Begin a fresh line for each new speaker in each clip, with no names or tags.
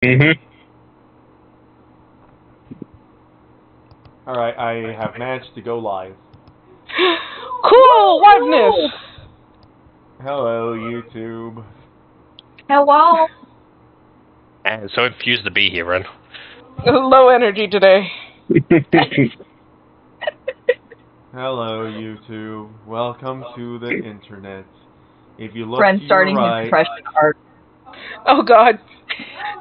Mm-hmm.
Alright, I have managed to go live.
Cool liveness.
Hello, YouTube.
Hello.
And so infused to be here, Ren.
Low energy today.
Hello, YouTube. Welcome to the internet. If you look
Friend
to
starting
your
his
right,
depression art.
Oh God.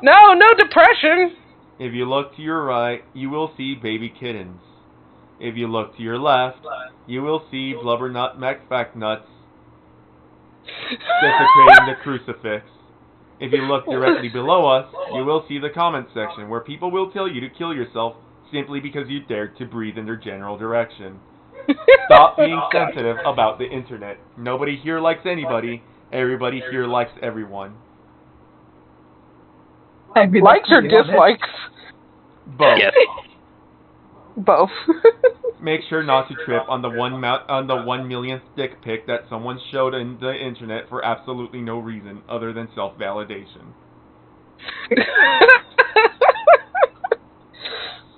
No depression.
if you look to your right, you will see baby kittens. If you look to your left, you will see Blubbernut McFacknuts desecrating the crucifix. If you look directly below us, you will see the comment section where people will tell you to kill yourself simply because you dared to breathe in their general direction. Stop being sensitive about the internet. Nobody here likes anybody. Everybody here likes everyone.
Likes or dislikes?
Both.
Yes.
Both.
Make sure not to trip on the 1 millionth dick pic that someone showed in the internet for absolutely no reason other than self-validation.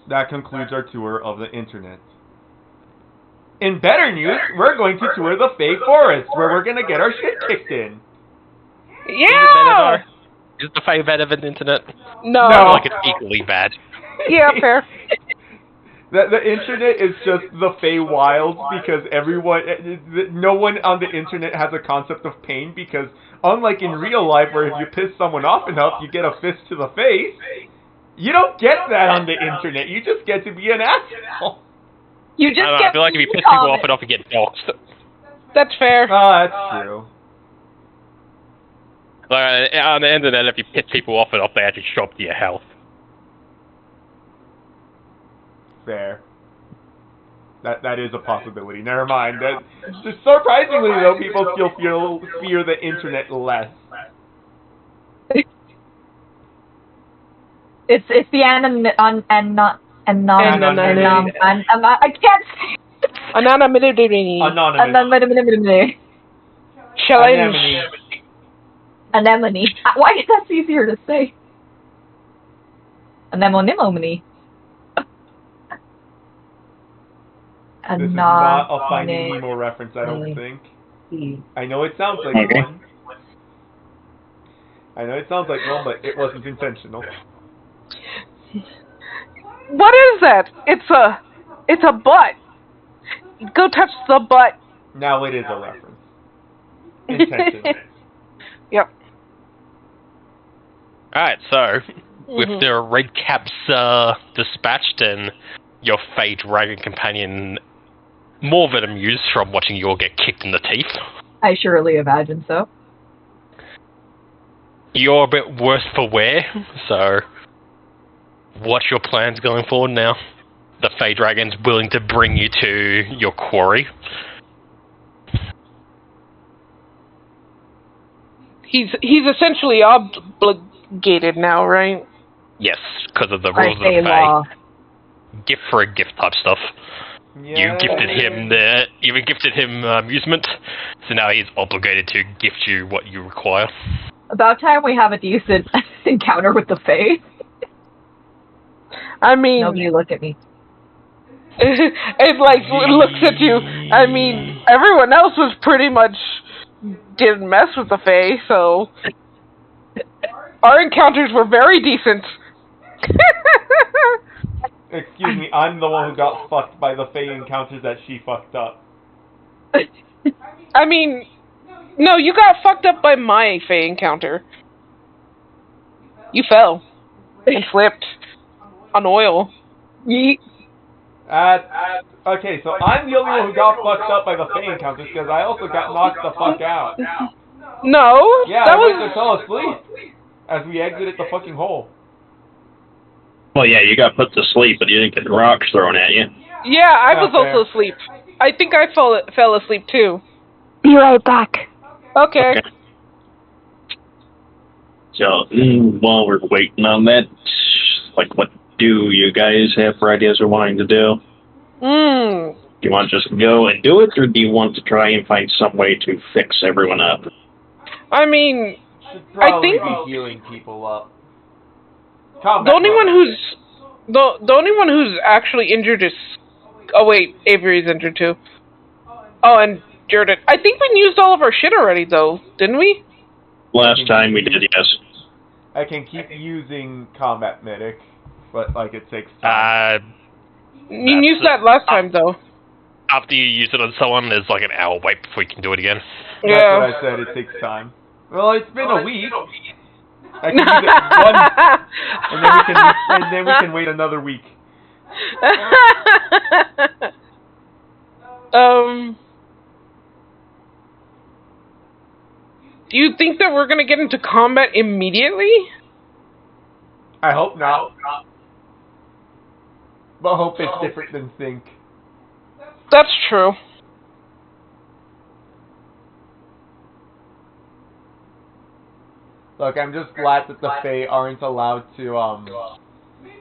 That concludes our tour of the internet. In better news, we're going to tour the fake forest, where we're going to get our shit kicked in.
Yeah.
Is the fake better than the internet?
No.
I feel like it's equally bad.
Yeah, fair.
The internet is just the Fey Wilds because no one on the internet has a concept of pain because unlike in real life where if you piss someone off enough, you get a fist to the face, you don't get that on the internet. You just get to be an asshole.
You just
I
get
feel like if you piss people off enough, you get doxxed.
That's fair.
That's true.
Like, on the internet, if you piss people off enough, they actually show up to your health.
Fair. That is a possibility. Never mind. Surprisingly though, people still fear the internet less.
It's the I can't say.
Anonymity.
Anonymous.
Challenge.
Anemone. Why is that easier to say? Anemone.
This is not a Finding Nemo reference, I don't think. I know it sounds like one. But it wasn't intentional.
What is that? It's a butt. Go touch the butt.
Now it is a reference. Intentional.
Yep.
Alright, so, with the red caps dispatched and your Fey Dragon companion more than amused from watching you all get kicked in the teeth.
I surely imagine so.
You're a bit worse for wear, so what's your plans going forward now? The Fey Dragon's willing to bring you to your quarry.
He's essentially obligated now, right?
Yes, because of the rules of the
Fey law.
Fey. Gift for a gift type stuff. You even gifted him amusement, so now he's obligated to gift you what you require.
About time we have a decent encounter with the Fae.
I mean,
Nobody look at me.
it looks at you. I mean, everyone else was pretty much didn't mess with the Fae, so our encounters were very decent.
Excuse me, I'm the one who got fucked by the Fey encounters that she fucked up.
I mean, no, you got fucked up by my Fey encounter. You fell and slipped on oil.
Yeet.
Okay, so I'm the only one who got fucked up by the Fey encounters because I also got knocked the fuck out.
No,
Yeah,
that
I
was.
went to fell asleep as we exited the fucking hole.
Well, yeah, you got put to sleep, but you didn't get rocks thrown at you.
Yeah, I was
fair.
also asleep. I think I fell asleep too.
Be right back.
Okay.
So, while we're waiting on that, like, what do you guys have for ideas or wanting to do? Do you want to just go and do it, or do you want to try and find some way to fix everyone up?
I mean,
Should probably
I think-
be healing people up. Combat
The only one
mode.
who's the only one who's actually injured is. Oh wait, Avery's injured too. Oh, and Jordan. I think we used all of our shit already, though, didn't we?
Last time we did, yes.
I can keep using combat medic, but like it takes time.
You used that last time, though.
After you use it on someone, there's like an hour wait before you can do it again.
That's
Yeah.
what I said. It takes time. Well, it's been a week. I can use it once, and then we can wait another week.
Do you think that we're gonna get into combat immediately?
I hope not. But hope it's different than think.
That's true.
Look, I'm just glad that the Fae aren't allowed to,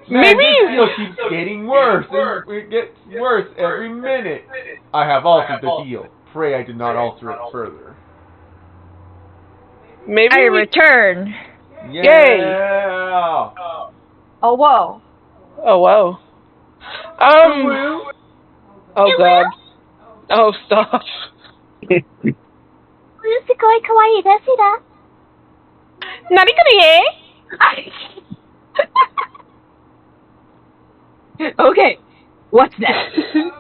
Maybe-
this deal keeps getting worse. It gets worse every minute. I have altered the deal. Pray I did not alter it further.
Maybe
I
we...
return.
Yeah!
Oh, whoa.
Oh, wow. Oh, God. Oh, stop.
すごい可愛いですだ。
何これ
Okay, what's next?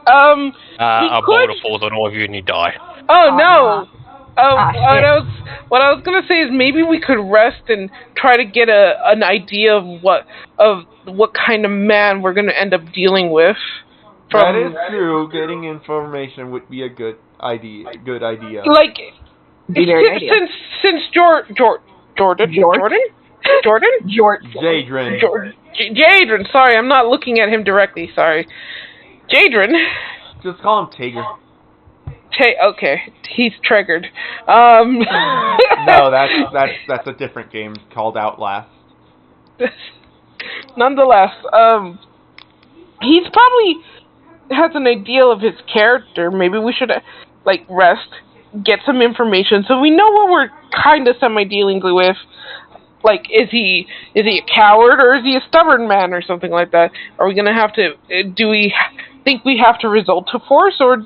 A
could-
boulder falls on all of you and you die.
Oh, no.
shit.
What I was gonna say is maybe we could rest and try to get an idea of what kind of man we're gonna end up dealing with.
That is true. Getting information would be a good idea.
Like,
Be very idea.
since Jordan, Jadron. Sorry, I'm not looking at him directly. Sorry, Jadron.
Just call him Tager.
Okay, he's triggered.
No, that's a different game called Outlast.
Nonetheless, he's probably has an idea of his character. Maybe we should rest, get some information, so we know what we're kind of semi-dealing with. Like, is he a coward or is he a stubborn man or something like that? Are we gonna have to? Do we think we have to resort to force, or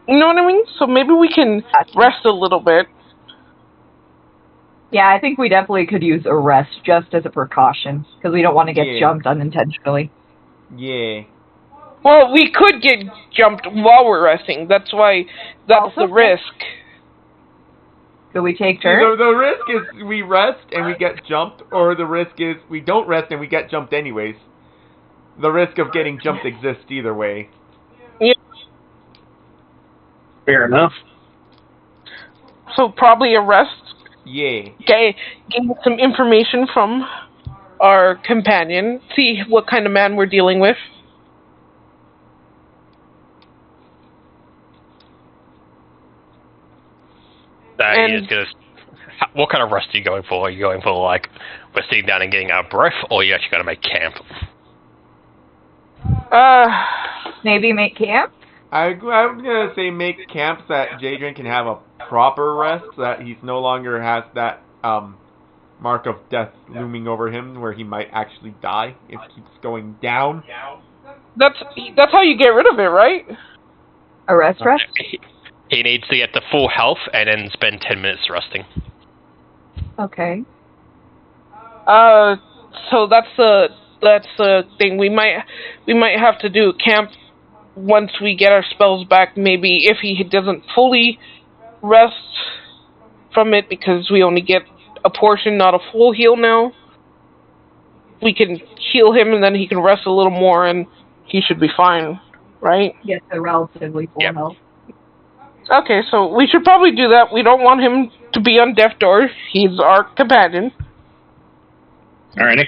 you know what I mean? So maybe we can rest a little bit.
Yeah, I think we definitely could use a rest just as a precaution, because we don't want to get
Yeah.
jumped unintentionally.
Yeah.
Well, we could get jumped while we're resting. That's the risk.
So we take turns?
The risk is we rest and we get jumped, or the risk is we don't rest and we get jumped anyways. The risk of getting jumped exists either way.
Fair enough.
So probably a rest.
Yeah.
Get some information from our companion. See what kind of man we're dealing with.
You're just gonna. What kind of rest are you going for? Are you going for like we're sitting down and getting our breath, or are you actually going to make camp?
Maybe make camp?
I'm gonna say make camp so that Jadron can have a proper rest, so that he's no longer has that mark of death looming over him, where he might actually die if it keeps going down.
That's how you get rid of it, right?
A rest?
He needs to get to full health and then spend 10 minutes resting.
Okay.
So that's the thing. We might have to do camp once we get our spells back. Maybe if he doesn't fully rest from it, because we only get a portion, not a full heal now. We can heal him and then he can rest a little more and he should be fine, right?
Yes, a relatively full
Yep.
health.
Okay, so we should probably do that. We don't want him to be on death door. He's our companion.
Alrighty.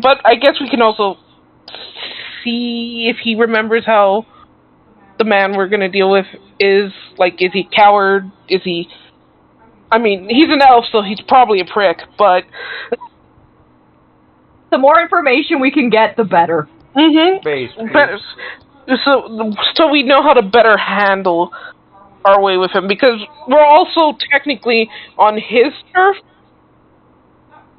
But I guess we can also see if he remembers how the man we're going to deal with is. Like, is he coward? Is he... I mean, he's an elf, so he's probably a prick, but...
The more information we can get, the better.
Mm-hmm.
Base.
Better, so we know how to better handle our way with him, because we're also technically on his turf.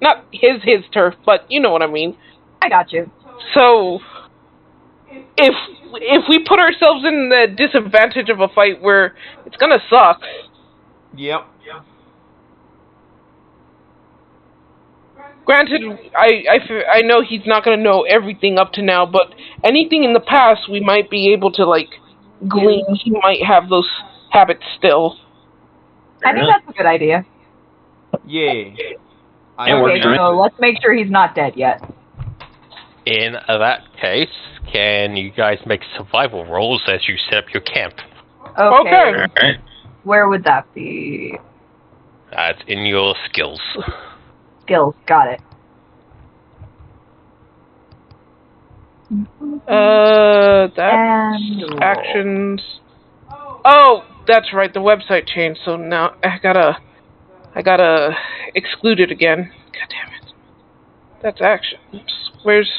not his turf, but you know what I mean.
I got you.
So, if we put ourselves in the disadvantage of a fight where it's gonna suck.
Yep.
Granted, I know he's not gonna know everything up to now, but anything in the past we might be able to like glean. He might have those habits still.
I think that's a good idea.
Yay.
Okay, so let's make sure he's not dead yet.
In that case, can you guys make survival rolls as you set up your camp?
Okay.
Alright.
Where would that be?
It's in your skills.
Skills. Got it.
That's
And roll.
actions. Oh, that's right. The website changed, so now I gotta exclude it again. God damn it. That's actions. Where's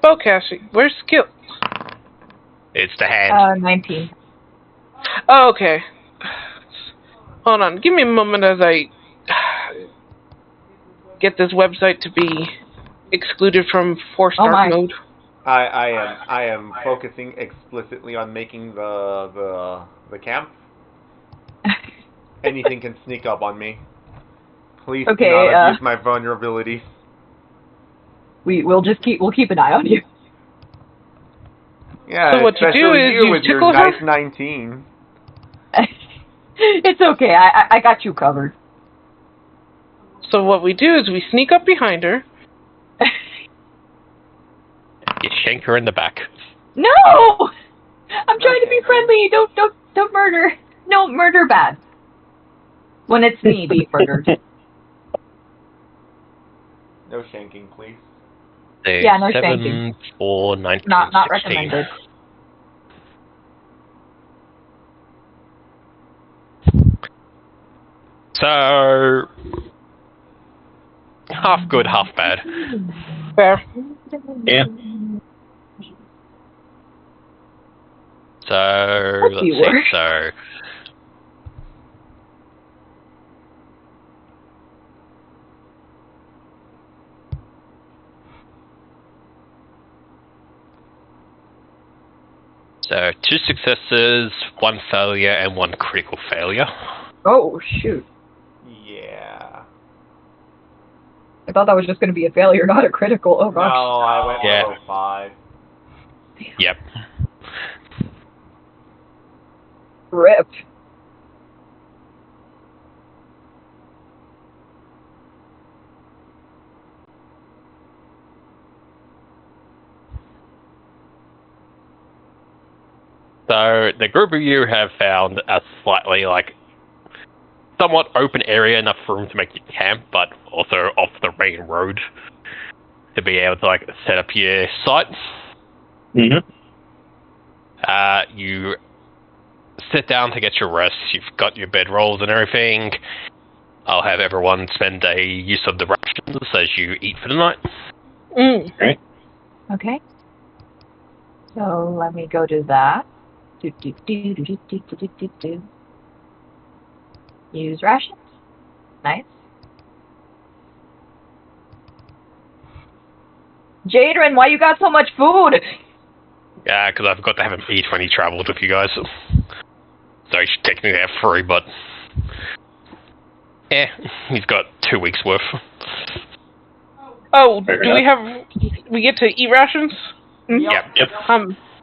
spellcasting? Where's skill?
It's the hand.
19.
Oh, okay. Hold on. Give me a moment as I get this website to be excluded from Force
Oh my.
Dark mode.
I am focusing explicitly on making the camp. Anything can sneak up on me. Please
Okay,
do not abuse my vulnerabilities.
We'll keep an eye on you.
Yeah,
So what you do
especially
is
you
you
with your
tickle her?
nice 19.
It's okay. I got you covered.
So what we do is we sneak up behind her.
You shank her in the back.
No! I'm trying to be friendly. Don't murder. No, murder bad. When it's me being murdered.
No shanking, please.
Yeah, no
7,
shanking.
4, 19,
Not
16.
recommended.
So, half good, half bad.
Fair.
Yeah.
So,
Could
let's
be
see.
worse.
So, 2 successes, 1 failure, and 1 critical failure.
Oh, shoot.
Yeah.
I thought that was just going to be a failure, not a critical. Oh,
No,
gosh.
I went
Yeah.
below 5.
Yep.
Rip.
So, the group of you have found a slightly, somewhat open area, enough room to make your camp, but also off the main road to be able to, set up your site.
Mm-hmm.
You sit down to get your rest. You've got your bedrolls and everything. I'll have everyone spend a use of the rations as you eat for the night.
Mm.
Okay. So let me go to that. Use rations. Nice. Jadrin, why you got so much food?
Yeah, because I forgot to have him eat when he travels with you guys. So he should technically have 3, but... he's got 2 weeks worth.
Oh,
Fair
do we get to eat rations?
Yep.
Yep.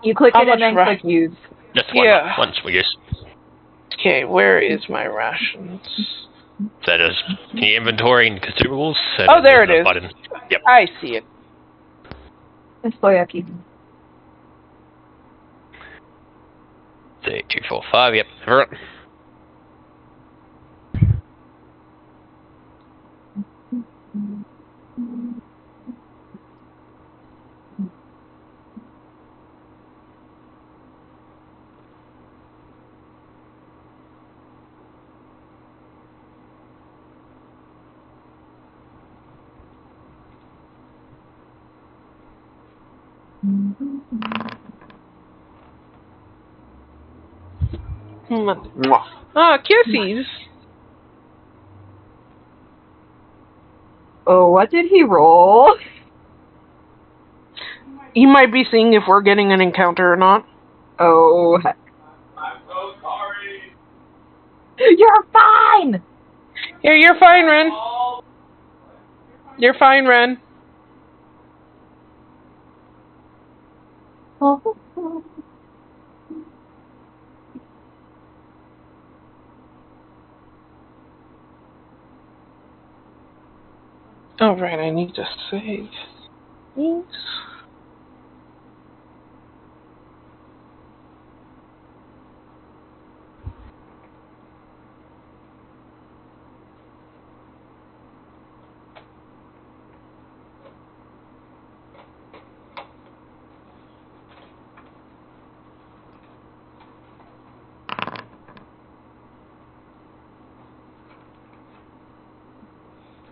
You click
How
it and
much
then
ra-
click use.
Just one.
Yeah.
Once we use.
Okay, where is my rations?
That is the inventory and consumables. And
Oh, there
there's
it
a
is.
Button. Yep.
I see it.
Estoy aquí.
2, 4, 5. Yep. Everyone.
Ah, kisses.
Oh, what did he roll?
He might be seeing if we're getting an encounter or not.
Oh, heck.
I'm so sorry.
You're fine!
Yeah, you're fine, Ren. You're fine, Ren. Oh, right, I need to save. Thanks.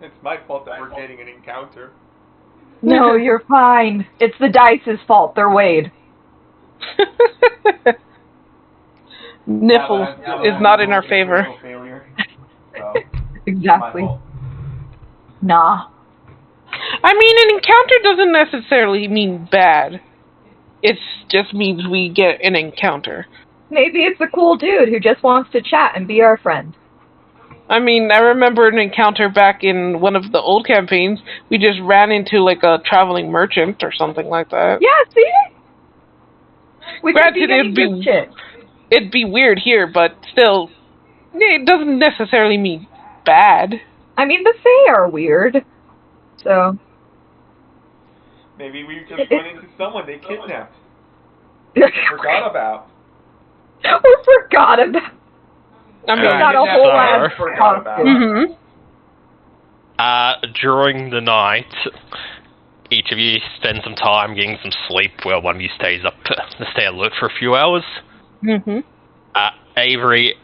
It's my fault that we're getting an encounter.
No, you're fine. It's the dice's fault. They're weighed.
Niffles is not in our favor.
Failure. So,
Exactly.
my fault.
Nah.
I mean, an encounter doesn't necessarily mean bad. It just means we get an encounter.
Maybe it's a cool dude who just wants to chat and be our friend.
I mean, I remember an encounter back in one of the old campaigns. We just ran into, like, a traveling merchant or something like that.
Yeah, see? We could be
Granted,
getting good shit.
it'd be weird here, but still, it doesn't necessarily mean bad.
I mean, the Fae are weird. So.
Maybe we just went into someone they kidnapped. Forgot about.
We forgot about.
I mean,
We got a whole ass
Forgot about.
mm-hmm.
During the night, each of you spend some time getting some sleep while one of you stays up to stay alert for a few hours.
Mm-hmm.
Avery,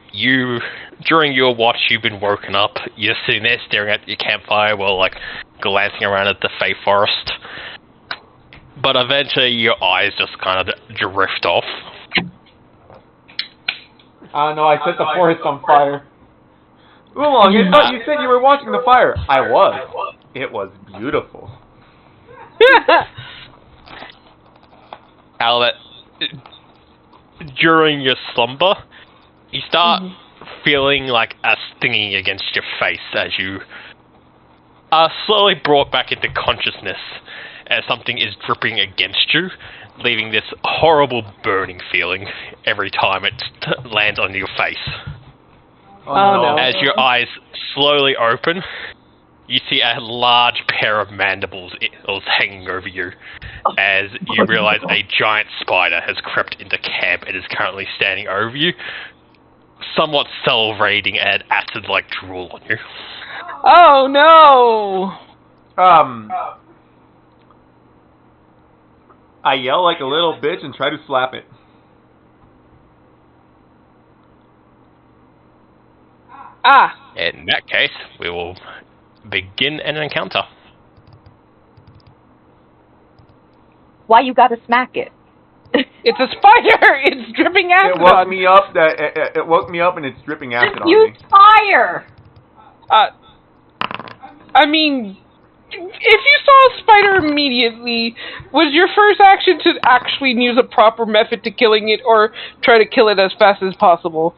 during your watch, you've been woken up. You're sitting there staring at your campfire while, like, glancing around at the Fae Forest. But eventually, your eyes just kind of drift off.
No, I set the forest on fire. Oolong, I thought you said you were watching the fire. I was. It was beautiful.
Albert, during your slumber, you start feeling like a stinging against your face as you are slowly brought back into consciousness as something is dripping against you, leaving this horrible burning feeling every time it lands on your face.
Oh, no.
As your eyes slowly open, you see a large pair of mandibles hanging over you, as you realize a giant spider has crept into camp and is currently standing over you, somewhat celebrating an acid-like drool on you.
Oh, no!
I yell like a little bitch and try to slap it.
Ah!
In that case, we will begin an encounter.
Why you gotta smack it?
It's a spider! It's dripping acid
It woke
on
me up. It woke me up and it's dripping acid
Just
on
use
me.
fire!
I mean, if you saw a spider immediately, was your first action to actually use a proper method to killing it, or try to kill it as fast as possible?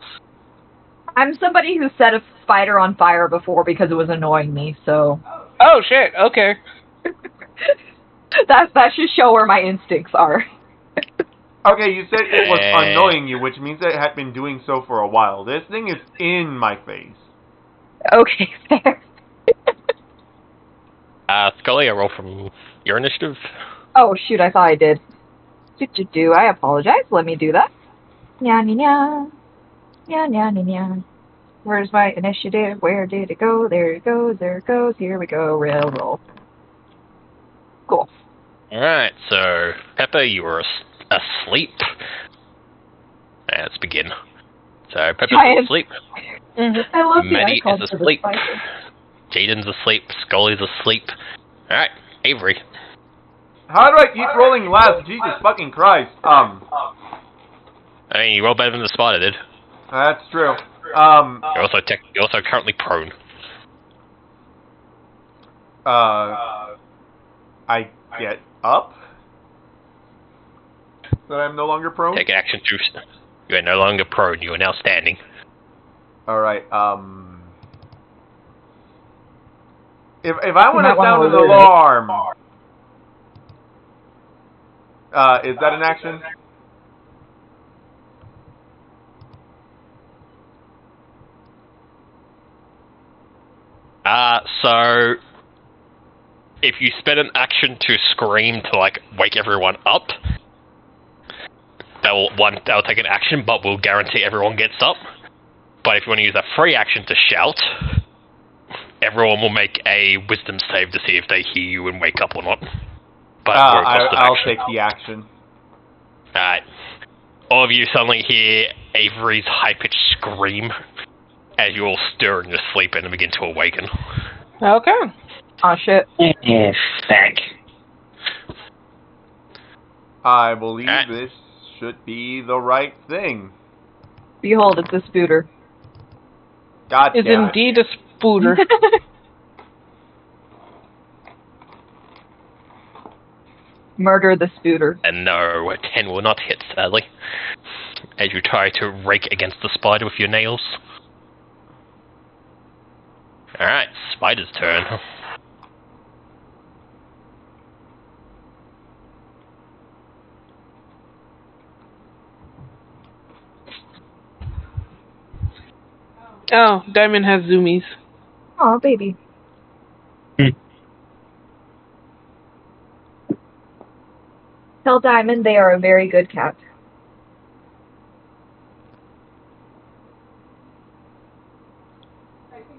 I'm somebody who set a spider on fire before because it was annoying me, so.
Oh shit, okay.
that should show where my instincts are.
Okay, you said it was annoying you, which means it had been doing so for a while. This thing is in my face.
Okay, fair.
Scully, a roll from your initiative.
Oh shoot, I thought I did. I apologize. Let me do that. Nya nya nya. Nya nya nya nya. Where's my initiative? Where did it go? There it goes. There it goes. Here we go. Roll. Cool.
Alright, so Pepper, you were asleep. Let's begin. So Pepper's
Giant.
asleep.
Mm-hmm.
I love the
Maddie
icons
is
for the
asleep.
spider.
Jaden's asleep. Scully's asleep. Alright, Avery.
How do I keep rolling last? Jesus fucking Christ.
I mean, you rolled better than the spider did.
That's true.
You're also currently prone.
I get up? That I'm no longer prone?
Take action to... You are no longer prone, you are now standing.
Alright, If I want to sound an
hold it.
alarm... is that an action?
So... If you spend an action to scream to, like, wake everyone up, that'll take an action, but will guarantee everyone gets up. But if you want to use a free action to shout, everyone will make a wisdom save to see if they hear you and wake up or not. But
I'll take the action.
Alright. All of you suddenly hear Avery's high-pitched scream as you all stir in your sleep and begin to awaken.
Okay.
Oh shit.
Yeah, back.
I believe this should be the right thing.
Behold, it's a spooter.
God
Is
damn it.
indeed a spooter.
Murder the spooter.
And no, a 10 will not hit, sadly. As you try to rake against the spider with your nails. Alright, spider's turn.
Oh, Diamond has zoomies.
Aw, baby. Tell Diamond they are a very good cat.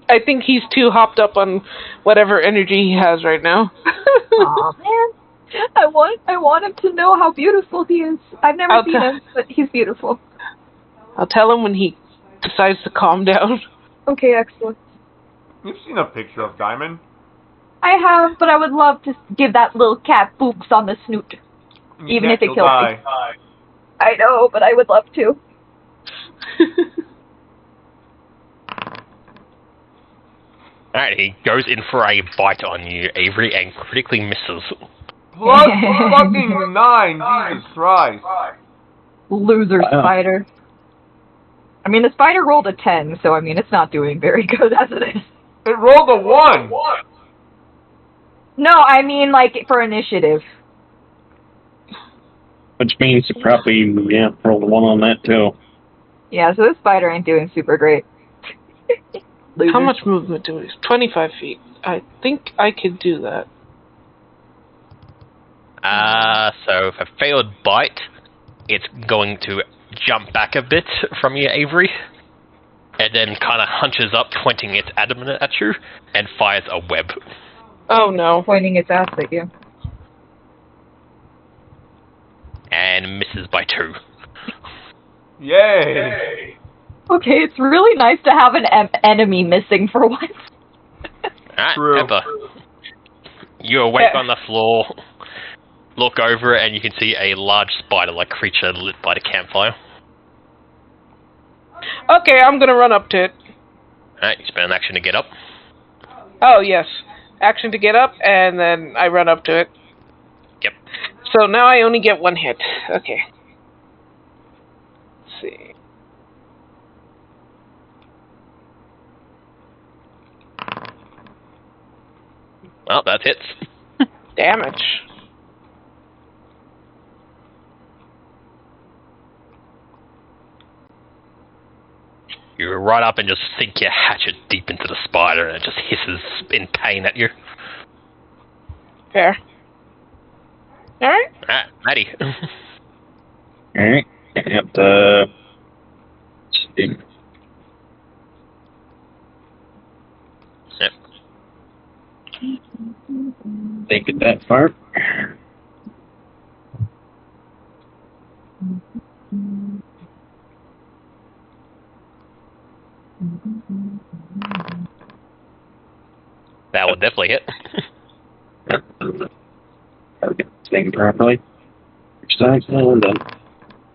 I think he's too hopped up on whatever energy he has right now.
Aw, man. I want him to know how beautiful he is. I've never seen him, but he's beautiful.
I'll tell him when he decides to calm down.
Okay, excellent.
You've seen a picture of Diamond.
I have, but I would love to give that little cat boops on the snoot.
You
Even
can't,
if it
you'll
kills
die.
me. I know, but I would love to.
Alright, he goes in for a bite on you, Avery, and critically misses.
Plus fucking 9, Jesus Christ.
Loser
Wow.
spider. I mean, the spider rolled a 10, so I mean, it's not doing very good as it is.
It rolled a 1.
No, I mean, like, for initiative.
Which means you probably, rolled a 1 on that, too.
Yeah, so this spider ain't doing super great. Loser.
How much movement do we? 25 feet. I think I could do that.
So if a failed bite, it's going to jump back a bit from you, Avery, and then kind of hunches up, pointing its adamant at you, and fires a web.
Oh no.
Pointing its ass at you.
And misses by 2.
Yay.
Okay, it's really nice to have an enemy missing for once.
Alright,
True.
Pepper. You awake on the floor, look over it, and you can see a large spider-like creature lit by the campfire.
Okay, I'm gonna run up to it.
Alright, you spend an action to get up.
Oh yes. Action to get up, and then I run up to it.
Yep.
So now I only get 1 hit. Okay. Let's see.
Well, that hits.
Damage.
You run up and just sink your hatchet deep into the spider, and it just hisses in pain at you.
Fair. Alright.
Alright, Maddie.
Alright. Yep, let's see.
Yep.
Take it that far.
That will definitely hit.
Gotta get this thing properly. Side and then.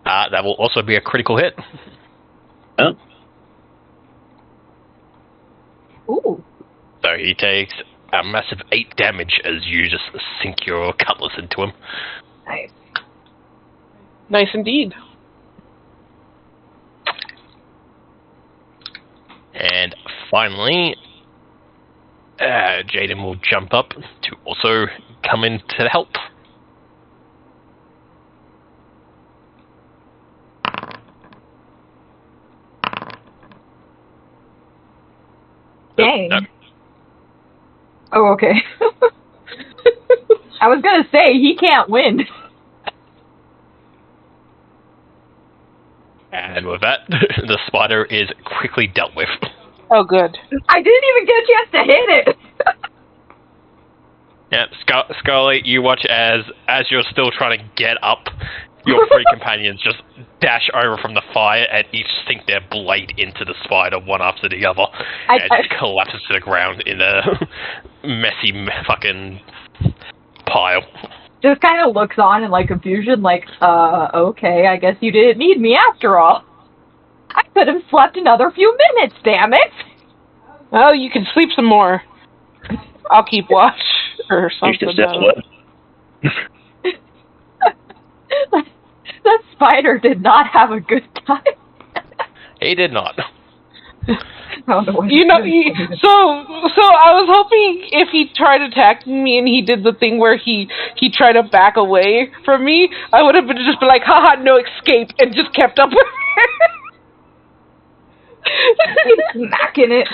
That will also be a critical hit.
Oh.
Ooh.
So he takes a massive 8 damage as you just sink your cutlass into him.
Nice.
Nice indeed.
And finally, Jaden will jump up to also come in to help.
Dang.
No.
Oh, okay. I was gonna say, he can't win.
And with that, the spider is quickly dealt with.
Oh, good.
I didn't even get a chance to hit it.
Yeah, Scarlet, you watch as you're still trying to get up, your 3 companions just dash over from the fire and each sink their blade into the spider one after the other, and it collapses to the ground in a messy fucking pile.
Just kind of looks on in like confusion, like, okay, I guess you didn't need me after all. I could have slept another few minutes, damn it!
Oh, you can sleep some more. I'll keep watch or something.
That spider did not have a good time.
He did not.
You know, so I was hoping if he tried attacking me and he did the thing where he tried to back away from me, I would have just been like, haha, no escape, and just kept up with it.
Smacking it.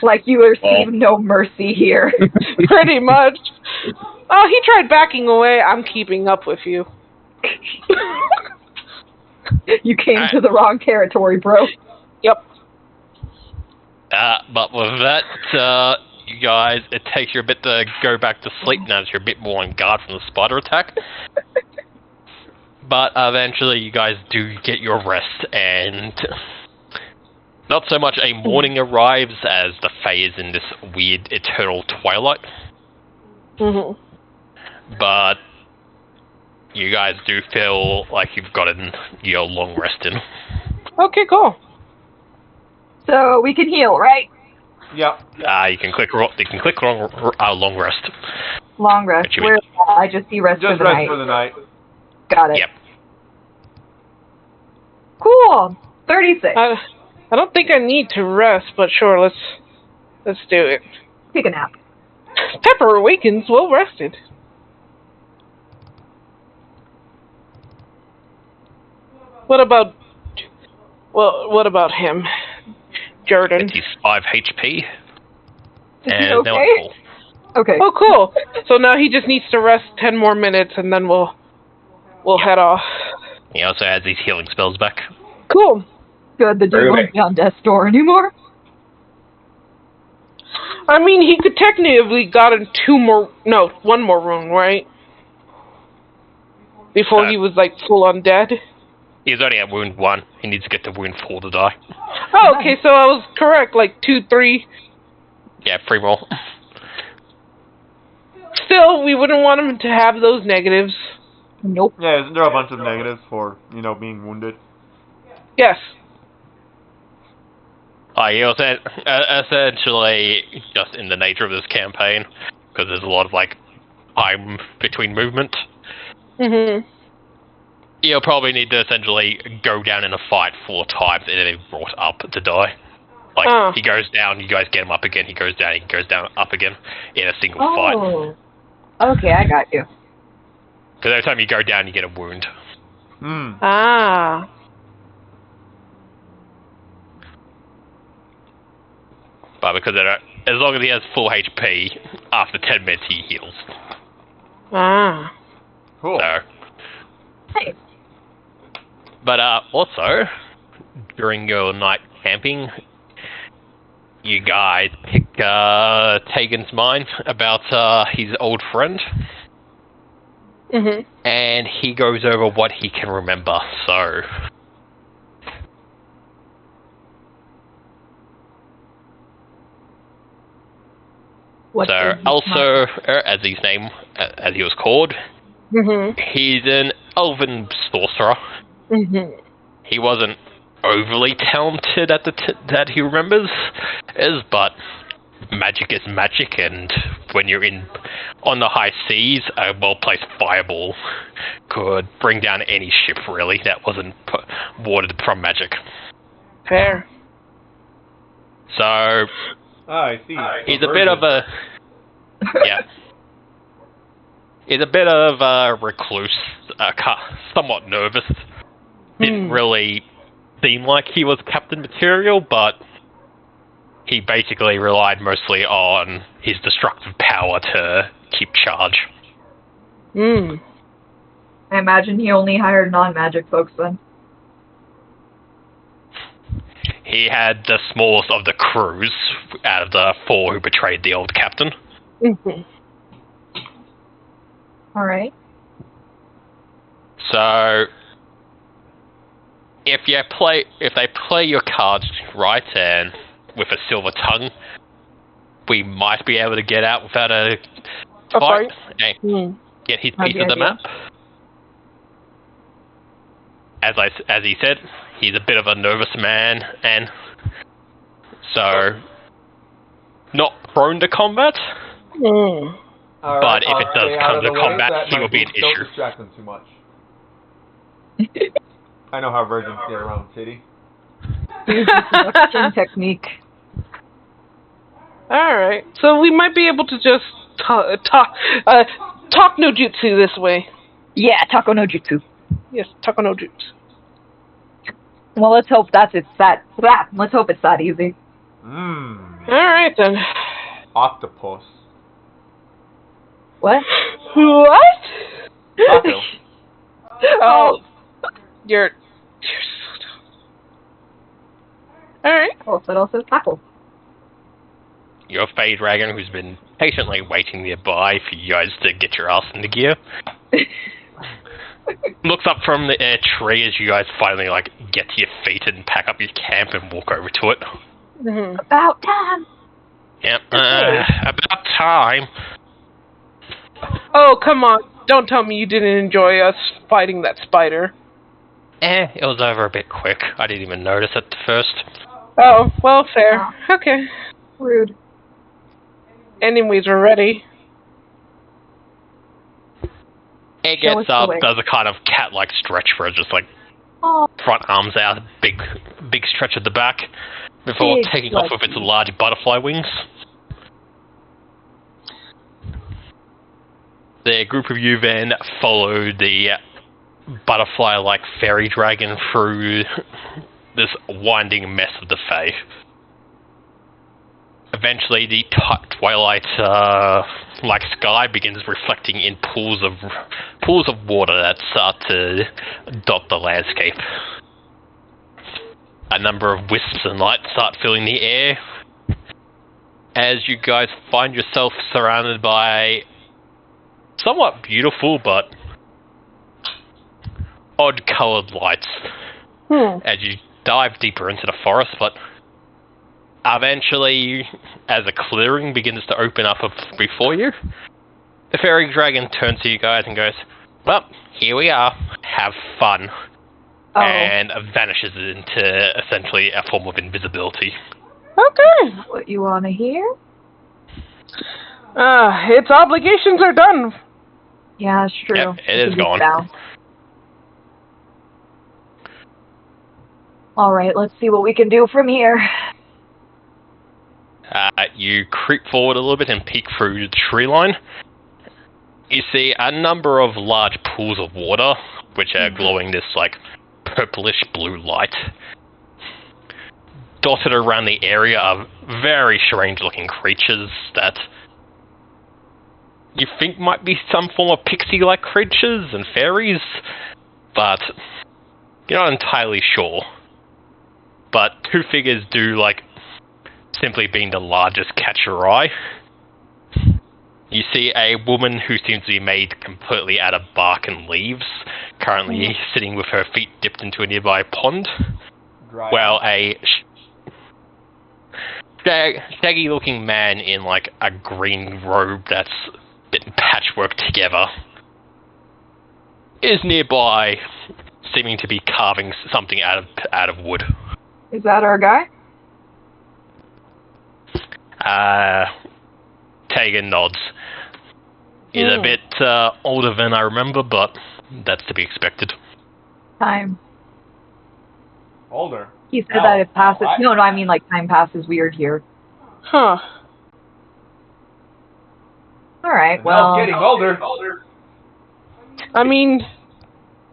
Like you receive no mercy here.
Pretty much. Oh, he tried backing away. I'm keeping up with you.
You came to the wrong territory, bro.
Yep.
But with that, you guys, it takes you a bit to go back to sleep now that you're a bit more on guard from the spider attack. But eventually you guys do get your rest, and not so much a morning arrives as the Fae is in this weird eternal twilight.
Mm-hmm.
But you guys do feel like you've gotten your long rest in.
Okay, cool.
So we can heal, right?
Yep.
You can click long rest.
Long rest.
What you
Where I just see rest
Just
for the
rest
night.
for the night.
Got it.
Yep.
Cool. 36.
I don't think I need to rest, but sure, let's do it.
Take a nap.
Pepper awakens well rested. What about him, Jordan?
He's 5 HP.
Is he
And now
okay?
it's full.
Okay.
Oh, cool. So now he just needs to rest 10 more minutes, and then we'll head off.
He also has these healing spells back.
Cool.
Good. The dude won't be on death's door anymore.
I mean, he could technically gotten one more wound, right? Before he was like full on dead.
He's only at wound 1. He needs to get to wound 4 to die.
Oh, okay, so I was correct. Like 2, 3.
Yeah, 3 more.
Still, we wouldn't want him to have those negatives.
Nope.
Yeah, there are a bunch of negatives for, being wounded.
Yes.
He also essentially, just in the nature of this campaign, because there's a lot of time between movement,
Mhm.
you'll probably need to essentially go down in a fight 4 times and then be brought up to die. He goes down, you guys get him up again, he goes down, up again in a single fight.
Oh. Okay, I got you.
Because every time you go down, you get a wound.
Hmm.
Ah.
But because as long as he has full HP, after 10 minutes he heals.
Ah.
Cool.
So,
Nice.
but also, during your night camping, you guys pick Tegan's mind about his old friend,
Mhm.
and he goes over what he can remember. So, also, as his name, as he was called,
Mhm.
he's an elven sorcerer.
Mhm.
He wasn't overly talented at that he remembers, but magic is magic, and when you're on the high seas, a well-placed fireball could bring down any ship, really, that wasn't warded from magic.
Fair.
So,
I see.
he's a bit of a... Yeah. He's a bit of a recluse, somewhat nervous. Didn't really seem like he was captain material, but he basically relied mostly on his destructive power to keep charge.
Hmm.
I imagine he only hired non-magic folks then.
He had the smallest of the crews out of the 4 who betrayed the old captain.
Mm-hmm.
All right.
So, if they play your cards right and with a silver tongue, we might be able to get out without a fight and get his piece of the map. As he said, he's a bit of a nervous man, and so not prone to combat. But if it does come to combat, he will be an issue.
Don't distract him too much. I know how virgins get around city.
Seduction technique.
Alright, so we might be able to just talk no jutsu this way.
Yeah, Taco no Jutsu.
Yes, talk no jutsu.
Well, let's hope let's hope it's that easy.
Alright then.
Octopus.
What?
What?
Taco.
Oh. You're so dumb. Alright.
Oh, but also taco.
Your Fey Dragon, who's been patiently waiting nearby for you guys to get your ass into gear, looks up from the tree as you guys finally get to your feet and pack up your camp and walk over to it.
Mm-hmm.
About time.
Yep, about time.
Oh, come on. Don't tell me you didn't enjoy us fighting that spider.
It was over a bit quick. I didn't even notice at first.
Oh, well, fair. Okay.
Rude.
Anyways, we're ready.
It gets up, does a kind of cat-like stretch for it, just front arms out, big stretch at the back, before taking off with its large butterfly wings. The group of you then follow the butterfly-like fairy dragon through this winding mess of the Fae. Eventually, the twilight-like sky begins reflecting in pools of water that start to dot the landscape. A number of wisps and light start filling the air as you guys find yourself surrounded by somewhat beautiful but odd-colored lights as you dive deeper into the forest, but eventually, as a clearing begins to open up before you, the fairy dragon turns to you guys and goes, well, here we are, have fun, and vanishes into essentially a form of invisibility.
Okay.
What you want to hear?
Its obligations are done.
Yeah, it's true.
Yep, it is gone.
Down. Alright, let's see what we can do from here.
You creep forward a little bit and peek through the tree line. You see a number of large pools of water, which are glowing this, purplish blue light. Dotted around the area are very strange-looking creatures that you think might be some form of pixie-like creatures and fairies, but you're not entirely sure. But 2 figures do, simply being the largest catch your eye. You see a woman who seems to be made completely out of bark and leaves, currently sitting with her feet dipped into a nearby pond, while a shaggy-looking man in, a green robe that's been patchworked together is nearby, seeming to be carving something out of wood.
Is that our guy?
Tegan nods. He's a bit older than I remember, but that's to be expected.
Time.
Older.
He said that it passes. No, I mean like time passes weird here.
Huh.
All right.
And
Well.
now getting older.
I mean,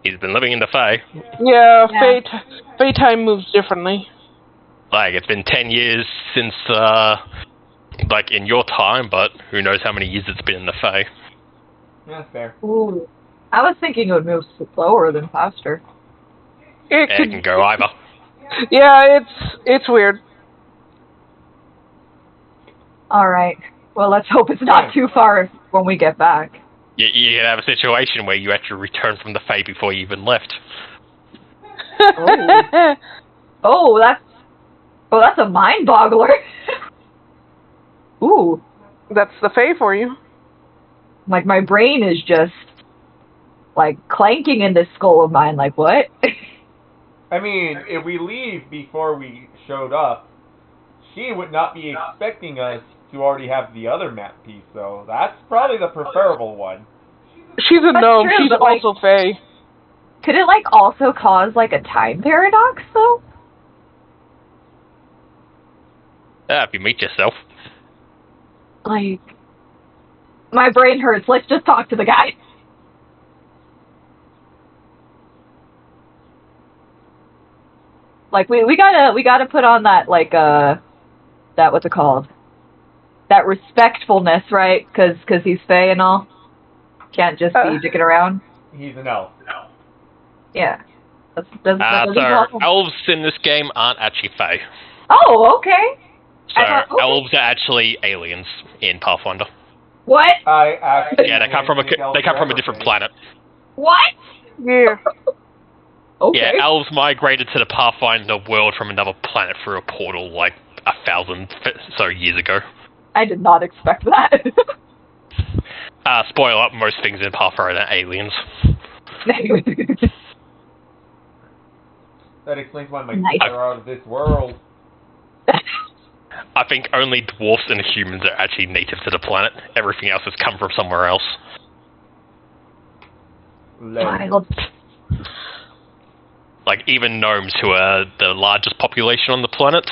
He's been living in the Fae.
yeah,
Yeah.
Fey time moves differently.
Like, it's been 10 years since, like, in your time, but who knows how many years it's been in the Fae.
Yeah, fair.
Ooh. I was thinking it would move slower than faster.
It
It
could,
can go either.
yeah, it's weird.
All right. Well, let's hope it's not too far when we get back.
You can have a situation where you actually return from the Fae before you even left.
Oh, that's a mind boggler. Ooh,
That's the Fey for you.
like my brain is just like clanking in this skull of mine. Like what?
I mean, if we leave before we showed up, she would not be expecting us to already have the other map piece, so that's probably the preferable one.
She's a
That's
gnome.
true,
She's
but, like-
also Fey.
Could it like also cause like a time paradox though?
If you meet yourself.
Like, my brain hurts. Let's just talk to the guy. Like we gotta put on that like that what's it called? That respectfulness, right? Because he's Fey and all. Can't just be dicking around.
He's an elf.
Yeah. Does
So, elves in this game aren't actually Fae.
Oh, okay.
So,
I thought- okay.
elves are actually aliens in Pathfinder.
What?
I actually
Yeah, they come from a different planet.
What?
Yeah.
Okay.
Yeah, elves migrated to the Pathfinder world from another planet through a portal like 1,000 so years ago.
I did not expect that.
Spoiler up, most things in Pathfinder are aliens.
That explains why my
Nice.
kids are out of this world.
I think only dwarfs and humans are actually native to the planet. Everything else has come from somewhere else.
Wild.
Like, even gnomes, who are the largest population on the planet,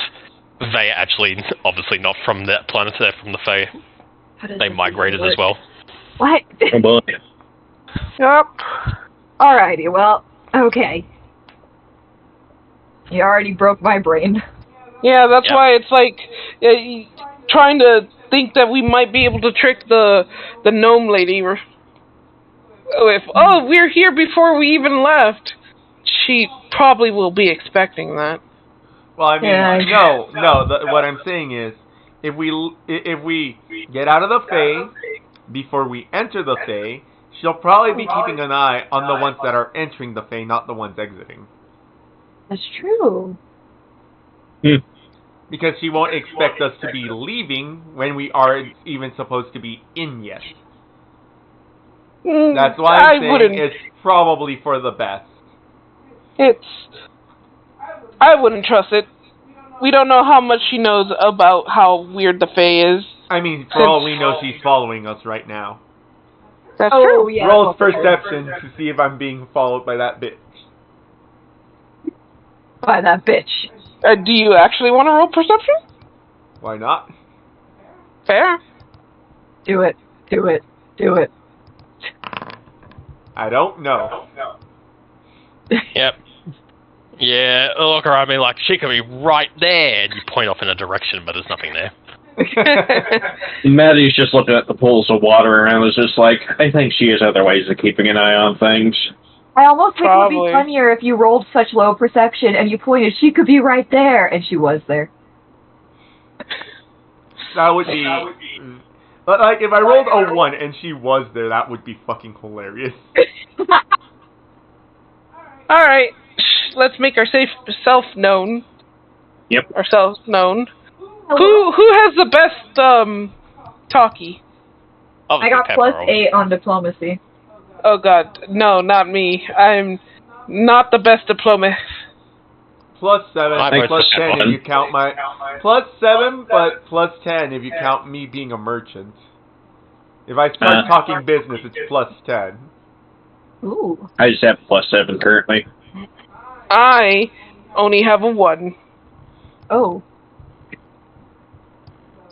they are actually obviously not from that planet, they're from the Fae.
How does
They
this
migrated
work?
as well.
What?
Oh boy.
Yep.
Alrighty, well, okay. You already broke my brain.
Yeah, that's
Yeah.
why it's like trying to think that we might be able to trick the gnome lady. Oh, we're here before we even left. She probably will be expecting that.
Well, I mean,
Yeah.
no. What I'm saying is, if we get out of the Fae before we enter the Fae, she'll probably be keeping an eye on the ones that are entering the Fae, not the ones exiting.
That's true.
Because she won't expect us to be leaving when we aren't even supposed to be in yet. That's why I'm saying
wouldn't.
it's probably for the best.
I wouldn't trust it. We don't know how much she knows about how weird the Fae is.
I mean, for all we know, she's following us right now.
That's
Oh,
true.
yeah.
Roll perception to see if I'm being followed by that bitch.
By that bitch.
Do you actually want to roll perception?
Why not?
Fair.
Do it. Do it. Do it.
I don't know.
Yep. Yeah, look around me like, she could be right there, and you point off in a direction, but there's nothing there.
Maddie's just looking at the pools of water around. It's just like, I think she has other ways of keeping an eye on things.
I almost think it would
Probably.
be funnier if you rolled such low perception and you pointed, she could be right there, and she was there.
That would be... Like, if I rolled a 1 and she was there, that would be fucking hilarious.
All right. Let's make our self known.
Yep.
Ourselves known. Who has the best talkie?
I got +8 on diplomacy.
Oh God, no, not me. I'm not the best diplomat.
+7,
I vote
plus
for
10 if
one.
you count my... +7, but +10 if you count me being a merchant. If I start talking business, it's +10.
Ooh.
I just have +7 currently.
I only have a 1.
Oh.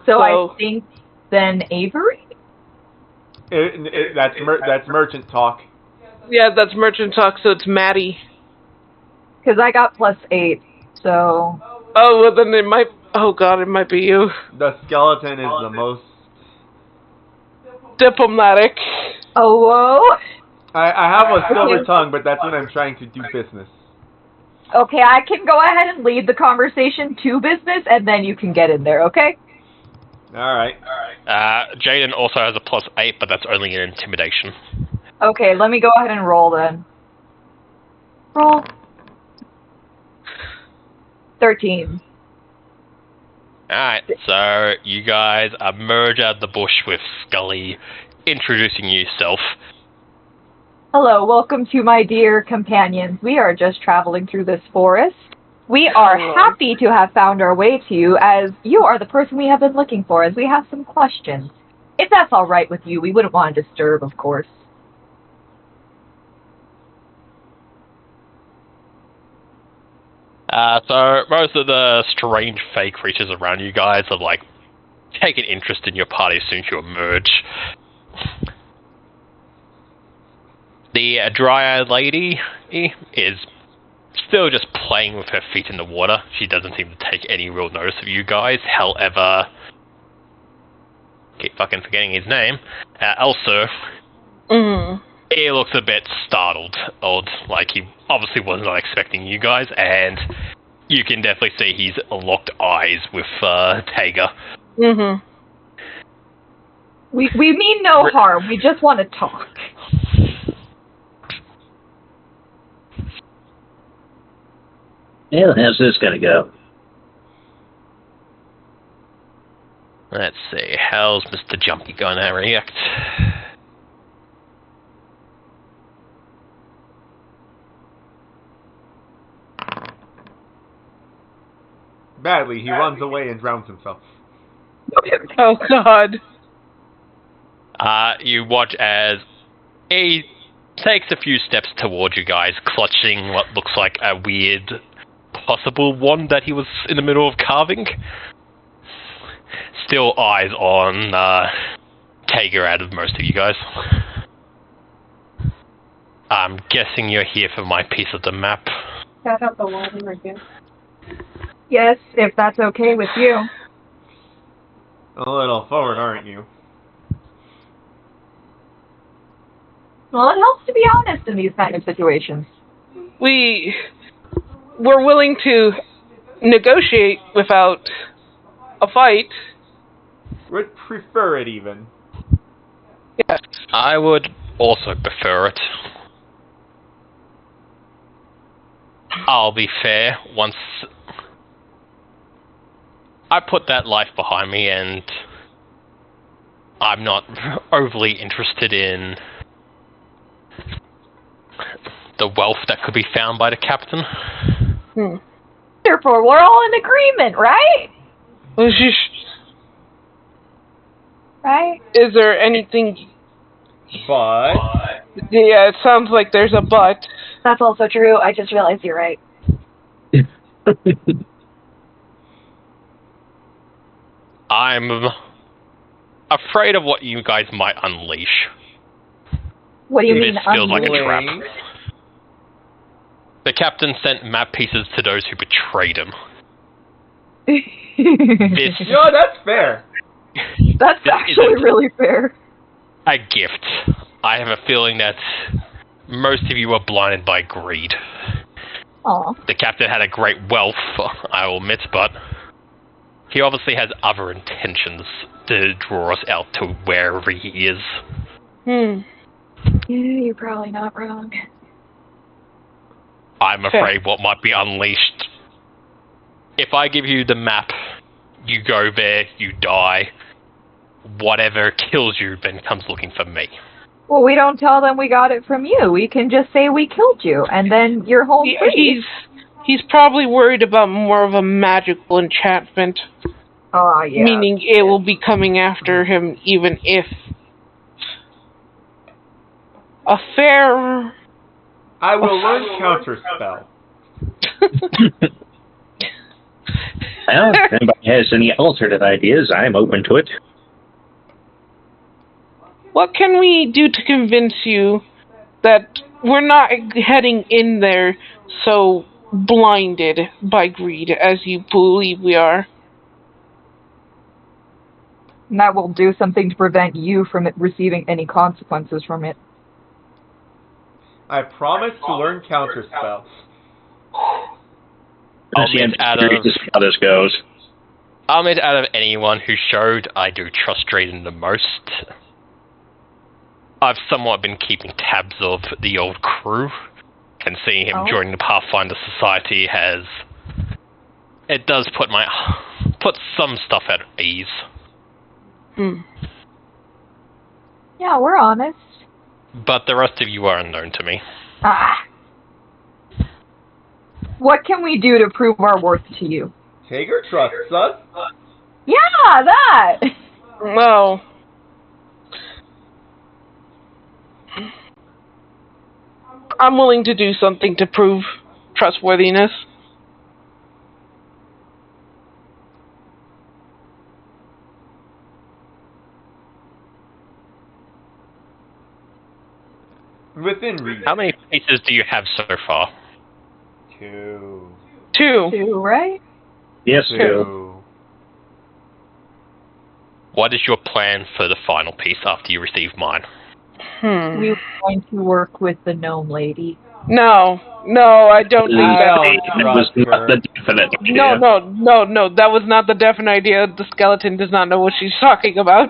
So I think then Avery?
That's merchant talk.
Yeah, that's merchant talk, so it's Maddie.
Because I got +8, so...
Oh, well then it might... Oh god, it might be you.
The skeleton is the most...
Diplomatic.
Oh, whoa.
I have a silver tongue, but that's when I'm trying to do business.
Okay, I can go ahead and lead the conversation to business, and then you can get in there, okay?
Alright.
Jaden also has a +8, but that's only in intimidation.
Okay, let me go ahead and roll then. Roll. 13.
Alright, so you guys emerge out of the bush with Scully introducing yourself.
Hello, welcome to my dear companions. We are just traveling through this forest. We are happy to have found our way to you, as you are the person we have been looking for, as we have some questions. If that's all right with you, we wouldn't want to disturb, of course.
So most of the strange fake creatures around you guys have like taken interest in your party as soon as you emerge. The dryad lady is still just playing with her feet in the water. She doesn't seem to take any real notice of you guys. However, keep fucking forgetting his name. Elsa, he looks a bit startled, like he obviously was not expecting you guys, and you can definitely see he's locked eyes with Tager.
We mean no harm. We just want to talk.
Yeah, how's this gonna go?
Let's see, how's Mr. Jumpy gonna react?
Badly, he runs away and drowns himself.
Oh god.
You watch as he takes a few steps towards you guys, clutching what looks like a weird possible wand that he was in the middle of carving. Still eyes on Tager out of most of you guys. I'm guessing you're here for my piece of the map.
Got out the water again.
Yes, if that's okay with you.
A little forward, aren't you?
Well, it helps to be honest in these kind of situations.
We're willing to negotiate without a fight.
Would prefer it even.
Yes.
I would also prefer it. I'll be fair, once I put that life behind me, and I'm not overly interested in the wealth that could be found by the captain.
Therefore, we're all in agreement, right? Right?
Is there anything...
But...
Yeah, it sounds like there's a but.
That's also true. I just realized you're right.
I'm afraid of what you guys might unleash.
What do you mean?
This feels like a trap.
Unleash?
The captain sent map pieces to those who betrayed him.
This...
No, that's fair.
That's
This
actually
isn't
really fair.
a gift. I have a feeling that most of you are blinded by greed.
Aw.
The captain had a great wealth, I will admit, but he obviously has other intentions to draw us out to wherever he is.
Yeah, you're probably not wrong.
I'm afraid what might be unleashed. If I give you the map, you go there, you die. Whatever kills you then comes looking for me.
Well, we don't tell them we got it from you. We can just say we killed you, and then you're home free.
He's probably worried about more of a magical enchantment.
Yeah.
Meaning it will be coming after him even if a fair...
I will learn counterspell.
Well, if anybody has any alternate ideas, I'm open to it.
What can we do to convince you that we're not heading in there so blinded by greed as you believe we are?
And that will do something to prevent you from receiving any consequences from it.
I promise to learn counterspell.
Honestly, I'm curious to see how this goes.
I'll admit, out of anyone who showed, I do trust Drayden the most. I've somewhat been keeping tabs of the old crew, and seeing him join the Pathfinder Society it does put some stuff at ease.
Yeah, we're honest.
But the rest of you are unknown to me.
What can we do to prove our worth to you?
Hager trusts us.
Yeah, that!
Well... I'm willing to do something to prove trustworthiness.
Within reason.
How many pieces do you have so far?
2.
2.
2, right?
Yes,
2.
What is your plan for the final piece after you receive mine?
We were going to work with the gnome lady.
No, I don't think that.
That was not the definite idea.
No, that was not the definite idea. The skeleton does not know what she's talking about.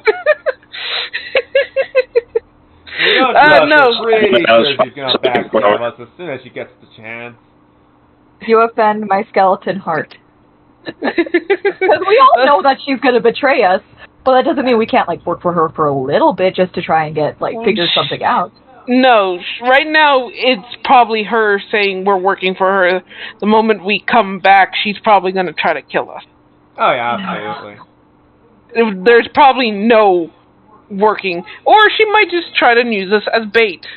We don't trust
no.
her. Pretty sure she's gonna backstab us as soon as she gets the chance.
You offend my skeleton heart. Because we all know that she's going to betray us, but that doesn't mean we can't, work for her for a little bit just to try and get, figure something out.
No, right now it's probably her saying we're working for her. The moment we come back, she's probably going to try to kill us.
Oh, yeah, absolutely.
There's probably no working. Or she might just try to use us as bait.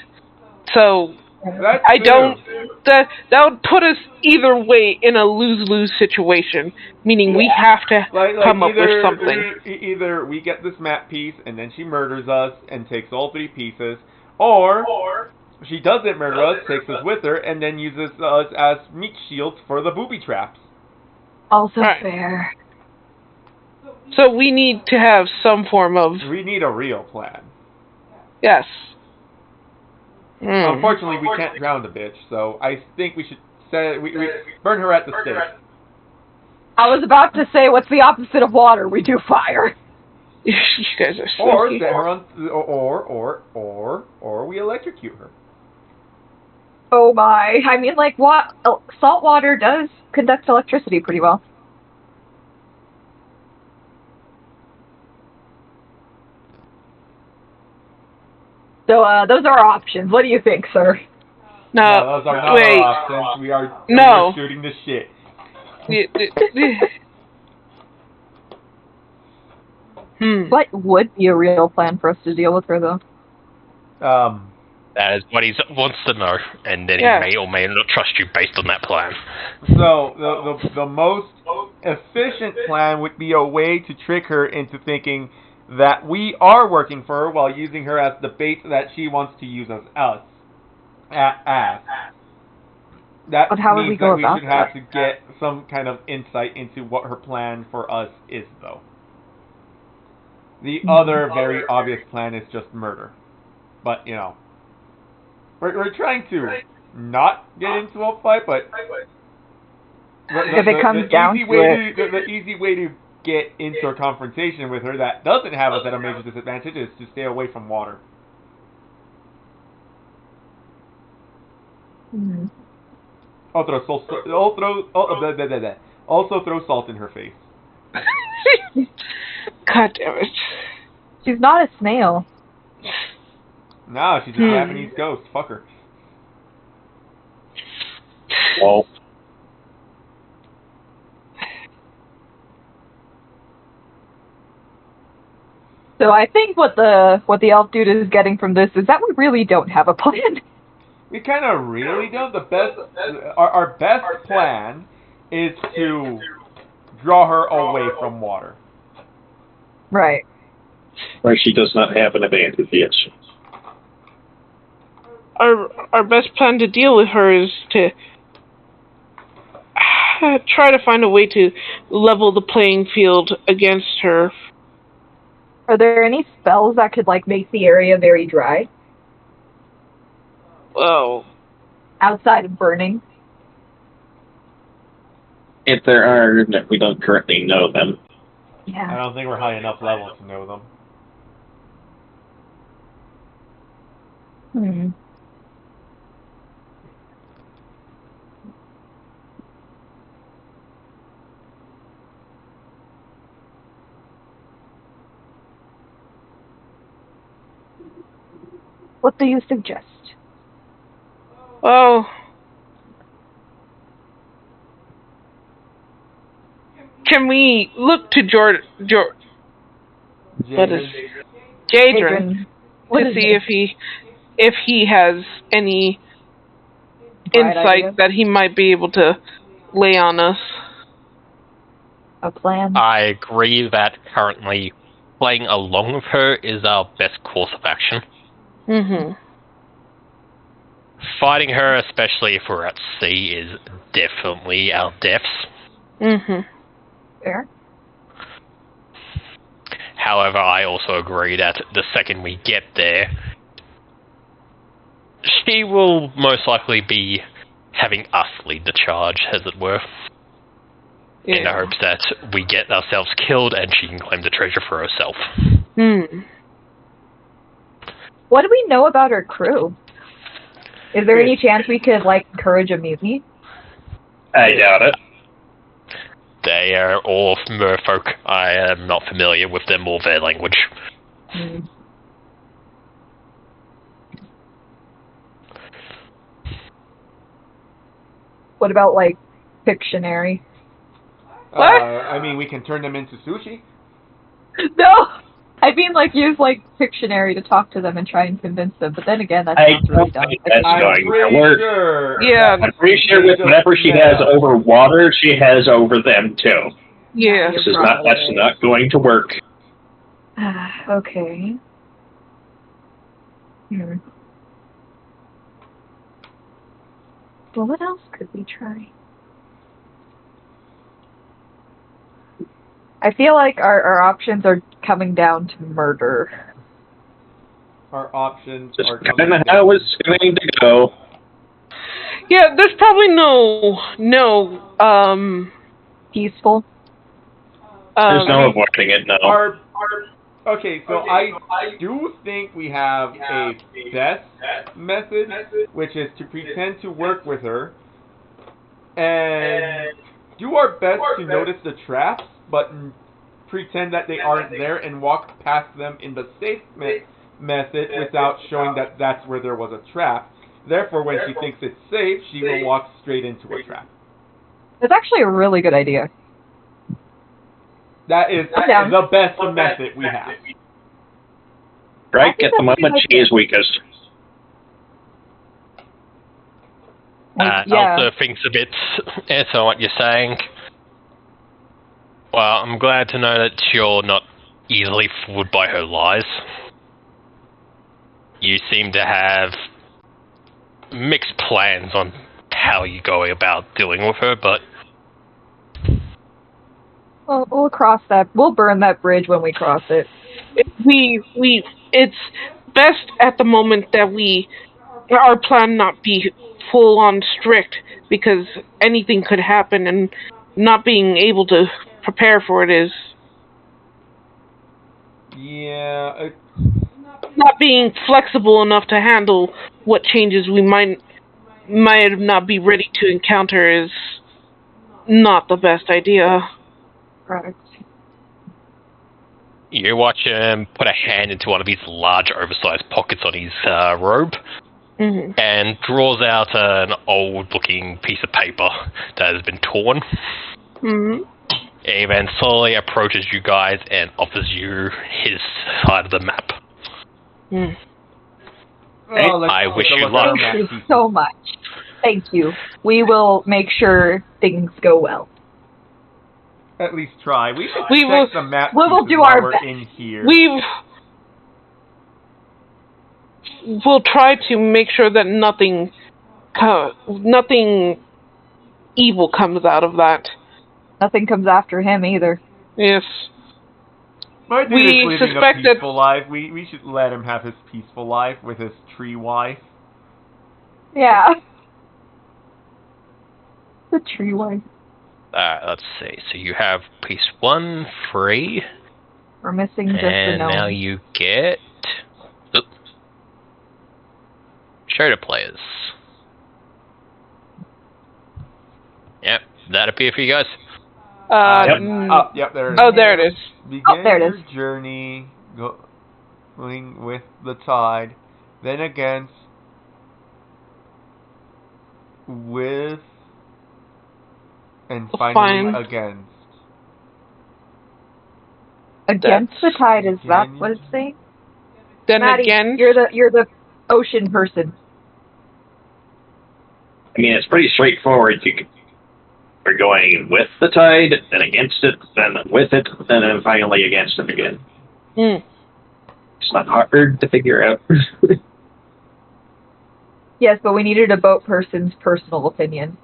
So...
That's
I
true.
don't... That would put us either way in a lose-lose situation, meaning we have to come up with something.
Either we get this map piece, and then she murders us, and takes all 3 pieces, or she doesn't murder us, takes us with her, and then uses us as meat shields for the booby traps.
Also
Right.
fair.
So we need to have some form of...
We need a real plan.
Yes.
Unfortunately, we can't drown the bitch, so I think we should we burn her at the stake.
I was about to say, what's the opposite of water? We do fire.
You guys are so...
Or set her on, or we electrocute her.
Oh my. I mean, salt water does conduct electricity pretty well. So, those are our options. What do you think, sir?
No,
those are not
wait.
our options. We are shooting the shit.
What would be a real plan for us to deal with her, though?
That is what he wants to know, and then he may or may not trust you based on that plan.
So, the most efficient plan would be a way to trick her into thinking that we are working for her while using her as the bait that she wants to use us as. That
But how would
means
we go
that we
about
should have
that?
to get some kind of insight into what her plan for us is, though. The other very obvious plan is just murder. But, we're trying to not get into a fight, but
If it comes down to it.
The easy way to get into a confrontation with her that doesn't have us at a major disadvantage is to stay away from water. Also throw salt in her face.
God damn it.
She's not a snail.
No, she's a Japanese ghost. Fuck her.
Well,
So I think what the elf dude is getting from this is that we really don't have a plan.
We kind of really don't. Our best plan is to draw her away from water.
Right.
Where she does not have an advantage, yes.
Our best plan to deal with her is to try to find a way to level the playing field against her.
Are there any spells that could, like, make the area very dry?
Oh.
Outside of burning?
If there are, we don't currently know them.
I
Yeah.
don't think we're high enough level to know them.
Hmm. What do you suggest?
Well, can we look to what is Jadron
What
to
is
see
it?
if he has any
Bright
insight
idea?
that he might be able to lay on us?
A plan?
I agree that currently playing along with her is our best course of action.
Mm-hmm.
Fighting her, especially if we're at sea, is definitely our deaths.
Mm-hmm.
Fair.
However, I also agree that the second we get there, she will most likely be having us lead the charge, as it were, in the hopes that we get ourselves killed and she can claim the treasure for herself.
Hmm.
What do we know about her crew? Is there any chance we could, like, encourage a mutiny?
I doubt it.
They are all merfolk. I am not familiar with them or their language.
Hmm. What about, like, Pictionary? What?
I mean, we can turn them into sushi.
No! I mean, like, use, like, Pictionary to talk to them and try and convince them, but then again, that
I
sounds really
don't
dumb.
think that's
I'm
going to
pretty
work.
sure.
Yeah.
I'm pretty sure with whatever she has over water, she has over them too.
Yeah.
This is not. That's not going to work.
Okay. Hmm. Well, what else could we try? I feel like our options are coming down to murder.
Our options
Just
are
kind
coming
of how it's going to go.
Yeah, there's probably no
Peaceful.
There's no avoiding it now.
Okay, so I do think we have a best method, which is to pretend to work with her and do our best to notice the traps, but pretend that they aren't there and walk past them in the safe method without showing that that's where there was a trap. Therefore, when she thinks it's safe, she will walk straight into a trap.
That's actually a really good idea.
That is the best method we have.
Right at the moment, she is weakest.
Yeah.
Also thinks a bit on what you're saying. Well, I'm glad to know that you're not easily fooled by her lies. You seem to have mixed plans on how you're going about dealing with her, but
Well, we'll cross that. We'll burn that bridge when we cross it.
It's best at the moment that our plan not be full on strict, because anything could happen, and not being able to prepare for it is
Yeah.
not being flexible enough to handle what changes we might not be ready to encounter is not the best idea.
Correct.
you watch him put a hand into one of his large, oversized pockets on his robe,
Mm-hmm.
and draws out an old-looking piece of paper that has been torn.
Mm-hmm.
He then slowly approaches you guys and offers you his side of the map. I wish you luck.
Thank you so much. Thank you. We will make sure things go well.
At least try. We should
We
check
will-
the map
we will
pieces
do
while
our
we're
best.
in here.
We'll try to make sure that nothing evil comes out of that.
Nothing comes after him either.
Yes.
My dude
we
is living
suspect
a
that-
peaceful life. We should let him have his peaceful life with his tree wife.
Yeah. The tree wife.
Let's see. So you have piece 1 free,
We're missing just the
and
gnome.
now you get show to players. Yep, that appear for you guys.
Yep, there it is.
Oh, there it is.
Begin
there it
your
is.
journey going with the tide, then against, with, and finally
Fine.
against.
Against the tide, is that
Again.
what it's saying?
Then
Maddie,
again,
you're the ocean person.
I mean, it's pretty straightforward. We're going with the tide, then against it, then with it, then finally against it again. It's not hard to figure out.
Yes, but we needed a boat person's personal opinion.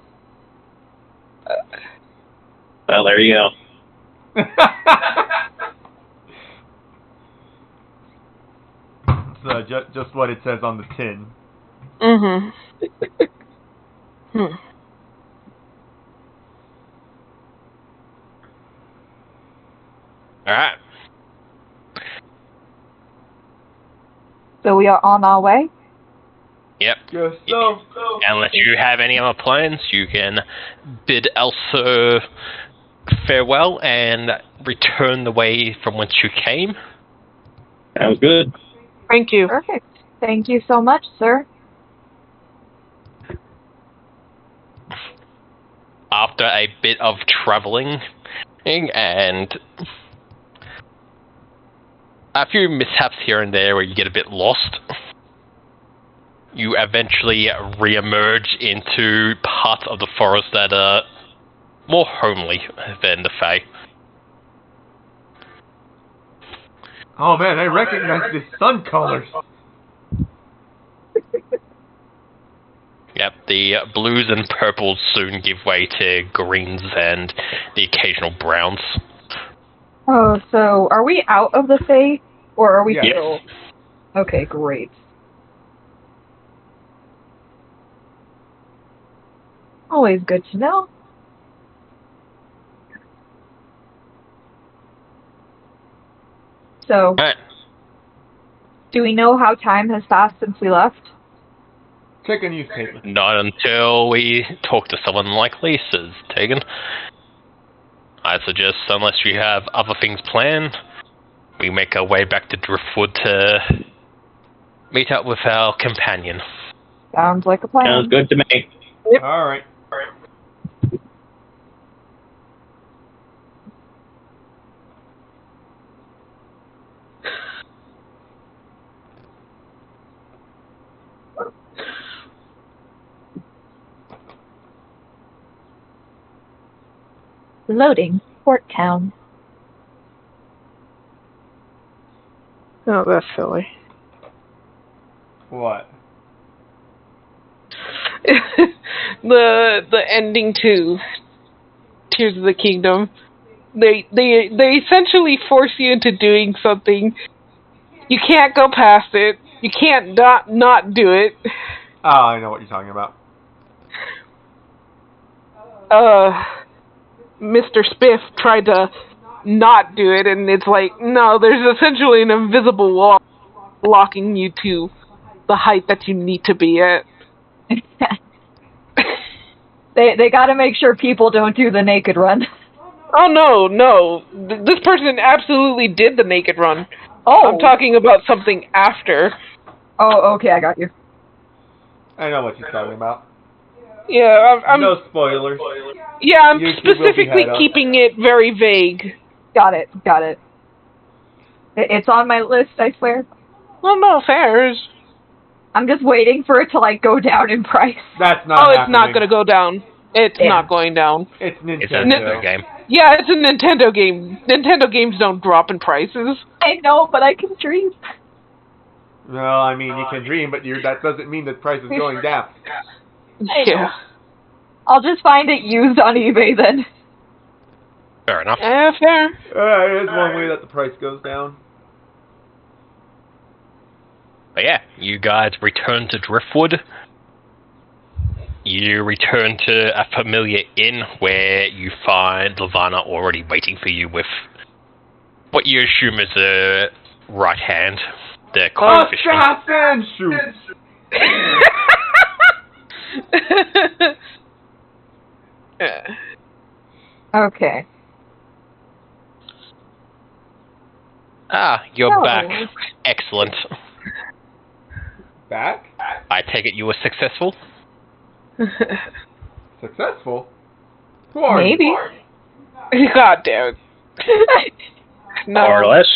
Well, there you go.
So just what it says on the tin.
Alright.
So we are on our way?
Yep.
Yes, so.
Unless you have any other plans, you can bid Elsa farewell and return the way from whence you came.
Sounds good.
thank you.
Perfect. Thank you so much, sir.
After a bit of traveling and a few mishaps here and there where you get a bit lost, you eventually re-emerge into parts of the forest that are more homely than the Fae.
Oh man, I recognize the sun colors.
Yep, the blues and purples soon give way to greens and the occasional browns.
Oh, so are we out of the Fae? Or are we
Yes.
still? Okay, great. Always good to know. So,
Alright.
do we know how time has passed since we left?
Check a newspaper.
Not until we talk to someone like Lisa's, Tegan. I suggest, unless you have other things planned, we make our way back to Driftwood to meet up with our companion.
Sounds like a plan.
Sounds good to me.
Alright.
Loading Port Town.
Oh, that's silly.
What?
the ending to Tears of the Kingdom. They essentially force you into doing something. You can't go past it. You can't not do it.
Oh, I know what you're talking about.
Mr. Spiff tried to not do it, and it's like, no, there's essentially an invisible wall blocking you to the height that you need to be at.
They got to make sure people don't do the naked run.
Oh, no. This person absolutely did the naked run.
Oh.
I'm talking about something after.
Oh, okay, I got you.
I know what you're talking about.
Yeah, I'm
No spoilers.
yeah, I'm
YouTube will be
specifically
had up.
keeping it very vague.
Got it. Got it. It's on my list, I swear.
Well, no fairs.
I'm just waiting for it to, like, go down in price.
That's not
Oh,
happening.
it's not going to go down. It's
Yeah.
not going down.
It's Nintendo.
It's a Nintendo game.
Yeah, it's a Nintendo game. Nintendo games don't drop in prices.
I know, but I can dream.
Well, I mean, you can dream, but that doesn't mean the price is going down.
I know.
Yeah.
I'll just find it used on eBay then.
Fair enough.
Yeah, fair.
It is one way that the price goes down.
But yeah, you guys return to Driftwood. You return to a familiar inn where you find Lavana already waiting for you with what you assume is a right hand. The cold fishing.
Assassin! Shoot!
Okay.
Ah, you're
No.
back. Excellent.
Back?
I take it you were successful?
Successful? Who are
Maybe.
you?
God damn it. No.
More or less.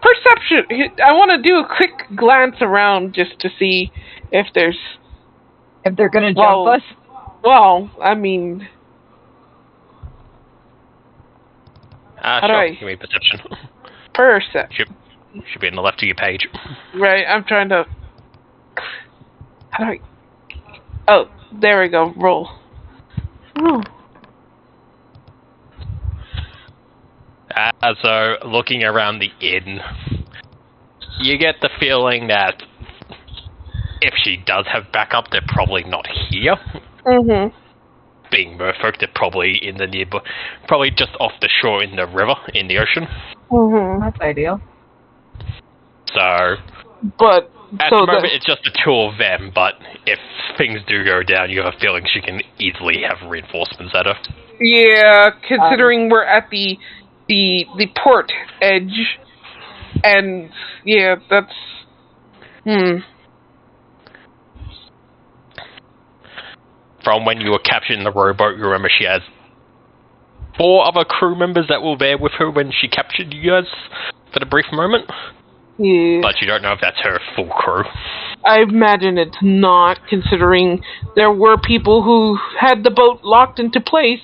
Perception. I want to do a quick glance around just to see if there's...
If they're gonna jump
Well-
us.
Well, I mean... How do
Sure.
I-
Give me perception.
Perception.
Should be on the left of your page.
Right, I'm trying to... How do I... Oh, there we go. Roll. Roll.
So, looking around the inn, you get the feeling that if she does have backup, they're probably not here.
Mm-hmm.
Being merfolk, they're probably in the nearby, probably just off the shore in the river, in the ocean.
Mm-hmm.
That's ideal.
So,
But,
at
so
the moment,
the-
it's just the two of them, but if things do go down, you have a feeling she can easily have reinforcements at her.
Yeah, considering we're at the port edge, and yeah, that's
From when you were captured in the rowboat, you remember she has 4 other crew members that were there with her when she captured you guys for the brief moment.
yeah.
But you don't know if that's her full crew.
I imagine it's not, considering there were people who had the boat locked into place.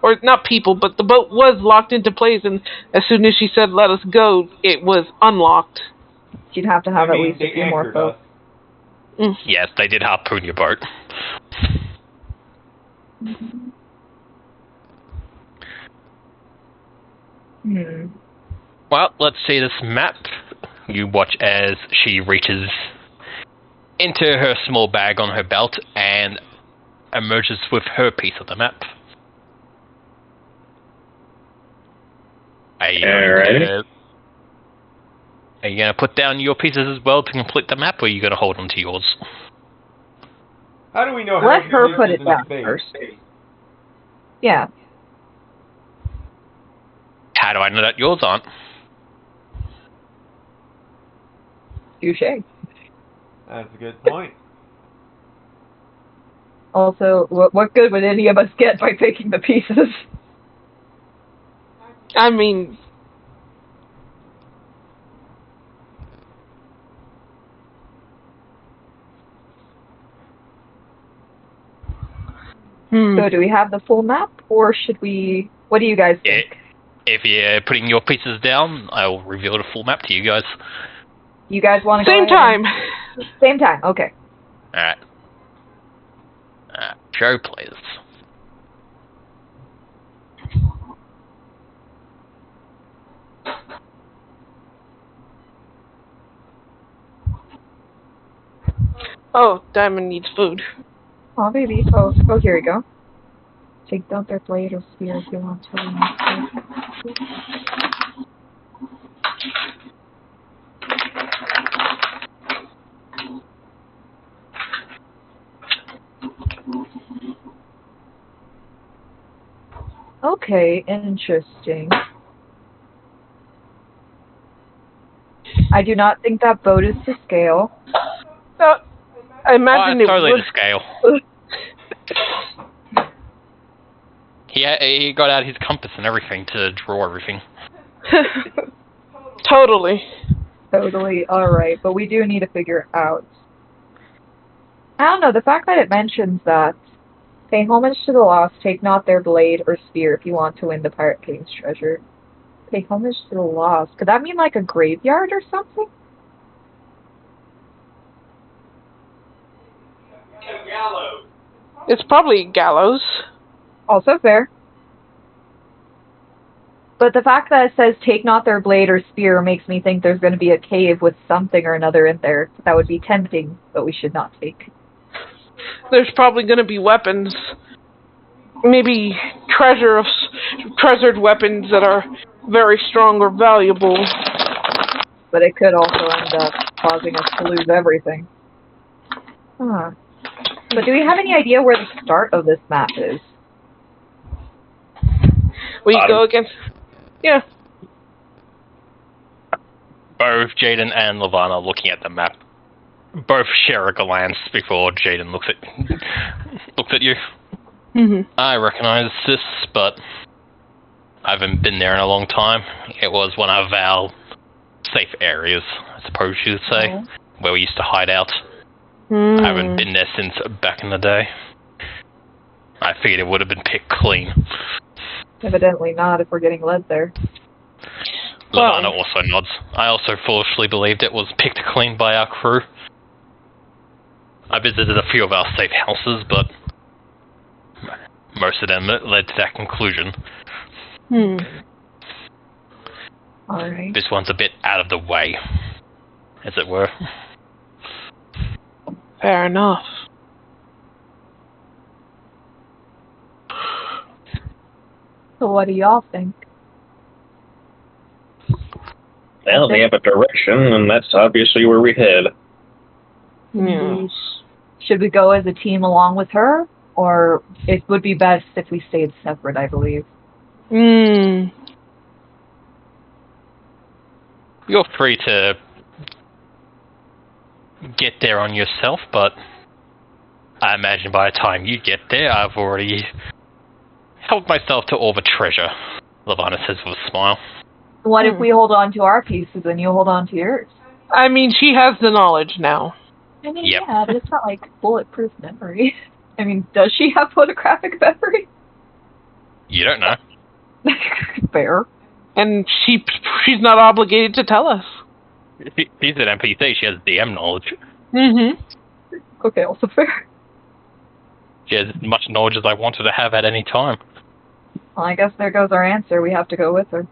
Or not people, but the boat was locked into place, and as soon as she said let us go, it was unlocked.
You'd have to have
I
at
mean,
least a
they
few more
anchored
folks.
us.
Yes, they did harpoon your boat.
Hmm.
Well, let's see this map. You watch as she reaches into her small bag on her belt and emerges with her piece of the map. Are you
Alrighty.
going to put down your pieces as well to complete the map, or are you going to hold on to yours?
How do we know how
Let her
many
put
is
it
in
down
space?
first. Yeah.
How do I know that yours aren't?
Touche.
That's a good point.
Also, what good would any of us get by taking the pieces?
I mean,
So do we have the full map, or should we... What do you guys think?
If you're putting your pieces down, I'll reveal the full map to you guys.
You guys want to
same time.
Same time, okay.
Alright. Show, please.
Oh, Diamond needs food.
Oh, baby. Oh, here we go. Take out their blade or spear if you want to. Okay, interesting. I do not think that boat is to scale.
I imagine it
totally
would.
to scale. He got out his compass and everything to draw everything.
Totally.
Totally. Alright, but we do need to figure out. I don't know, the fact that it mentions that pay homage to the lost, take not their blade or spear if you want to win the Pirate King's treasure. Pay homage to the lost. Could that mean like a graveyard or something?
It's probably gallows.
Also fair. But the fact that it says take not their blade or spear makes me think there's going to be a cave with something or another in there. That would be tempting, but we should not take.
There's probably going to be weapons. Maybe treasured weapons that are very strong or valuable.
But it could also end up causing us to lose everything. Huh. But do we have any idea where the start of this map is?
We go against... Yeah.
Both Jaden and Levana are looking at the map. Both share a glance before Jaden looks at you.
Mm-hmm.
I recognize this, but I haven't been there in a long time. It was one of our safe areas, I suppose you would say, where we used to hide out. I haven't been there since back in the day. I figured it would have been picked clean.
Evidently not if we're getting led there.
Levana also nods. I also foolishly believed it was picked clean by our crew. I visited a few of our safe houses, but most of them led to that conclusion.
Alright.
This one's a bit out of the way, as it were.
Fair enough.
So what do y'all think?
Well, they have a direction, and that's obviously where we head.
Yeah.
Should we go as a team along with her? Or it would be best if we stayed separate, I believe.
You're free to get there on yourself, but I imagine by the time you get there, I've already helped myself to all the treasure, Levana says with a smile.
What if we hold on to our pieces and you hold on to yours?
I mean, she has the knowledge now.
I mean,
Yep.
yeah, but it's not like bulletproof memory. I mean, does she have photographic memory?
You don't know.
Fair.
And she's not obligated to tell us.
She's an NPC, she has DM knowledge.
Mm-hmm.
Okay, also fair.
She has as much knowledge as I want her to have at any time.
Well, I guess there goes our answer. We have to go with her.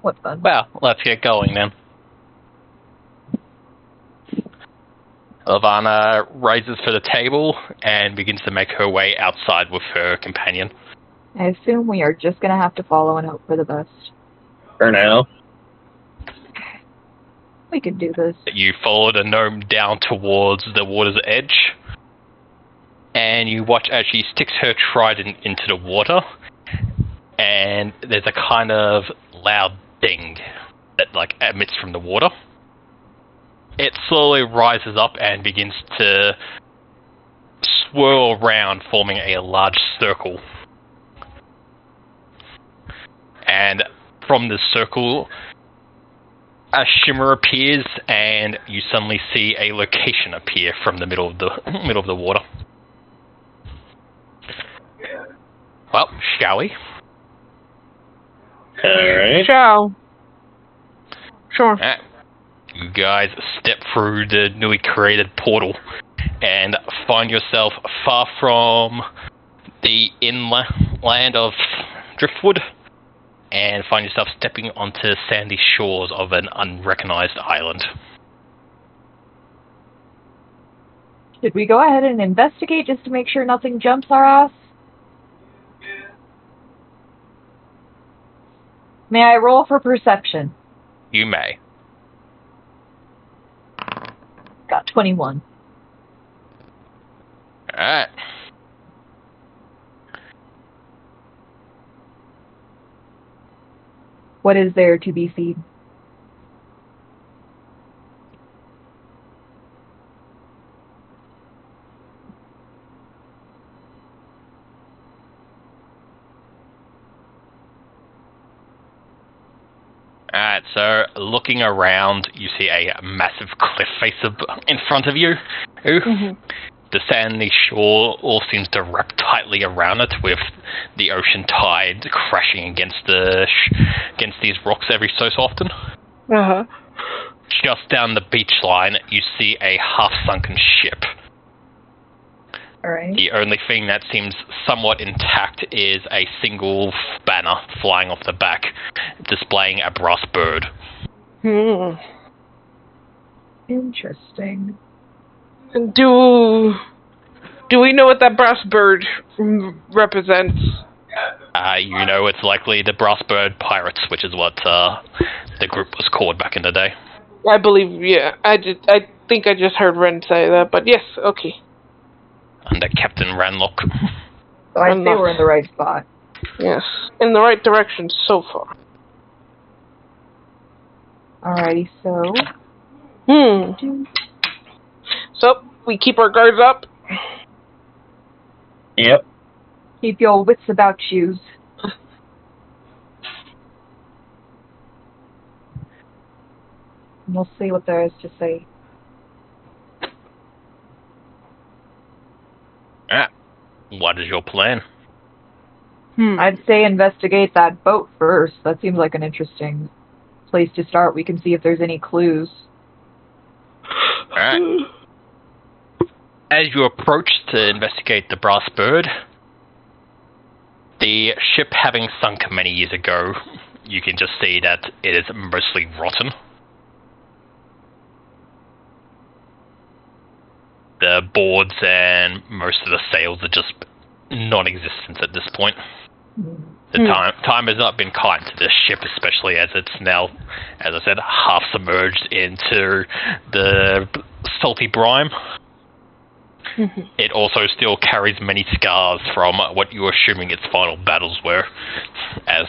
What fun.
Well, let's get going then. Levana rises for the table and begins to make her way outside with her companion.
I assume we are just going to have to follow and hope for the best.
For now.
We can do this.
You follow the gnome down towards the water's edge, and you watch as she sticks her trident into the water, and there's a kind of loud ding that emits from the water. It slowly rises up and begins to swirl around, forming a large circle. And from the circle, a shimmer appears, and you suddenly see a location appear from the middle of the water. Well, shall we?
Alright.
Ciao. Sure.
You guys step through the newly created portal and find yourself far from the inland of Driftwood, and find yourself stepping onto sandy shores of an unrecognized island.
Should we go ahead and investigate just to make sure nothing jumps our ass? May I roll for perception?
You may.
Got 21.
Alright.
What is there to be seen?
Alright, so looking around, you see a massive cliff face in front of you. The sandy shore all seems to wrap tightly around it, with the ocean tide crashing against against these rocks every so often.
Uh-huh.
Just down the beach line, you see a half-sunken ship.
Alright.
The only thing that seems somewhat intact is a single banner flying off the back, displaying a brass bird.
Interesting.
Do we know what that brass bird represents?
You know, it's likely the Brass Bird Pirates, which is what the group was called back in the day.
I believe, yeah. I think I just heard Ren say that, but yes, okay.
Under Captain Ranlock.
So I'd say we're in the right spot.
Yes, in the right direction so far.
Alrighty, so...
So, we keep our guards up?
Yep.
Keep your wits about you. We'll see what there is to say.
What is your plan?
I'd say investigate that boat first. That seems like an interesting place to start. We can see if there's any clues.
Alright. As you approach to investigate the Brass Bird, the ship having sunk many years ago, you can just see that it is mostly rotten. The boards and most of the sails are just non-existent at this point. The time has not been kind to this ship, especially as it's now, as I said, half submerged into the salty brine. It also still carries many scars from what you're assuming its final battles were, as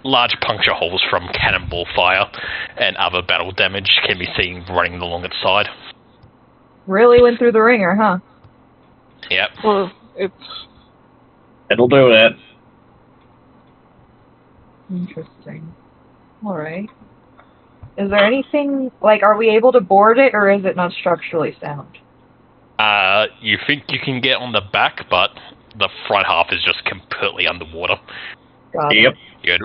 large puncture holes from cannonball fire and other battle damage can be seen running along its side.
Really went through the ringer, huh?
Yep.
Well,
It'll do that.
Interesting. Alright. Is there anything, like, are we able to board it, or is it not structurally sound?
You think you can get on the back, but the front half is just completely underwater.
Got it.
Yep.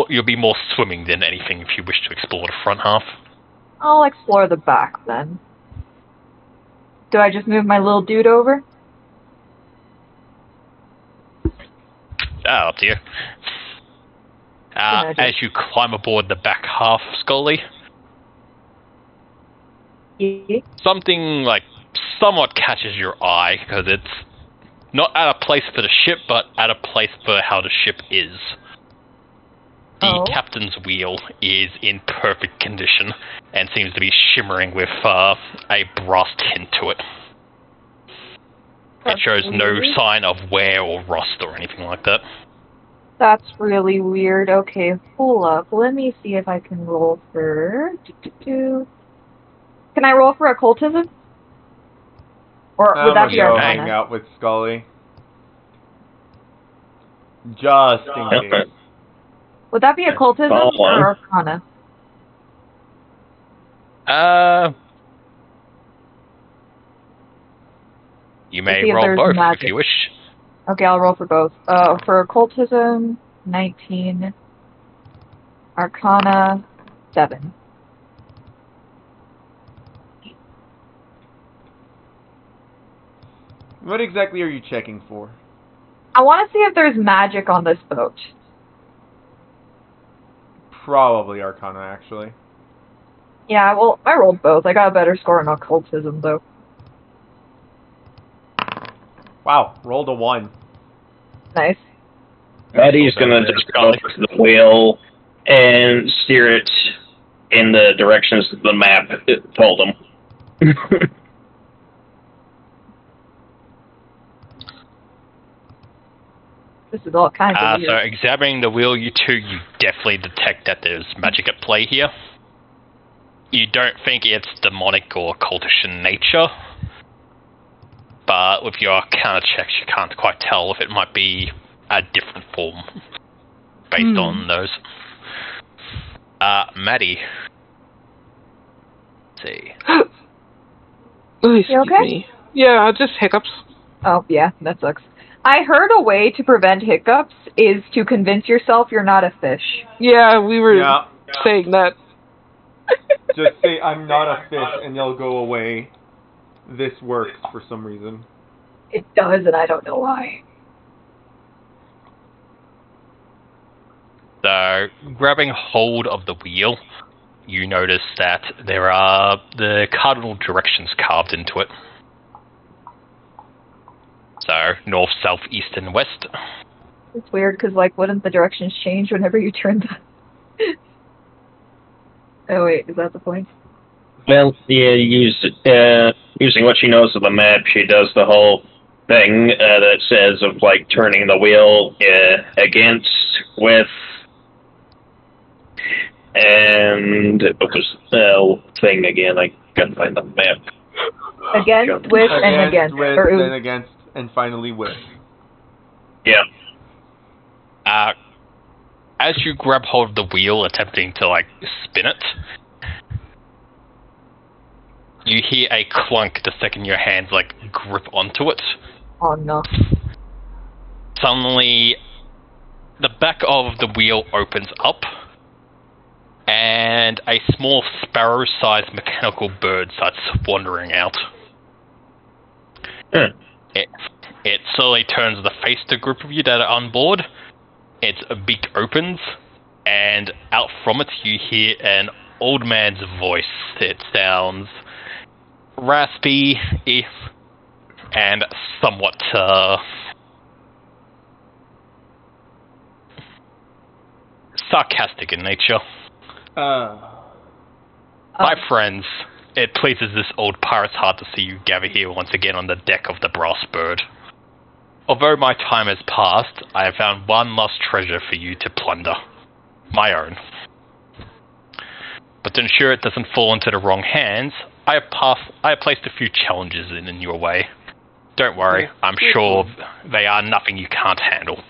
You'll be more swimming than anything if you wish to explore the front half.
I'll explore the back, then. Do I just move my little dude over?
Up to you. As you climb aboard the back half, Scully,
Yeah.
something like somewhat catches your eye, because it's not at a place for the ship, but at a place for how the ship is. The captain's wheel is in perfect condition and seems to be shimmering with a brass tint to it. It shows no sign of wear or rust or anything like that.
That's really weird. Okay, hold up. Let me see if I can roll for... Can I roll for occultism? Or would that be
go
Arcana?
hang out with Scully. Just in case.
Would that be occultism or Arcana?
You may roll both if you wish.
Okay, I'll roll for both. For occultism, 19. Arcana, 7.
What exactly are you checking for?
I want to see if there's magic on this boat.
Probably Arcana, actually.
Yeah, well, I rolled both. I got a better score in occultism, though.
Wow, rolled a 1.
Nice.
Eddie's gonna just go to the wheel and steer it in the directions the map told him.
This is all kinds of weird.
So examining the wheel, you definitely detect that there's magic at play here. You don't think it's demonic or cultish in nature, but with your Arcana checks, you can't quite tell if it might be a different form based on those. Maddie. Let's see.
Oh, excuse
okay?
me. Yeah, just hiccups.
Oh, yeah, that sucks. I heard a way to prevent hiccups is to convince yourself you're not a fish.
Yeah, we were
Yeah.
saying that.
Just say, I'm not a fish, and they'll go away. This works for some reason.
It does, and I don't know why.
So, grabbing hold of the wheel, you notice that there are the cardinal directions carved into it. So, north, south, east, and west.
It's weird, because, like, wouldn't the directions change whenever you turn the... Oh, wait, is that the point?
Well, yeah, using what she knows of the map, she does the whole thing that says of, like, turning the wheel against, with, and what was the thing again? I gotta find the map.
Against, with, and against.
With,
Or,
then against, and finally with.
Yeah.
As you grab hold of the wheel, attempting to, like, spin it, you hear a clunk the second your hands, like, grip onto it.
oh, no.
Suddenly, the back of the wheel opens up, and a small sparrow-sized mechanical bird starts wandering out. It slowly turns to face the group of you that are on board. Its beak opens, and out from it you hear an old man's voice. It sounds raspy and somewhat sarcastic in nature. My friends, it pleases this old pirate's heart to see you gather here once again on the deck of the Brass Bird. Although my time has passed, I have found one last treasure for you to plunder. My own. But to ensure it doesn't fall into the wrong hands, I have placed a few challenges in your way. Don't worry, I'm sure they are nothing you can't handle.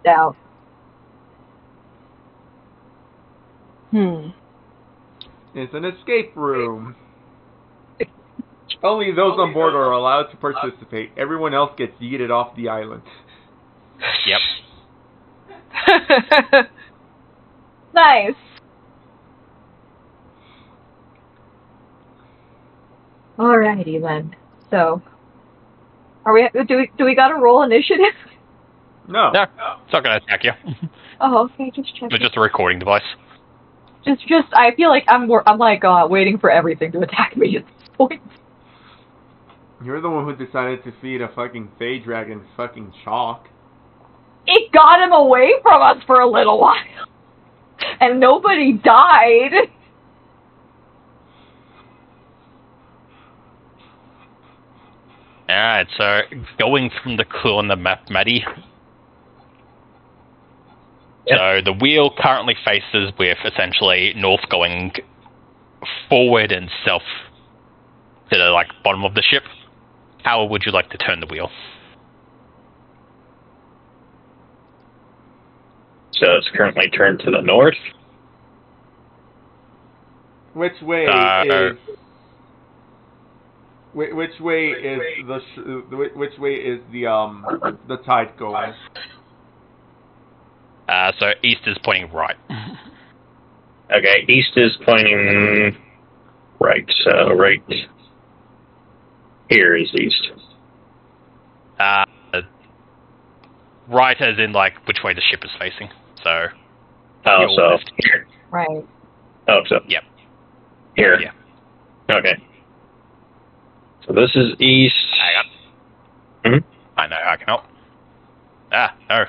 Doubt.
It's an escape room. Only those on board are allowed to participate. Everyone else gets yeeted off the island.
Yep.
Nice. Alrighty then. So, are we? Do we got to roll initiative?
No.
No, it's not going to attack you.
Oh, okay. Just checking.
It's just a recording device.
Just. I feel like I'm like waiting for everything to attack me at this point.
You're the one who decided to feed a fucking Fey Dragon fucking chalk.
It got him away from us for a little while, and nobody died.
Alright, so going from the clue on the map, Maddie.
Yep.
So the wheel currently faces with essentially north going forward and south to the like bottom of the ship. How would you like to turn the wheel?
So it's currently turned to the north.
Which way is? Which way is the tide going?
So east is pointing right.
Okay, east is pointing right, so right here is east.
Right as in like which way the ship is facing. So
Oh,
your
so
left.
here.
Right.
Oh, so
Yep.
here.
Yeah.
Okay. So this is east.
Hang on.
Hmm?
I know I can help. No.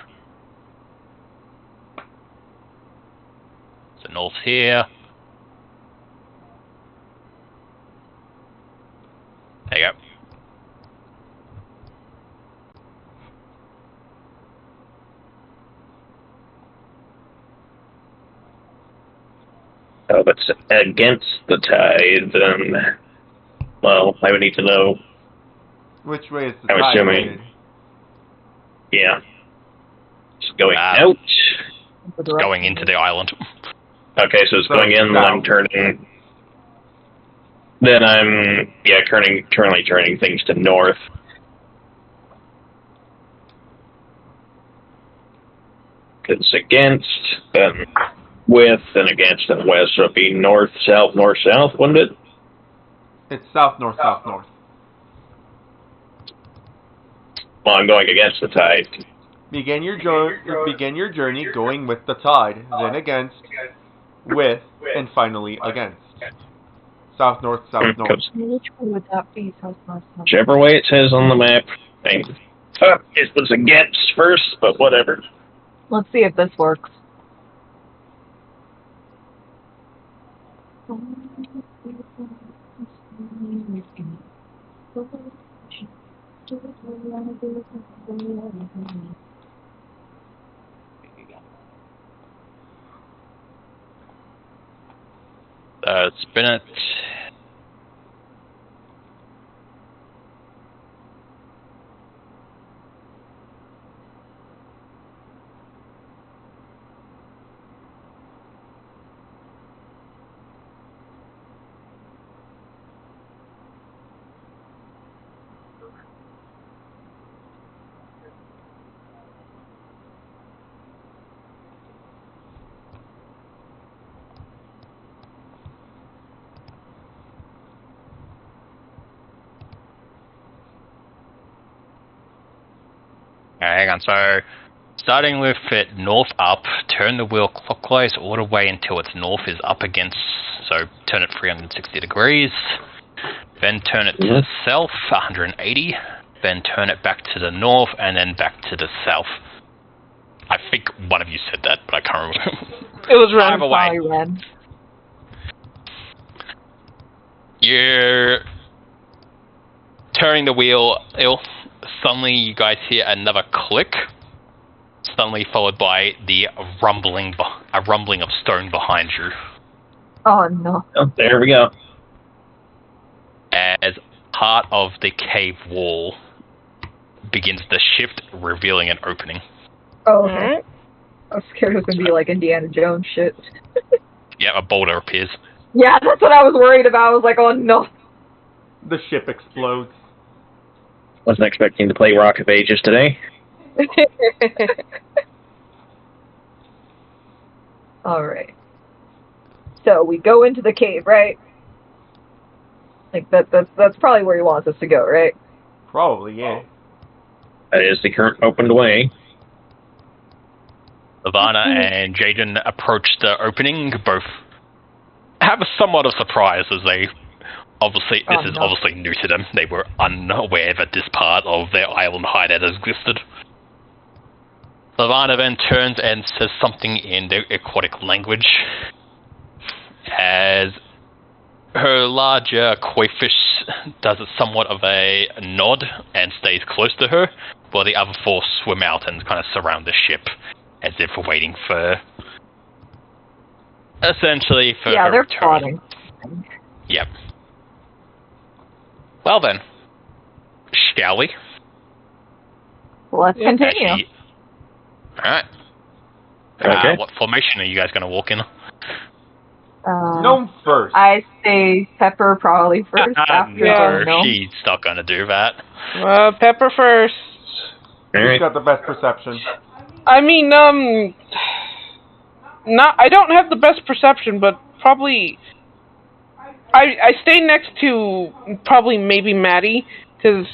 So north here. There you go.
Oh, if it's against the tide, then, well, I would need to know.
Which way is the
I'm
tide
assuming-
headed?
Yeah. It's going
Ah.
out.
Going into the island.
Okay, so it's going in, then I'm turning. Then I'm currently turning things to north. It's against, then with, then against, and west. So it'd be north, south, wouldn't it?
It's south, north, south, north.
Well, I'm going against the tide.
Begin your journey going with the tide, then against, with, and finally against. South, north, south, north.
Which way would that be? South, north, south?
Whichever way it says on the map. It was against first, but whatever.
Let's see if this works.
Spin it. Hang on, so starting with it north up, turn the wheel clockwise all the way until its north is up against, so turn it 360 degrees, then turn it to the south 180, then turn it back to the north, and then back to the south. I think one of you said that, but I can't remember.
It was Ren.
Either way,
Sorry, Ren.
you're turning the wheel, suddenly you guys hear another click, suddenly followed by the rumbling of stone behind you.
Oh no.
Oh, there we go.
As part of the cave wall begins to shift, revealing an opening.
Oh, okay. I was scared it was gonna be like Indiana Jones shit.
Yeah, a boulder appears.
Yeah, that's what I was worried about. I was like, oh no.
The ship explodes.
Wasn't expecting to play Rock of Ages today.
Alright. So we go into the cave, right? Like that's probably where he wants us to go, right?
Probably, yeah.
That is the current opened way.
Ivana and Jaden approach the opening, both have a somewhat of surprise as they this is obviously new to them. They were unaware that this part of their island hideout existed. Ivana then turns and says something in the aquatic language as her larger koi fish does somewhat of a nod and stays close to her, while the other four swim out and kind of surround the ship as if waiting for essentially for her
they're
return.
plotting.
Yep. Well then, shall we?
Let's continue.
Alright.
Okay.
What formation are you guys going to walk in?
Gnome first.
I say Pepper probably first after
No,
Gnome.
she's not going to do that.
Pepper first.
Who's got the best perception?
I mean, I don't have the best perception, but probably I stay next to probably maybe Maddie, because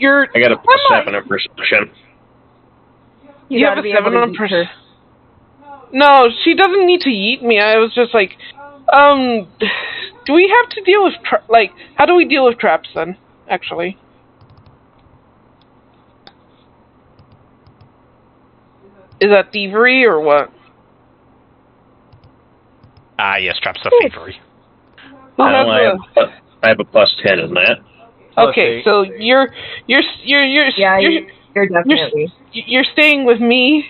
I got a +7 of perception.
You have a 7 on perception. No, she doesn't need to yeet me. I was just like, do we have to deal with how do we deal with traps then? Actually. Is that thievery or what?
Yes, traps are thievery.
I have a +10 in that.
Okay, so you're
definitely.
You're staying with me.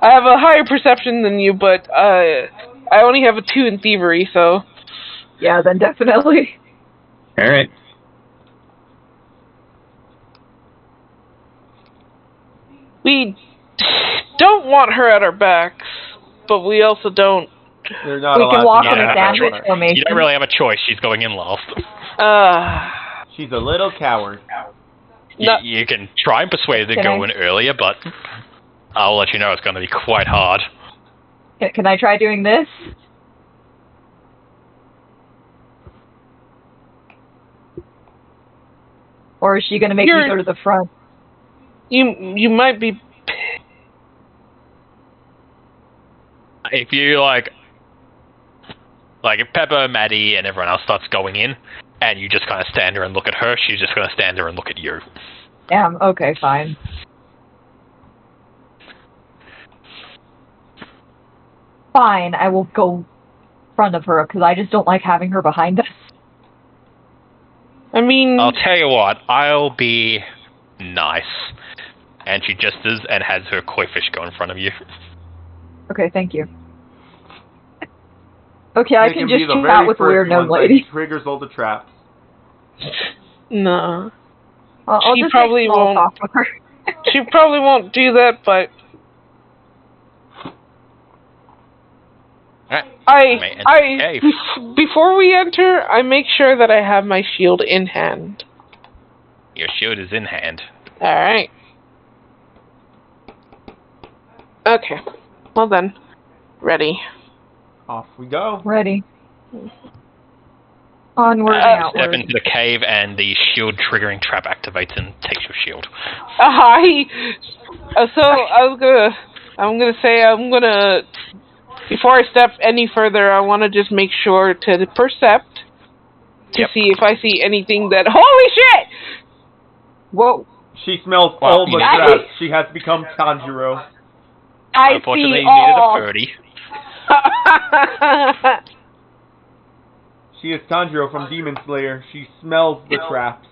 I have a higher perception than you, but I only have a 2 in thievery, so.
Yeah, then definitely.
All right.
We don't want her at our backs. but we also don't.
They're not
We
allowed
can walk
to
in a
not
sandwich
have
formation.
You don't really have a choice. She's going in last.
She's a little coward.
No.
You can try and persuade her to
Can
go
I-
in earlier, but I'll let you know it's going to be quite hard.
Can I try doing this? Or is she going to make me
You're-
go to the front?
You might be.
If you like if Pepper, Maddie, and everyone else starts going in, and you just kind of stand there and look at her, she's just going to stand there and look at you.
Damn, okay, fine. Fine, I will go in front of her, because I just don't like having her behind us.
I mean,
I'll tell you what, I'll be nice. And she just is and has her koi fish go in front of you.
Okay, thank you. Okay, I
They
can
be
just
the
shoot
very
out with
first
weird gnome
ones that
lady.
triggers all the traps.
no.
I'll
She
just
probably
make small
won't.
talk with her.
She probably won't do that, but
Alright, may enter the cave.
before we enter, I make sure that I have my shield in hand.
Your shield is in hand.
All right. Okay. Well then, ready.
Off we go.
Ready. Onward and
Step
outward.
into the cave and the shield triggering trap activates and takes your shield.
Hi. So I'm gonna before I step any further, I want to just make sure to percept to
Yep.
see if I see anything that. Holy shit!
Whoa.
She smells
Well,
all the
you need
traps.
to-
She has become Tanjiro.
I
Unfortunately,
see
you needed
all.
a 30.
She is Tanjiro from Demon Slayer. She smells the traps.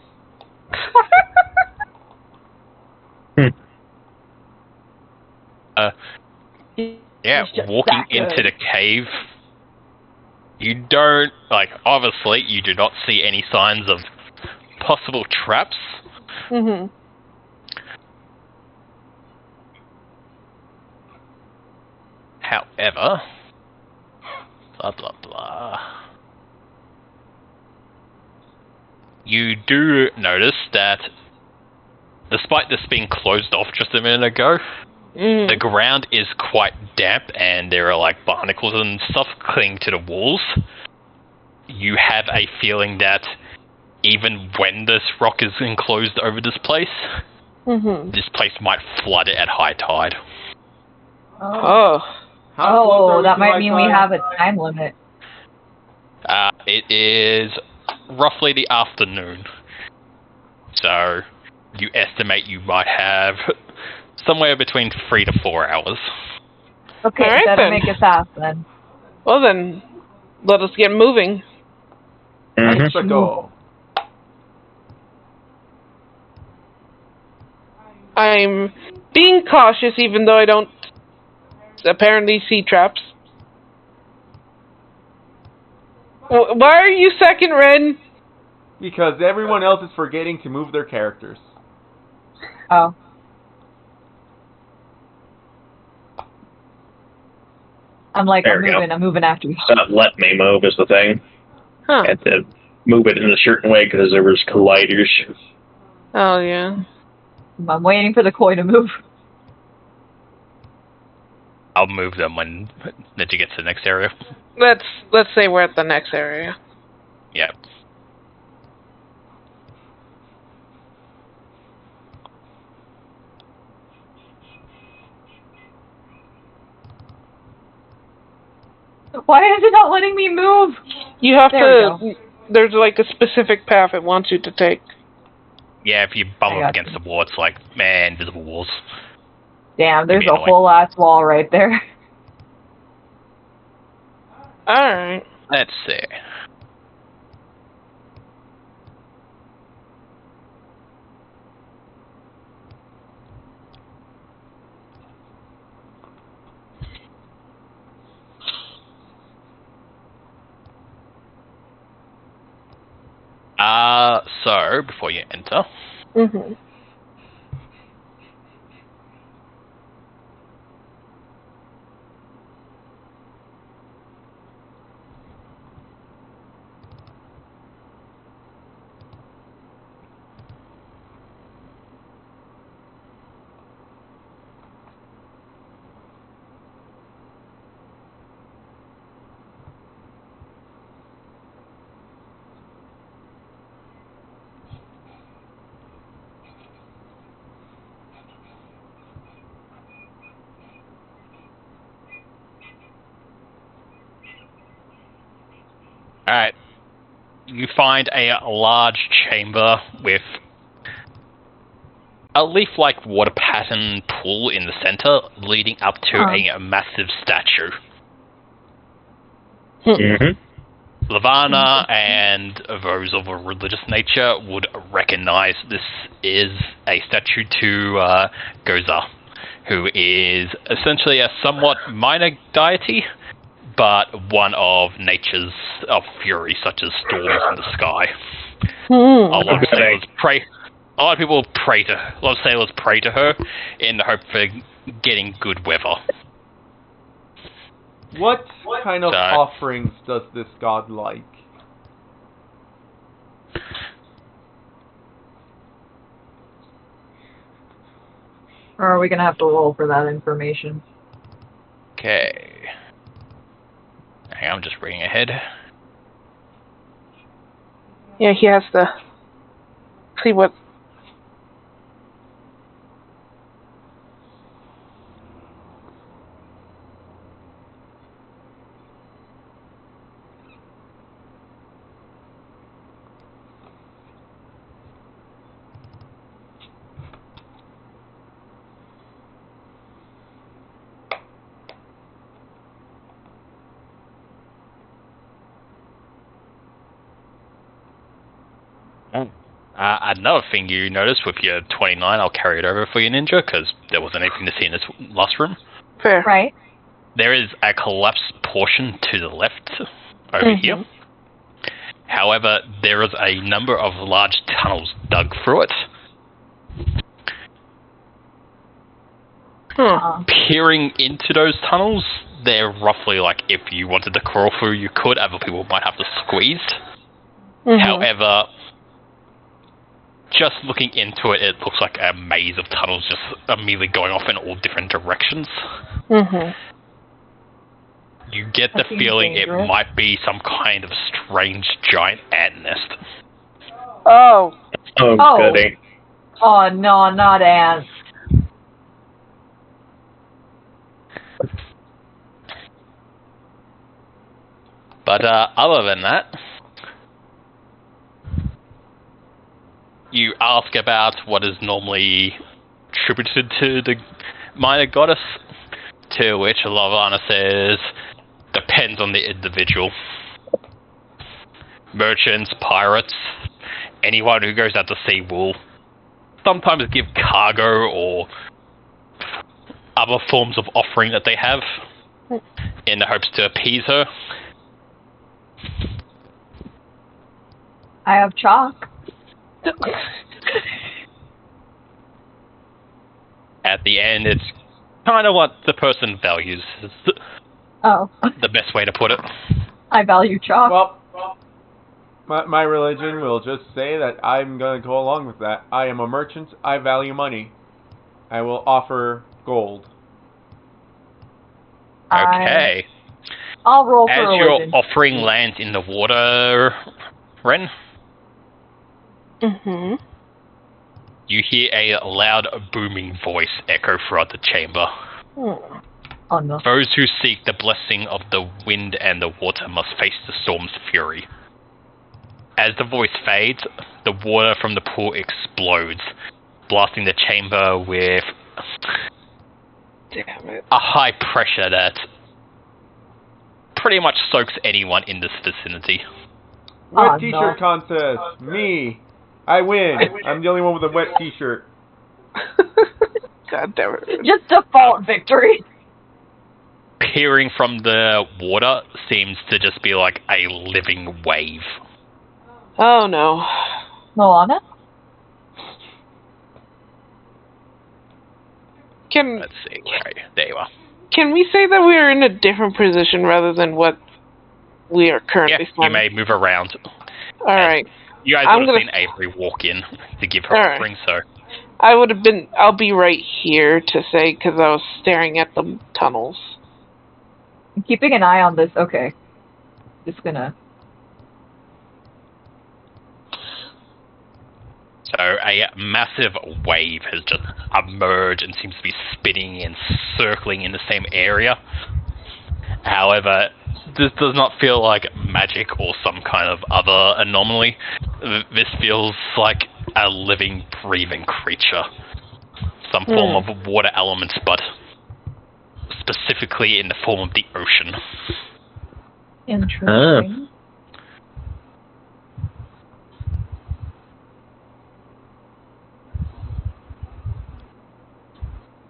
Yeah,
It's just
walking
that good.
into the cave, you don't, obviously, you do not see any signs of possible traps.
Mhm.
However, blah blah blah. You do notice that, despite this being closed off just a minute ago, the ground is quite damp and there are barnacles and stuff clinging to the walls. You have a feeling that even when this rock is enclosed over this place, this place might flood it at high tide.
Oh.
How close are we
that
to
might
high
mean we
tide?
have a time limit.
It is roughly the afternoon. So, you estimate you might have somewhere between 3 to 4 hours.
Okay,
All right,
better
then.
make it fast then.
Well then, let us get moving.
Let's go.
I'm being cautious, even though I don't apparently see traps. Why are you second, Ren?
Because everyone else is forgetting to move their characters.
Oh. I'm
There we go.
I'm moving after you.
It's not let me move is the thing.
Huh.
I had to move it in a certain way because there was colliders.
Oh yeah.
I'm waiting for the koi to move.
I'll move them when that you get to the next area.
Let's say we're at the next area.
Yeah.
Why is it not letting me move?
You have
There
to. There's a specific path it wants you to take.
Yeah, if you bump
I
up
got
against the wall, it's invisible walls.
Damn, there's
Maybe
a
annoying.
whole ass wall right there.
All right.
Let's see. So, before you enter,
Mhm.
Alright. You find a large chamber with a leaf-like water pattern pool in the center, leading up to a massive statue. Lavana and those of a religious nature would recognize this is a statue to Goza, who is essentially a somewhat minor deity, but one of nature's fury, such as storms in the sky. A lot of sailors pray. A lot of people pray to. A lot of sailors pray to her in the hope for getting good weather.
What kind of offerings does this god like?
Or are we gonna have to roll for that information?
Okay. Hang on, I'm just reading ahead.
Yeah, he has to see what.
Another thing you notice with your 29, I'll carry it over for you, Ninja, because there wasn't anything to see in this last room.
Fair.
Right.
There is a collapsed portion to the left over here. However, there is a number of large tunnels dug through it. Peering into those tunnels, they're roughly like, if you wanted to crawl through, you could. Other people might have to squeeze. However, just looking into it, it looks like a maze of tunnels just immediately going off in all different directions. You get the feeling dangerous. It might be some kind of strange giant ant nest.
Oh,
goody.
Oh, no, not ants.
But other than that, you ask about what is normally attributed to the minor goddess, to which Lavana says, depends on the individual. Merchants, pirates, anyone who goes out to sea will sometimes give cargo or other forms of offering that they have in the hopes to appease her.
I have chalk.
At the end, it's kind of what the person values. Is the best way to put it.
I value chalk.
Well, my religion will just say that I'm going to go along with that. I am a merchant. I value money. I will offer gold.
Okay.
I'll roll for
As
religion.
your offering lands in the water, Ren, you hear a loud booming voice echo throughout the chamber.
Oh no.
Those who seek the blessing of the wind and the water must face the storm's fury. As the voice fades, the water from the pool explodes, blasting the chamber with a high pressure that pretty much soaks anyone in this vicinity.
Wet t-shirt contest. Me. I win. I'm the only one with a wet t-shirt.
God damn it.
Just default victory.
Peering from the water seems to just be like a living wave.
Oh no.
Moana?
Let's see. Right, there you are.
Can we say that we are in a different position rather than what we are currently
you may move around.
Alright.
You guys would have seen Avery walk in to give her offering, so...
I'll be right here to say, because I was staring at the tunnels.
I'm keeping an eye on this. Okay. Just gonna...
So a massive wave has just emerged and seems to be spinning and circling in the same area. However, this does not feel like magic or some kind of other anomaly. This feels like a living, breathing creature. Some form of water elements, but specifically in the form of the ocean.
Interesting.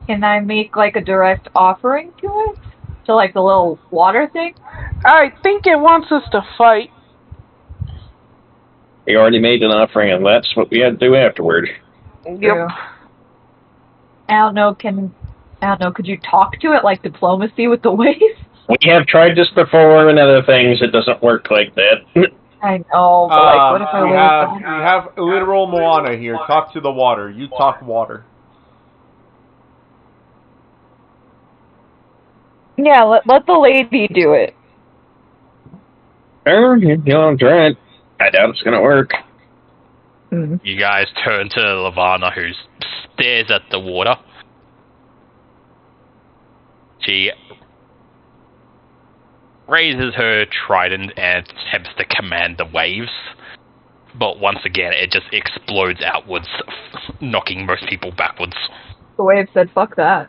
Can I make like a direct offering to it? To like the little water thing?
I think it wants us to fight.
You already made an offering, and that's what we had to do afterward.
Yep.
I don't know, could you talk to it like diplomacy with the waves?
We have tried this before and other things. It doesn't work like that.
I know, but like, what if I
we
wave
have literal Moana here. Talk to the water. You talk water.
Yeah, let the lady do it.
I'm trying. I doubt it's gonna work.
You guys turn to Lavana, who stares at the water. She raises her trident and attempts to command the waves, but once again, it just explodes outwards, knocking most people backwards.
The wave said, "Fuck that."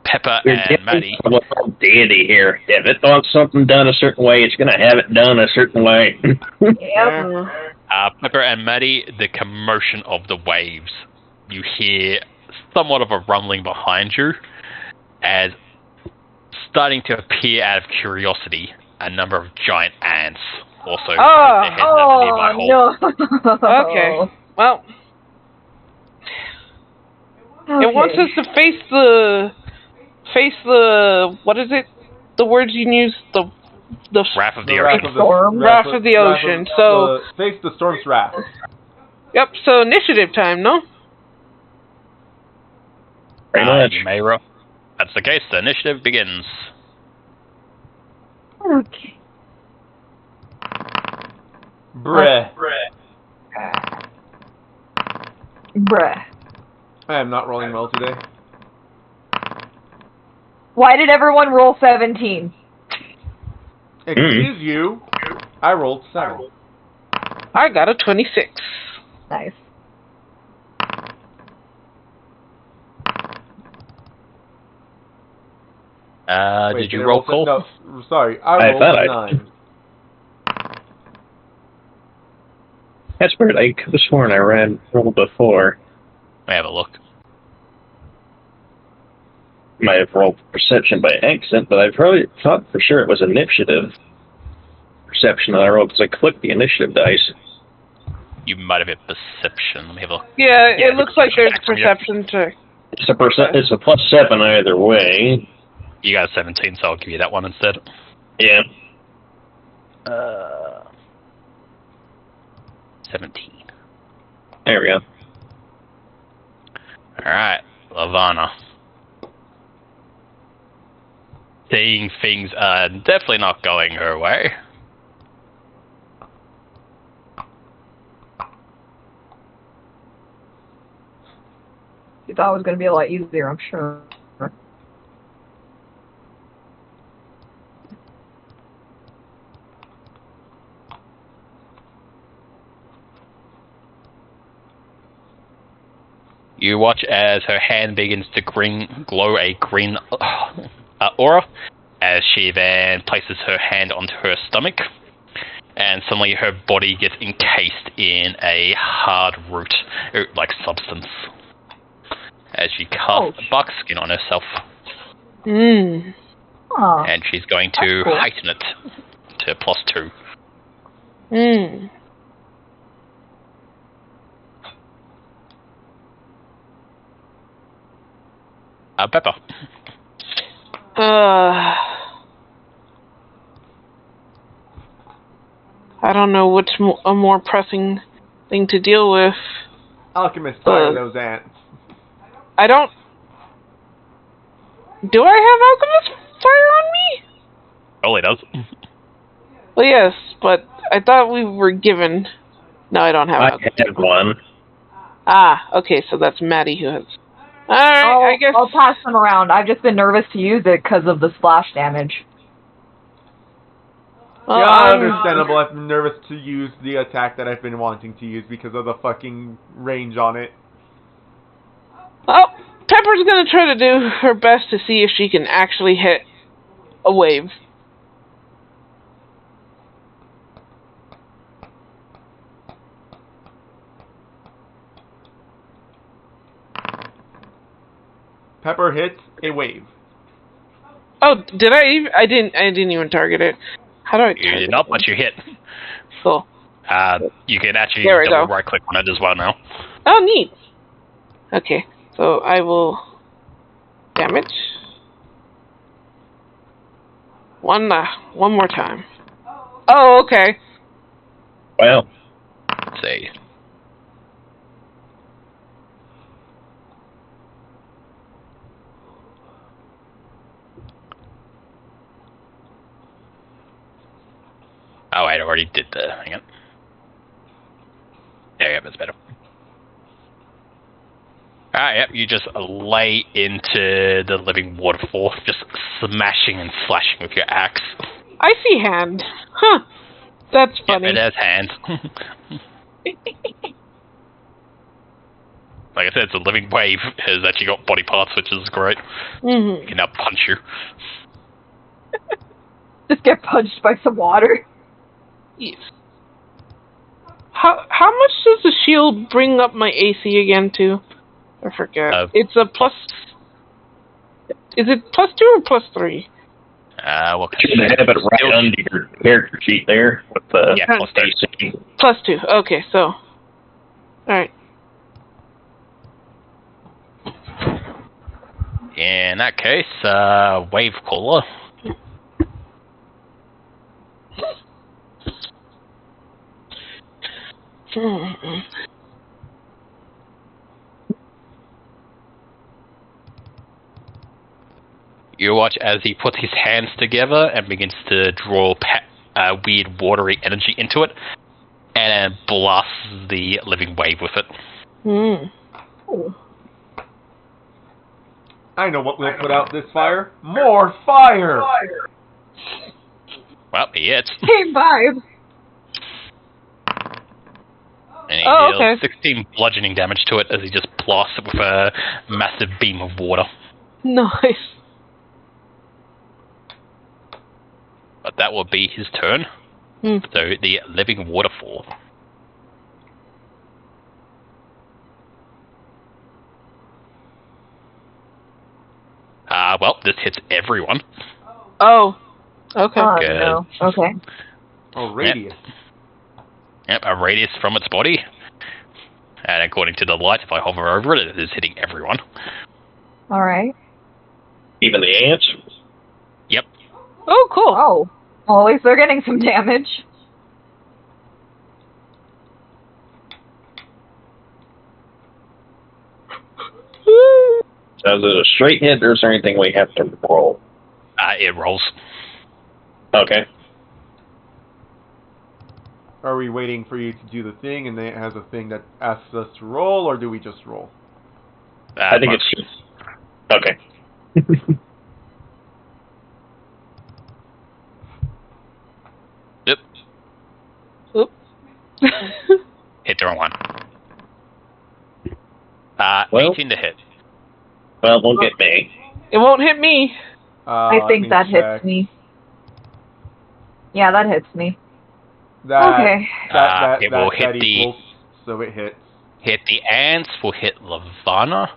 Pepper
You're
and Maddie.
a little deity here. If it wants something done a certain way, it's gonna have it done a certain way.
Yep.
Pepper and Maddie, the commotion of the waves. You hear somewhat of a rumbling behind you, as starting to appear out of curiosity, a number of giant ants also put their heads out of the nearby hole.
No.
Okay. Well, it wants us to face the what is it? The words you use, the
Wrath of the
wrath
ocean.
of the
Storm.
Wrath of the ocean. So
face the storm's wrath.
yep. So initiative time, no?
Pretty much.
You may roll. That's the case. The initiative begins.
Okay.
Bruh.
Bruh.
I am not rolling well today.
Why did everyone roll 17?
Excuse you. I rolled 7.
I got a 26.
Nice.
Wait,
Did you roll full?
No, sorry. I
I
rolled
thought I-
9.
That's weird. I could have sworn I rolled before.
Let me have a look.
Might have rolled perception by accident, but I probably thought for sure it was initiative. Perception that I rolled because I clicked the initiative dice.
You might have hit perception. Let me have a look.
Yeah, it
the
looks like there's
perception check from you.
perception check.
It's a +7 either way.
You got 17, so I'll give you that one instead.
Yeah.
17.
There we go.
Alright, Lavana. Seeing things are definitely not going her way.
You thought it was going to be a lot easier, I'm sure.
You watch as her hand begins to glow a green aura, as she then places her hand onto her stomach, and suddenly her body gets encased in a hard root-like substance, as she casts buckskin on herself,
Huh.
and she's going to
That's cool.
heighten it to +2. Pepper.
I don't know what's a more pressing thing to deal with.
Alchemist, fire those ants.
I don't... Do I have Alchemist Fire on me?
Oh, it does.
Well, yes, but I thought we were given... No, I don't have
I
Alchemist.
had one.
Ah, okay, so that's Maddie who has... Alright, I guess...
I'll pass them around. I've just been nervous to use it because of the splash damage.
Yeah, understandable. I'm nervous to use the attack that I've been wanting to use because of the fucking range on it.
Oh, Pepper's gonna try to do her best to see if she can actually hit a wave.
Pepper hits a wave.
Oh, did I? I didn't even target it. How do I?
You did not, but you hit.
Cool.
You can actually
There we
double
go.
right click on it as well now.
Oh, neat. Okay, so I will damage. One more time. Oh, okay.
Well,
Let's see. Oh, I already did the. Hang on. There you go, that's better. Yep, you just lay into the living waterfall, just smashing and slashing with your axe.
I see hand. Huh. That's funny.
Yep, it has hands. Like I said, it's a living wave. It has actually got body parts, which is great.
Mm-hmm.
It can now punch you.
Just get punched by some water.
Yes. How much does the shield bring up my AC again to? I forget. It's a plus. Is it +2 or +3?
What
you should have it right under your character sheet there with the
Yeah, +2.
+2. Okay, so. Alright.
In that case, wave cooler. You watch as he puts his hands together and begins to draw weird watery energy into it, and then blasts the living wave with it.
I know what will put out this fire. More fire!
Well, he hits.
Same vibe.
And he
Oh,
deals
okay.
16 bludgeoning damage to it as he just blasts it with a massive beam of water.
Nice.
But that will be his turn. So the living waterfall. Well, this hits everyone.
Oh. Okay.
Oh,
Good.
no. Okay.
Oh, radius.
Yep, a radius from its body. And according to the light, if I hover over it, it is hitting everyone.
All right.
even the ants.
Yep.
Oh, cool.
Oh. Well, at least they're getting some damage.
So is it a straight hit, or is there anything we have to roll?
It rolls.
Okay.
Are we waiting for you to do the thing, and then it has a thing that asks us to roll, or do we just roll?
I think it's just... Okay.
Yep.
Oop.
Hit the wrong one.
Well-
18 to hit.
Well, it won't get me.
It won't hit me.
I
let
think
me
that
check.
hits me. Yeah, that hits me.
That,
Okay.
It will hit
that
the-
equals, so it hits.
Hit the ants, will hit Lavana,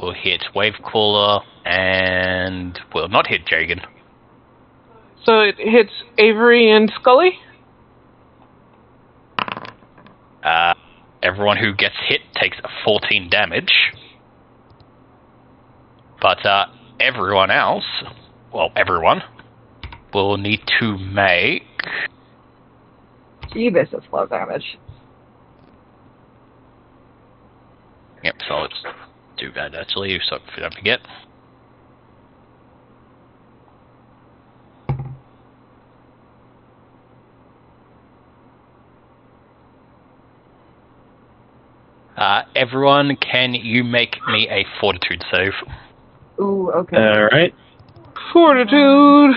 will hit Wavecrawler, and will not hit Jagan.
So it hits Avery and Scully?
Everyone who gets hit takes 14 damage. But everyone else, well, everyone, will need to make...
Jeebus, it's low damage.
Yep, so let's do that actually, so if you don't forget. Everyone, can you make me a fortitude save?
Ooh, okay.
All right.
Fortitude.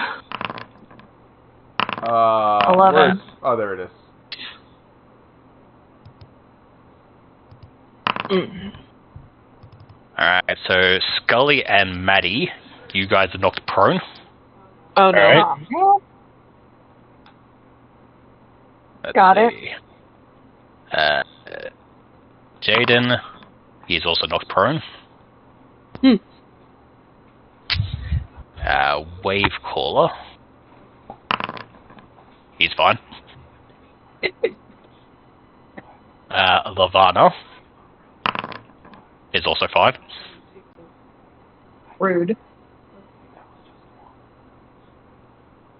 Oh, 11.
Oh, there it is.
Alright, so Scully and Maddie, you guys are knocked prone.
Oh no.
Alright.
Oh,
Let's
Got it.
see. Jaden, he's also knocked prone. Wave Caller, he's fine. Lavana is also fine.
rude.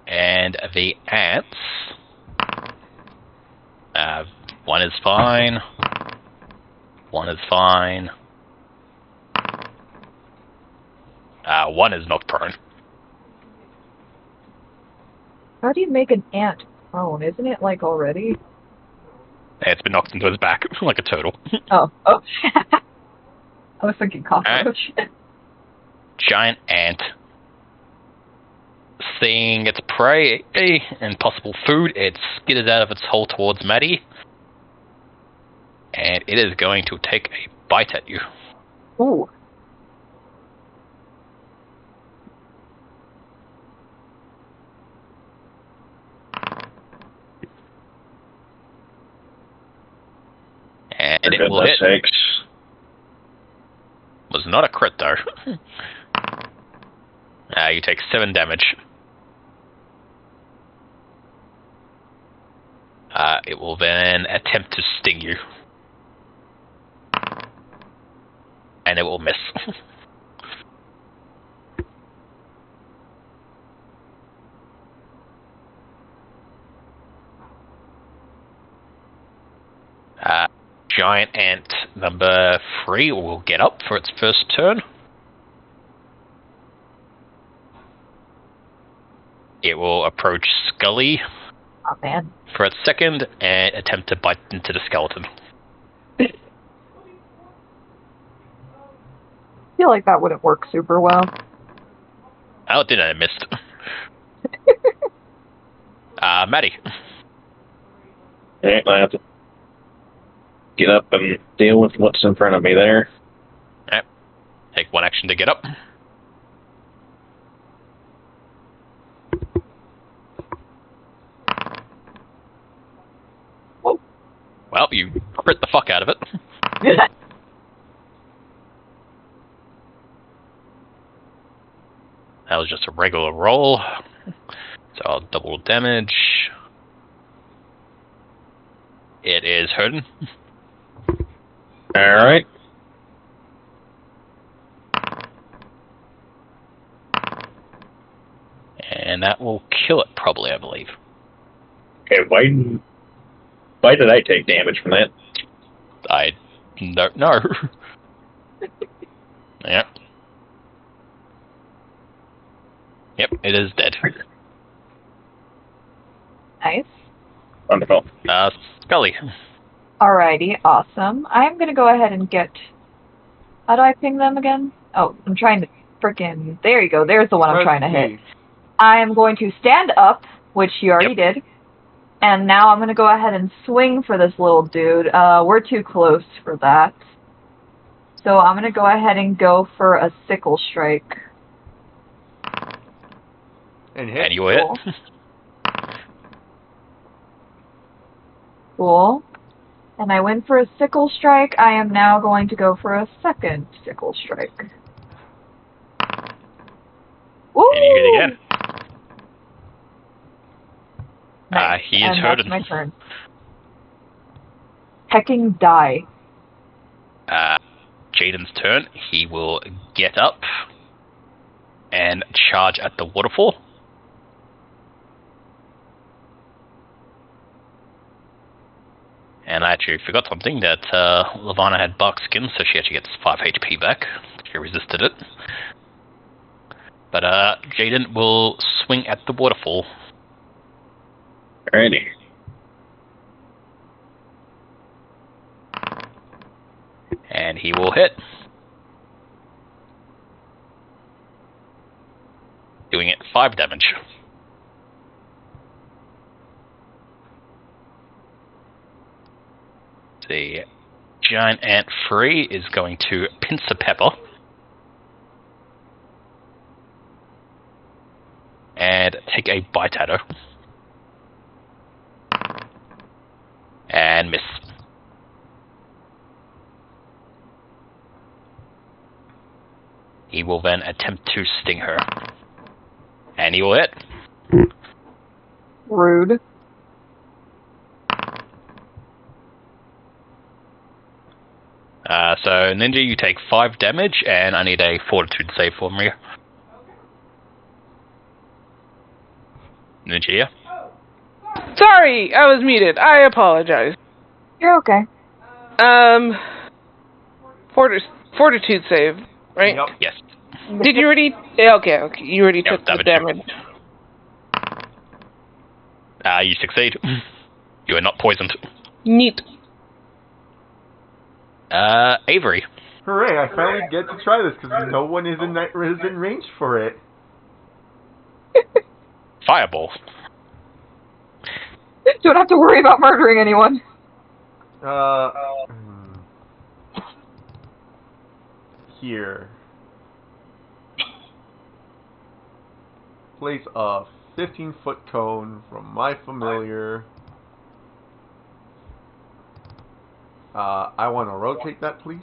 And the ants, one is fine. One is fine. One is knocked prone.
How do you make an ant prone? Isn't it like already?
It's been knocked into his back like a turtle.
Oh. I was thinking cockroach.
Giant ant, seeing its prey and possible food, it skidded out of its hole towards Maddie, and it is going to take a bite at you.
Ooh.
And it will hit.
Sakes.
Was not a crit though. You take 7 damage. It will then attempt to sting you. And it will miss. Giant ant number 3 will get up for its first turn. It will approach Scully
Oh, man.
for its second and attempt to bite into the skeleton.
I feel like that wouldn't work super well.
Oh, it didn't. I missed. Maddie.
Okay, I have to get up and deal with what's in front of me there.
Alright. Take 1 action to get up.
Whoa.
Well, you crit the fuck out of it. That was just a regular roll. So I'll double damage. It is hurting.
Alright.
And that will kill it, probably, I believe.
Okay, why did I take damage from that?
I don't know. Yep. Yep, it is dead.
Nice.
Wonderful.
Scully.
Alrighty, awesome. I'm gonna go ahead and get... How do I ping them again? Oh, I'm trying to frickin'... There you go, there's the one I'm trying to hit. I am going to stand up, which you already did. And now I'm gonna go ahead and swing for this little dude. We're too close for that. So I'm gonna go ahead and go for a sickle strike.
And hit.
And you will hit.
Cool. And I went for a sickle strike. I am now going to go for a second sickle strike. Woo!
And you hit again.
Nice.
He is
and
hurting.
That's my turn. Hecking die.
Jaden's turn. He will get up and charge at the waterfall. And I actually forgot something, that Lavana had bark skin, so she actually gets 5 HP back. She resisted it. But Jaden will swing at the waterfall.
Alrighty.
And he will hit. Doing it 5 damage. The giant ant 3 is going to pincer Pepper. And take a bite at her. And miss. He will then attempt to sting her. And he will hit.
Rude.
So, Ninja, you take 5 damage, and I need a fortitude save from you. Ninja, yeah?
Sorry, I was muted. I apologize.
You're okay.
Fortitude save, right?
Yep.
Yes.
Did you already? Yeah, okay. You already
Yep,
took the
damage.
damage.
You succeed. You are not poisoned.
Neat.
Avery.
Hooray! I finally get to try this because no one is in range for it.
Fireball.
Don't have to worry about murdering anyone.
Here. Place a 15-foot cone from my familiar. I want to rotate that, please.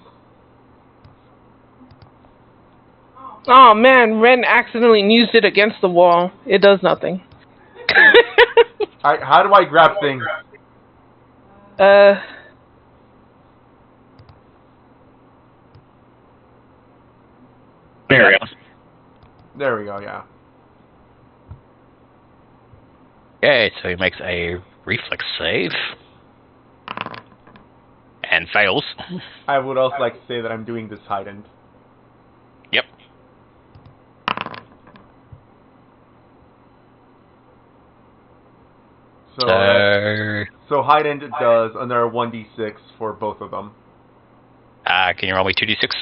Oh man, Ren accidentally used it against the wall. It does nothing.
Alright, how do I grab things?
There we go.
There we go, yeah.
Okay, so he makes a reflex save. And fails.
I would also like to say that I'm doing this heightened.
Yep.
So heightened it does another 1d6 for both of them.
Can you roll me 2d6?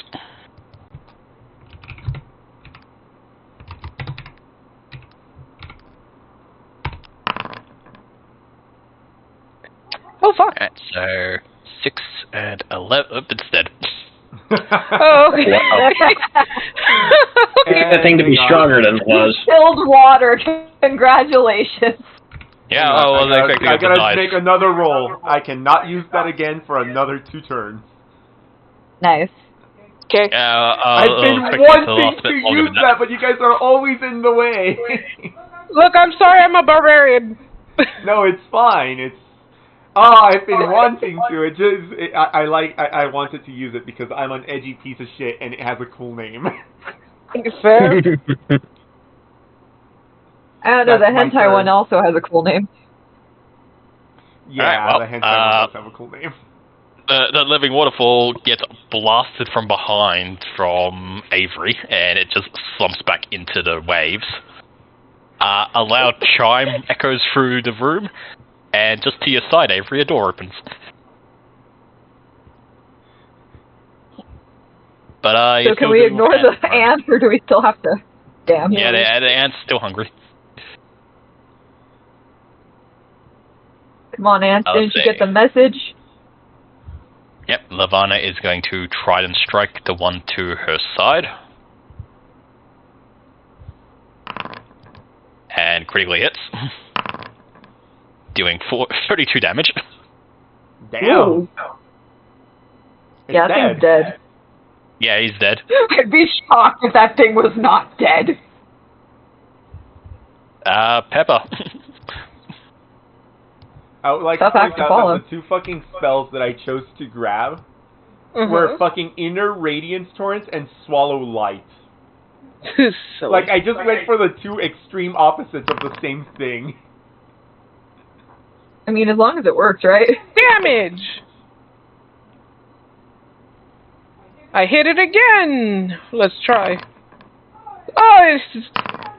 Oh fuck.
Alright, so 6 and 11. Oh, it's dead.
Oh, okay.
That thing to be stronger than it was.
Distilled water. Congratulations.
Yeah, oh, well,
I
they
gotta
dice.
make another roll. I cannot use that again for another 2 turns.
Nice.
Okay.
I've been wanting to use that, but you guys are always in the way.
Look, I'm sorry, I'm a barbarian.
No, it's fine. It's I've been wanting to. I wanted to use it because I'm an edgy piece of shit and it has a cool name.
Fair.
I don't know, the
That's my
hentai
turn.
one also has a cool name.
Yeah,
Alright, well,
the hentai one does have a cool name.
The living waterfall gets blasted from behind from Avery, and it just slumps back into the waves. A loud chime echoes through the room, and just to your side, Avery, a door opens. But
So can we ignore the ant, or do we still have to... Damn.
Yeah, the ant's still hungry.
Come on, ant,
I'll
didn't you
say-
get the message?
Yep, Lavana is going to try and strike the one to her side. And critically hits. Doing 32 damage.
Damn.
Ooh.
It's
Yeah, that thing's dead.
Yeah, he's dead.
I'd be shocked if that thing was not dead.
Pepper.
I would like
Tough
to
act
point
to
out
follow.
that the 2 fucking spells that I chose to grab
Mm-hmm.
were fucking Inner Radiance Torrents and Swallow Light.
Silly.
Like, I just went for the 2 extreme opposites of the same thing.
I mean, as long as it works, right?
Damage! I hit it again! Let's try. Oh, it's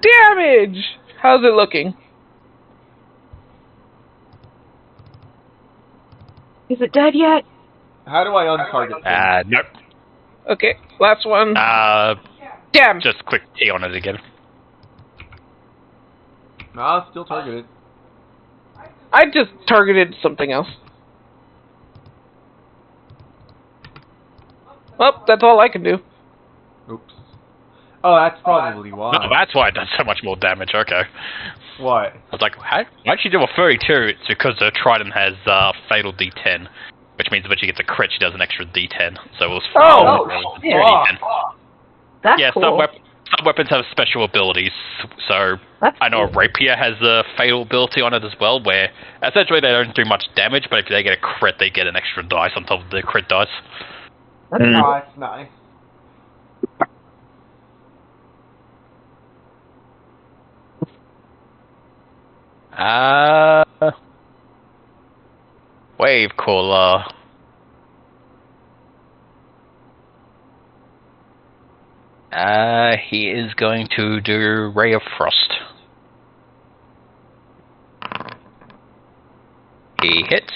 damage! How's it looking?
Is it dead yet?
How do I untarget things?
Nope.
Okay, last one. Damn!
Just click T on it again.
Nah, still targeted.
I just targeted something else. Well, that's all I can do.
Oops. Oh, that's probably why.
No, that's why it does so much more damage. Okay.
What?
I was like, why'd she do a 32? It's because her Trident has fatal D10, which means when she gets a crit, she does an extra D10. So it was
shit.
D10.
That's
Yeah,
cool.
some weapons have special abilities. So
That's
I know
cool.
a rapier has a fatal ability on it as well, where essentially they don't do much damage, but if they get a crit, they get an extra dice on top of the crit dice.
That's
Mm.
cool.
Oh, that's nice.
Wave Cooler. He is going to do Ray of Frost. He hits,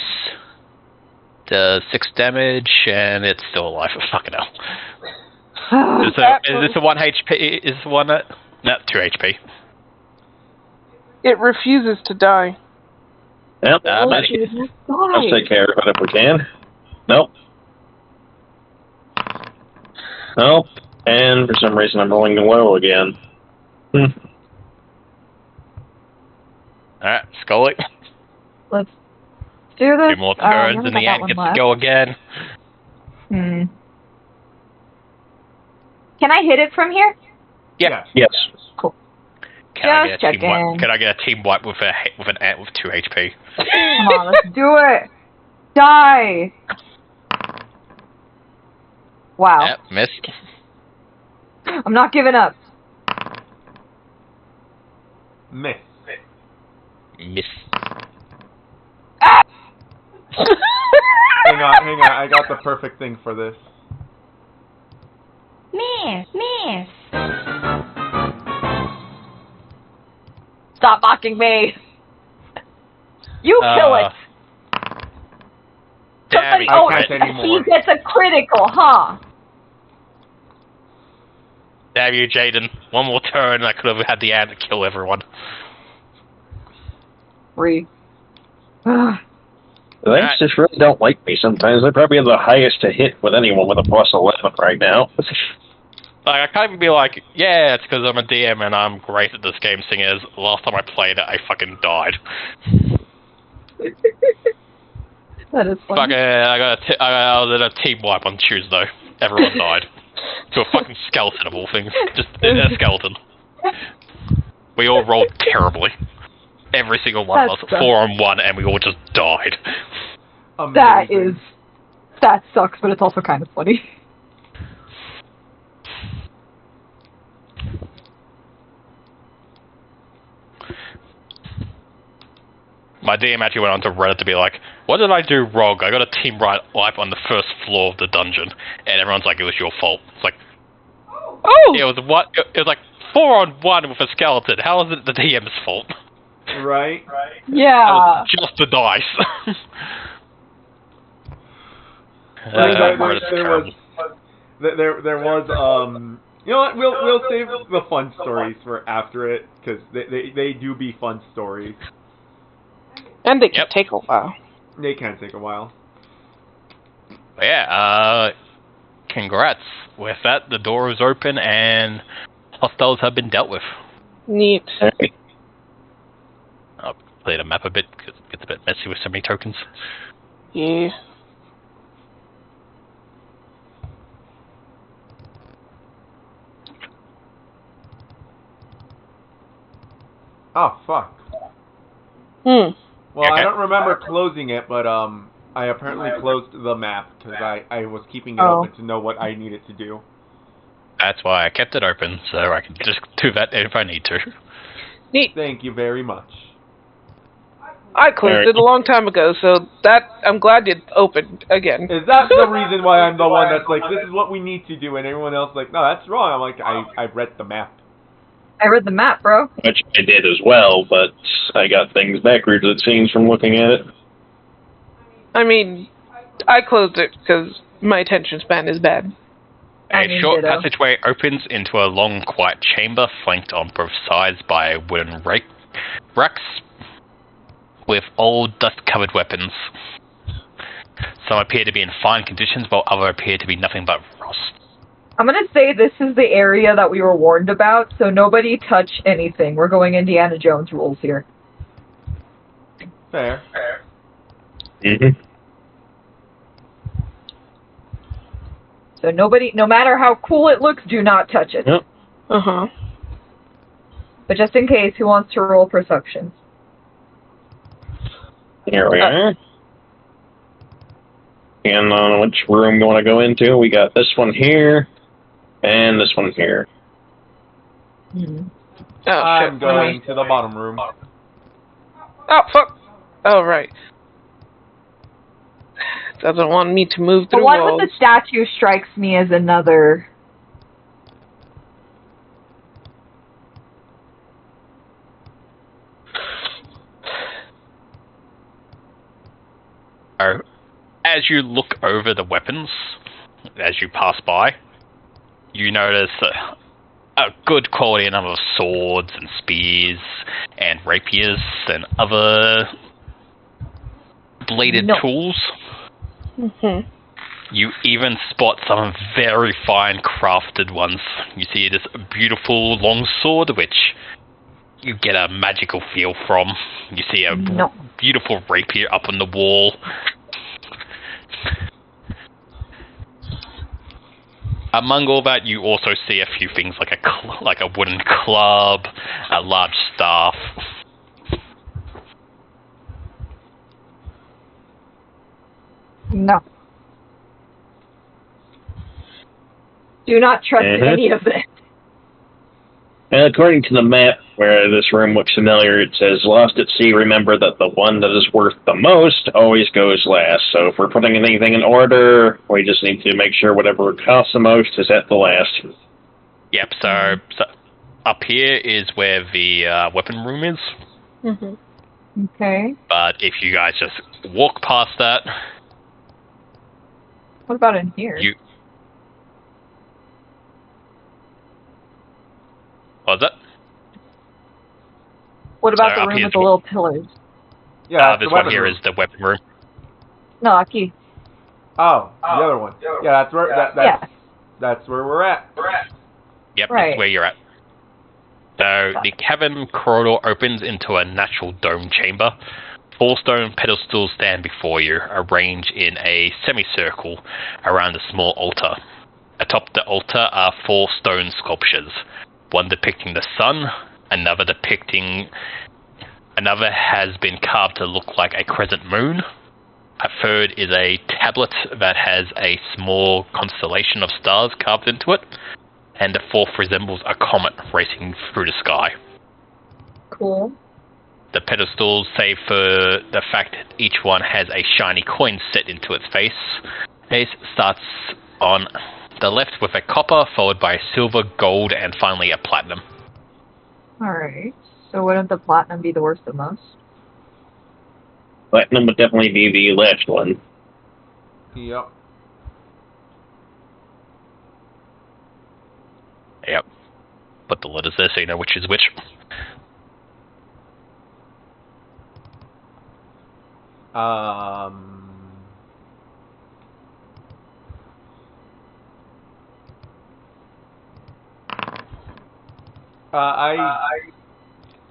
does 6 damage, and it's still alive. Fucking hell. Is this a 1 HP? Is one no, 2 HP?
It refuses to die.
Yep.
Oh,
Buddy.
shit, let's
Let's
die.
take care of it if we can. Nope. Nope. And for some reason I'm rolling low again.
Alright, Scully.
Let's do this.
2 more
I
turns,
only
and
got
the
that
ant
one
gets to
left.
go again.
Can I hit it from here?
Yeah.
Yes.
Can I
Just
get a team wipe?
checking.
Can I get a team wipe with an ant with 2 HP?
Come on, let's do it. Die. Wow.
Yep, missed.
I'm not giving up.
Miss.
Miss.
Hang on, I got the perfect thing for this.
Miss.
Stop mocking me. You kill it. Somebody,
Damn,
oh,
I can't anymore.
he gets a critical, huh?
Damn you, Jaden. One more turn, and I could have had the ant kill everyone.
Free.
The ants just really don't like me sometimes. I probably have the highest to hit with anyone with a plus 11 right now.
Like, I can't even be like, yeah, it's because I'm a DM and I'm great at this game, seeing as last time I played it, I fucking died.
That is funny.
Fucking, I was at a team wipe on Tuesday. Everyone died. To a fucking skeleton of all things. Just a skeleton. We all rolled terribly. Every single one of us.
That's
4 on 1, and we all just died.
Amazing.
That sucks, but it's also kind of funny.
My DM actually went onto Reddit to be like, what did I do wrong? I got a team wipe on the first floor of the dungeon. And everyone's like, it was your fault. It's like,
Oh!
it was like 4 on 1 with a skeleton. How is it the DM's fault?
Right?
Yeah.
That was just the dice. Reddit's terrible.
There was you know what, we'll save the fun stories for after it, because they do be fun stories.
And they can
Yep.
take a while.
They can take a while.
But yeah, congrats. With that, the door is open and hostiles have been dealt with.
Neat.
I'll play the map a bit because it gets a bit messy with so many tokens.
Yeah.
Oh, fuck.
Hmm.
Well, I
Okay.
don't remember closing it, but I apparently closed the map, because I was keeping it
Oh.
open to know what I needed to do.
That's why I kept it open, so I can just do that if I need to.
Neat.
Thank you very much.
I closed
Alright.
it a long time ago, so that I'm glad it opened again.
Is that the reason why I'm the one that's like, this is what we need to do, and everyone else like, no, that's wrong? I'm like, I read the map.
I read the map, bro.
Which I did as well, but I got things backwards, it seems, from looking at it.
I mean, I closed it because my attention span is bad.
I
A
mean,
short
ditto.
passageway opens into a long, quiet chamber flanked on both sides by wooden racks with old, dust-covered weapons. Some appear to be in fine conditions, while others appear to be nothing but rust.
I'm gonna say this is the area that we were warned about, so nobody touch anything. We're going Indiana Jones rules here.
Fair.
Mm-hmm.
So nobody, no matter how cool it looks, do not touch it.
Yep.
Uh-huh.
But just in case, who wants to roll perception?
Here we are. And on which room you want to go into? We got this one here, and this one here.
Mm-hmm.
Oh,
I'm
shit.
going to the bottom room.
Oh, fuck. Oh, right. Doesn't want me to move
The
through
one
walls.
with the statue strikes me as another.
As you look over the weapons, as you pass by, you notice a good quality number of swords and spears and rapiers and other bladed tools.
Mm-hmm.
You even spot some very fine crafted ones. You see this beautiful long sword, which you get a magical feel from. You see a beautiful rapier up on the wall. Among all that, you also see a few things like a wooden club, a large staff.
No. Do not trust any of this.
And according to the map where this room looks familiar, it says, "Lost at sea, remember that the one that is worth the most always goes last." So if we're putting anything in order, we just need to make sure whatever costs the most is at the last.
Yep, so up here is where the weapon room is.
Mm-hmm.
Okay.
But if you guys just walk past that...
What about in here?
What was that?
What about
So
the
up
room
here
with
is
the little pillars?
Yeah,
this one here is the weapon room.
No, Aki.
Oh, the other one. Yeah, that's where that's where we're at.
Yep,
Right.
that's where you're at. So the cavern corridor opens into a natural dome chamber. 4 stone pedestals stand before you, arranged in a semicircle around a small altar. Atop the altar are 4 stone sculptures, one depicting the sun, another has been carved to look like a crescent moon. A third is a tablet that has a small constellation of stars carved into it, and the 4th resembles a comet racing through the sky.
Cool.
The pedestals, save for the fact that each one has a shiny coin set into its face, starts on the left with a copper, followed by silver, gold, and finally a platinum.
Alright. So wouldn't the platinum be the worst of most?
Platinum would definitely be the last one.
Yep.
Yep. Put the letters there so you know which is which.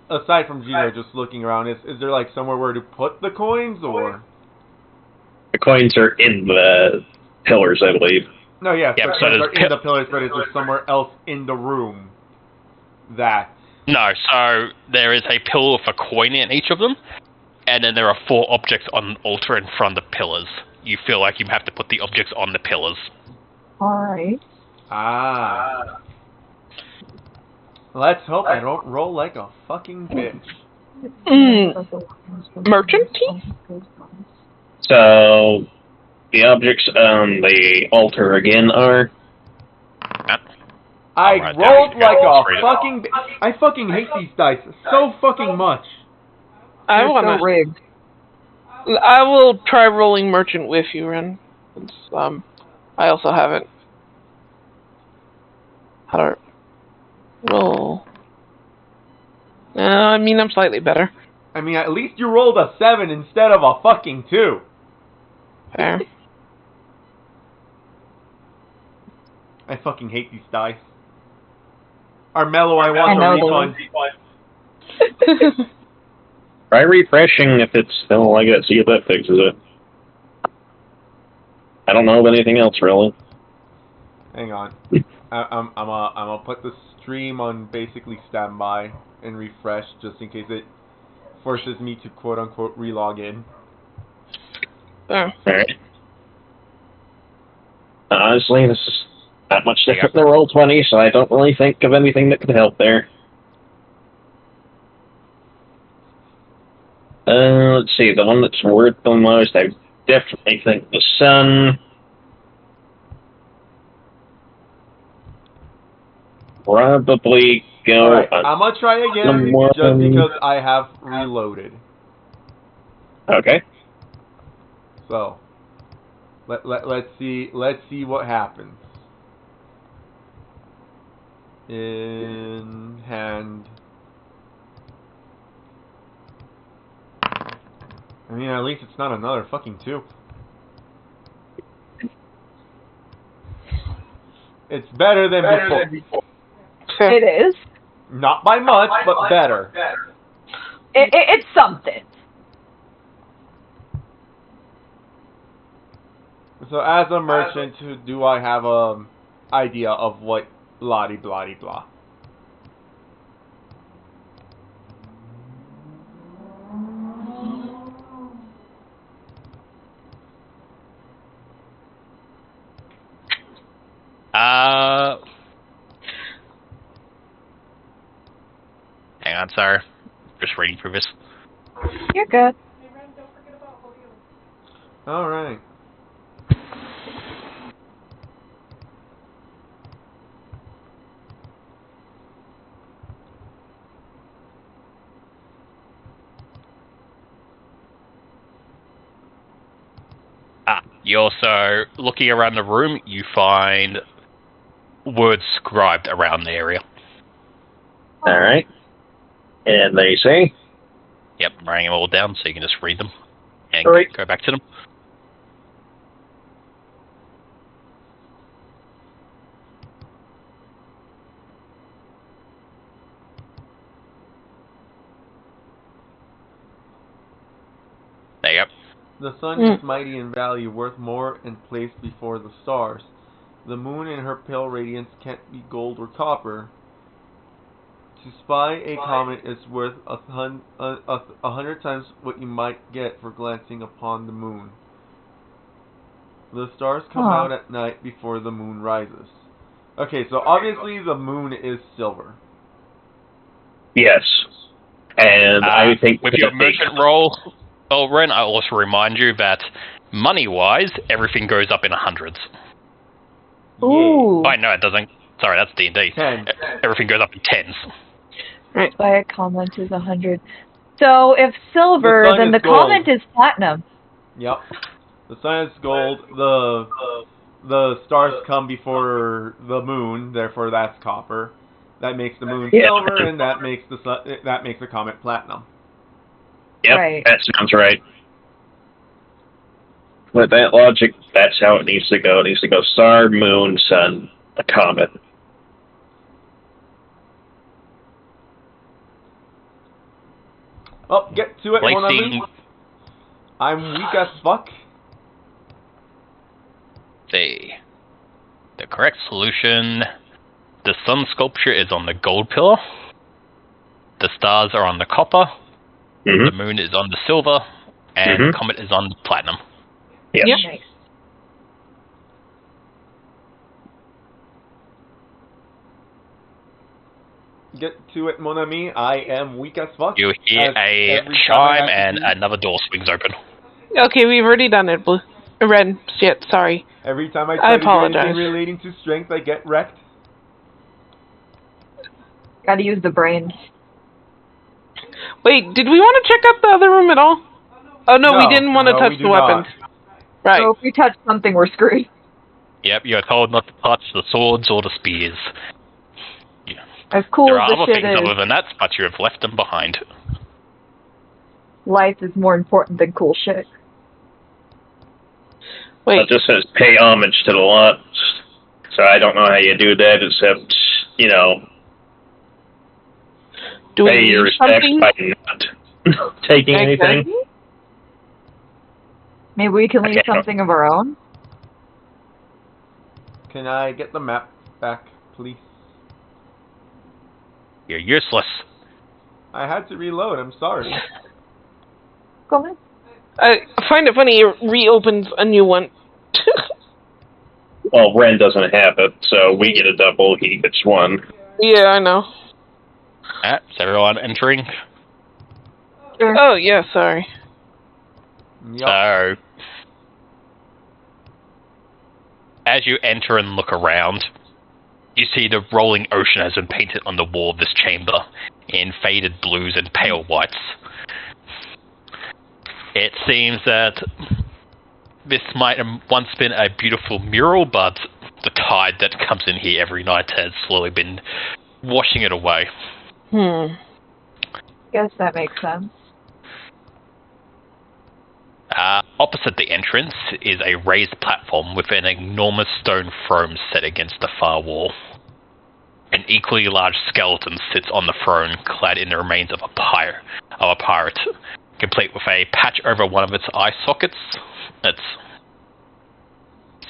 Aside from Gino just looking around, is there like somewhere where to put the coins, or?
The coins are in the pillars, I believe.
No, yes,
Yep,
the
so
coins
there's
are in the pillars, but is there somewhere else in the room that?
No, so there is a pillar with a coin in each of them, and then there are 4 objects on the altar in front of the pillars. You feel like you have to put the objects on the pillars.
Alright.
Ah. Let's hope I don't roll like a fucking bitch.
Merchant piece?
So, the objects on the altar again are...
I
Alright,
rolled
there you
like
go.
a fucking... I fucking hate these dice so fucking much.
I
They're
wanna.
so rigged.
I will try rolling merchant with you, Ren. Since, I also haven't. How do I roll? I mean, I'm slightly better.
I mean, at least you rolled a 7 instead of a fucking 2.
Fair.
I fucking hate these dice. Armello, I want
I
the
know
refund.
Try refreshing if it's still like it, see if that fixes it. I don't know of anything else, really.
Hang on. I'm gonna put the stream on basically standby and refresh just in case it forces me to quote unquote relog in.
Oh.
Alright. Honestly, this is not much different than Roll20, so I don't really think of anything that could help there. Let's see, the one that's worth the most, I definitely think the sun. Probably go.
Alright, I'm gonna try again just because I have reloaded.
Okay.
So let's see what happens. In hand. I mean, at least it's not another fucking 2. It's better than before.
It is.
Not by much, but better.
It's something.
So as a merchant, do I have a idea of what blah blah blah?
Hang on, sorry. Just reading through this.
You're good.
All right.
You also, looking around the room, you find words scribed around the area.
Alright. And they say?
Yep, I'm writing them all down so you can just read them and
Alright.
go back to them. There you go.
The sun is mighty in value, worth more and placed before the stars. The moon in her pale radiance can't be gold or copper. To spy a comet is worth 100 times what you might get for glancing upon the moon. The stars come out at night before the moon rises. Okay, so obviously the moon is silver.
Yes. And I think
with your merchant roll, Ren, I'll also remind you that money-wise, everything goes up in hundreds.
Ooh.
Oh, no, it doesn't. Sorry, that's D&D.
10.
Everything goes up in tens.
Right. By a comment is 100. So if silver, then the comment is platinum.
Yep. The sun is gold. The stars come before the moon, therefore that's copper. That makes the moon silver, and that makes the comet platinum.
Yep,
Right.
that sounds right. With that logic, that's how it needs to go. It needs to go star, moon, sun, a comet.
Oh, get to it, one of me. I'm weak as fuck.
The correct solution, the sun sculpture is on the gold pillar. The stars are on the copper.
Mm-hmm.
The moon is on the silver. And the comet is on the platinum.
Yes.
Yep. Nice.
Get to it, mon ami. I am weak as fuck.
You hear a chime and another door swings open.
Okay, we've already done it, Blue. Red. Shit, sorry.
Every time I try to do
apologize.
anything relating to strength, I get wrecked.
Gotta use the brain.
Wait, did we want to check out the other room at all? Oh, no, we didn't want to touch the weapons. Right.
So if we touch something, we're screwed.
Yep, you're told not to touch the swords or the spears.
As cool
There
as
are
the
other
shit
things
is,
other than that, but you have left them behind.
life is more important than cool shit.
Wait.
It just says pay homage to the lost. So I don't know how you do that, except, you know,
Do we
pay your
need
respects
something?
by not taking anything.
Exactly.
Maybe we can leave
Okay.
something of our own.
Can I get the map back, please?
You're useless.
I had to reload. I'm sorry.
Go ahead.
I find it funny it reopens a new one.
Well, Ren doesn't have it, so we get a double, he gets one.
Yeah, I know.
Is everyone entering?
Sure.
Oh, yeah, sorry.
Yup.
So, as you enter and look around, you see the rolling ocean has been painted on the wall of this chamber in faded blues and pale whites. It seems that this might have once been a beautiful mural, but the tide that comes in here every night has slowly been washing it away.
Guess that makes sense.
Opposite the entrance is a raised platform with an enormous stone throne set against the far wall. An equally large skeleton sits on the throne, clad in the remains of a pirate, complete with a patch over one of its eye sockets.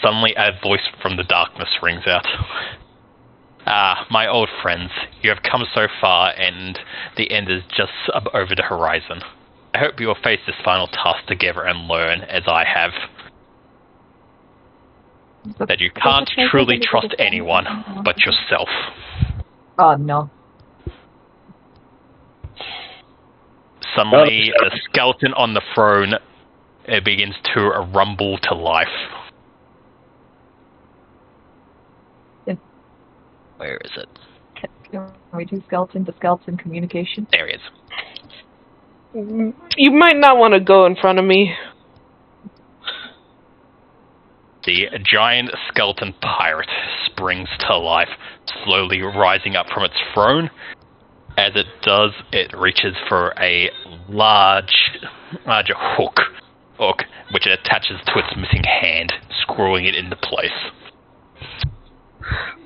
Suddenly a voice from the darkness rings out. Ah, my old friends, you have come so far, and the end is just up over the horizon. I hope you will face this final task together and learn, as I have, that you can't truly trust anyone but yourself.
Oh, no.
Suddenly, the skeleton on the throne begins to rumble to life. Where is it?
Can we do skeleton to skeleton communication?
There he is.
You might not want to go in front of me.
The giant skeleton pirate springs to life, slowly rising up from its throne. As it does, it reaches for a larger hook, which it attaches to its missing hand, screwing it into place.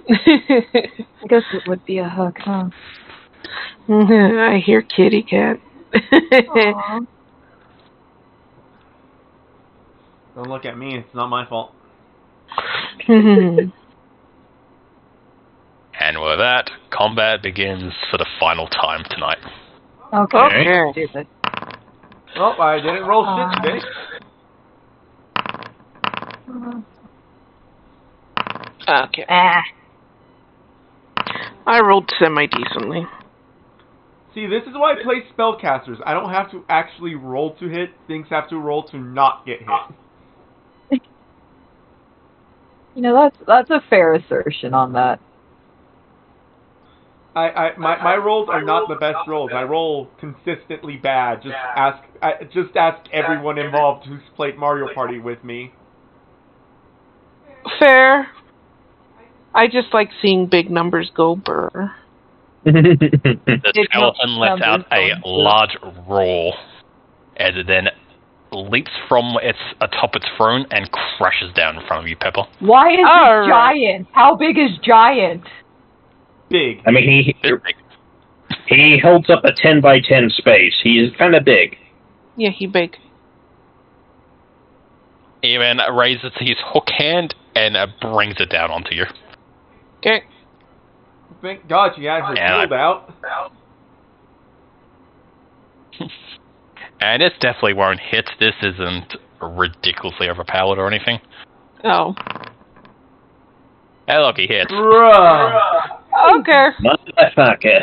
I guess it would be a hook, huh?
I hear kitty cat.
Aw.
Don't look at me. It's not my fault.
And with that, combat begins for the final time tonight.
Okay.
Okay.
Stupid.
Well, I didn't roll shit today.
Okay.
Ah.
I rolled semi-decently.
See, this is why I play spellcasters. I don't have to actually roll to hit. Things have to roll to not get hit.
You know, that's a fair assertion on that.
My rolls are not the best rolls. I roll consistently bad. Just ask everyone involved who's played Mario Party with me.
Fair. I just like seeing big numbers go burr.
The skeleton lets out a large roar as it then leaps from atop its throne and crashes down in front of you, Pepper.
Why is
All
it
right.
giant? How big is giant?
Big.
I mean,
It's big.
he holds up a 10 by 10 space. He's kind of big.
Yeah, he big.
He then raises his hook hand and brings it down onto you.
Okay.
Thank God you had her
Yeah.
shield out.
And this definitely won't hit. This isn't ridiculously overpowered or anything.
Oh.
Hey, look, he hits.
Bruh.
Okay.
Motherfucker.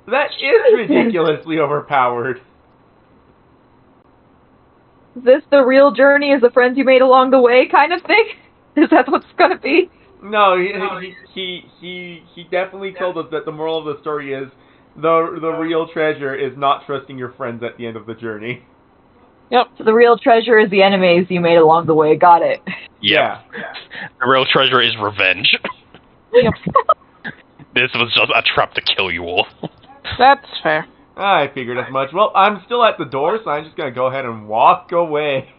That is ridiculously overpowered.
Is this the real journey as the friends you made along the way kind of thing? Is that what's gonna be?
No, he definitely told us that the moral of the story is the real treasure is not trusting your friends at the end of the journey.
Yep.
So the real treasure is the enemies you made along the way. Got it.
Yeah. The real treasure is revenge.
Yep.
This was just a trap to kill you all.
That's fair.
I figured as much. Well, I'm still at the door, so I'm just gonna go ahead and walk away.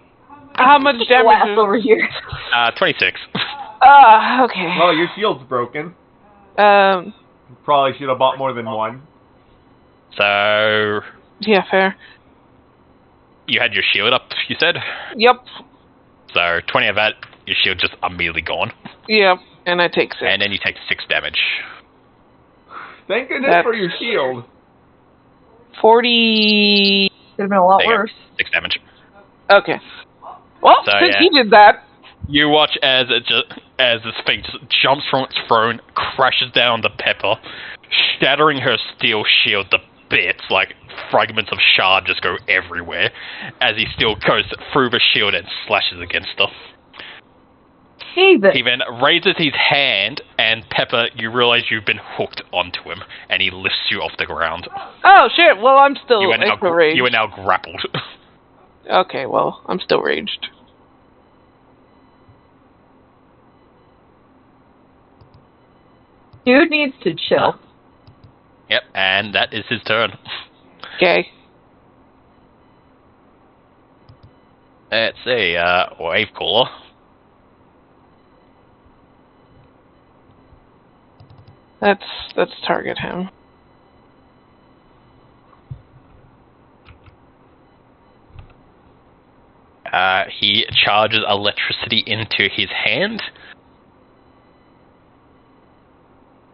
How much
Laugh
damage?
over here.
26.
Okay.
Well, your shield's broken. Probably should have bought more than one.
So
Yeah, fair.
you had your shield up, you said?
Yep.
So 20 of that, your shield just immediately gone.
Yep. And I take 6.
And then you take 6 damage.
Thank goodness
That's-
for your shield.
40.
Could have been a lot
There you go.
worse.
6 damage.
Okay. Well,
So,
since
yeah.
he did that,
You watch as as this thing just jumps from its throne, crashes down to Pepper, shattering her steel shield to bits, like fragments of shard just go everywhere, as he still goes through the shield and slashes against her.
Jesus.
He then raises his hand, and Pepper, you realize you've been hooked onto him, and he lifts you off the ground.
oh shit, well I'm still
You are now,
extra raged.
you are now grappled.
Okay, well, I'm still raged.
Dude needs to chill.
Yep, and that is his turn.
Okay.
Let's see, Wave Caller.
Let's target him.
He charges electricity into his hand.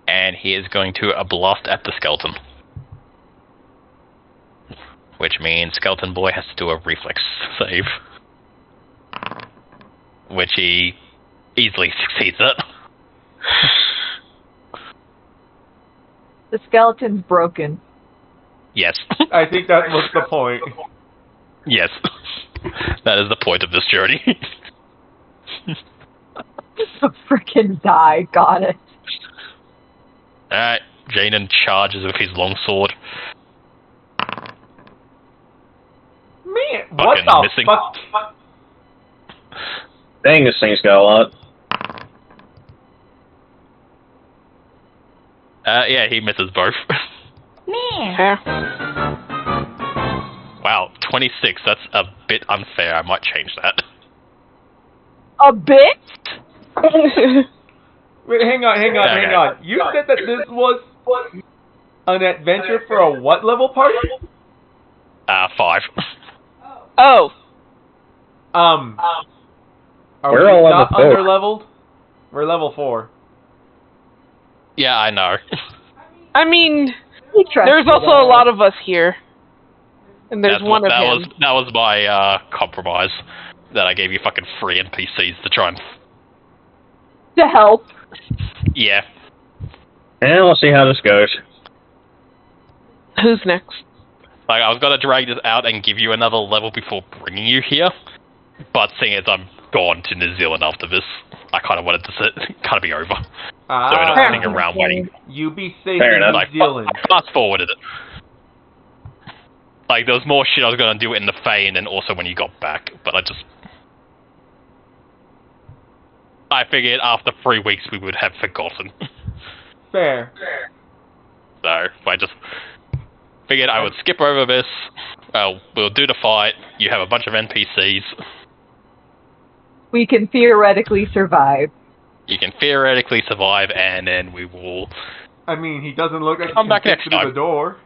And he is going to blast at the skeleton. Which means Skeleton Boy has to do a reflex save. Which he easily succeeds at.
The skeleton's broken.
Yes.
I think that was the point.
Yes. That is the point of this journey.
Frickin' die. Got it.
Alright, Jaden charges with his longsword.
Man, what
Fucking
the
missing.
fuck?
Dang, this thing's got a lot.
Yeah, he misses both.
Fair.
Wow, 26, that's a bit unfair. I might change that.
A bit?
Wait, hang on. You said that this was an adventure for a what level party?
5.
Oh.
Are
We're
we
all level
not
4.
under leveled? We're level 4.
Yeah, I know.
I mean,
He trusts
there's
you,
also
though.
a lot of us here. And there's one of
that
him.
that was my compromise. That I gave you fucking 3 NPCs to try and...
To help.
Yeah.
And we'll see how this goes.
Who's next?
Like, I was gonna drag this out and give you another level before bringing you here. But seeing as I'm gone to New Zealand after this, I kind of wanted to kind of be over. So we're not sitting around waiting.
You be safe
Fair
in
enough.
New
Like,
Zealand.
fast forwarded it. Like, there was more shit I was gonna do in the Fae and then also when you got back, but I figured after 3 weeks we would have forgotten.
Fair.
So, I just figured I would skip over this, we'll do the fight, you have a bunch of NPCs,
We can theoretically survive.
you can theoretically survive, and then we will...
I mean, he doesn't look like he
Come
can
back
fit
next
through
time.
the door.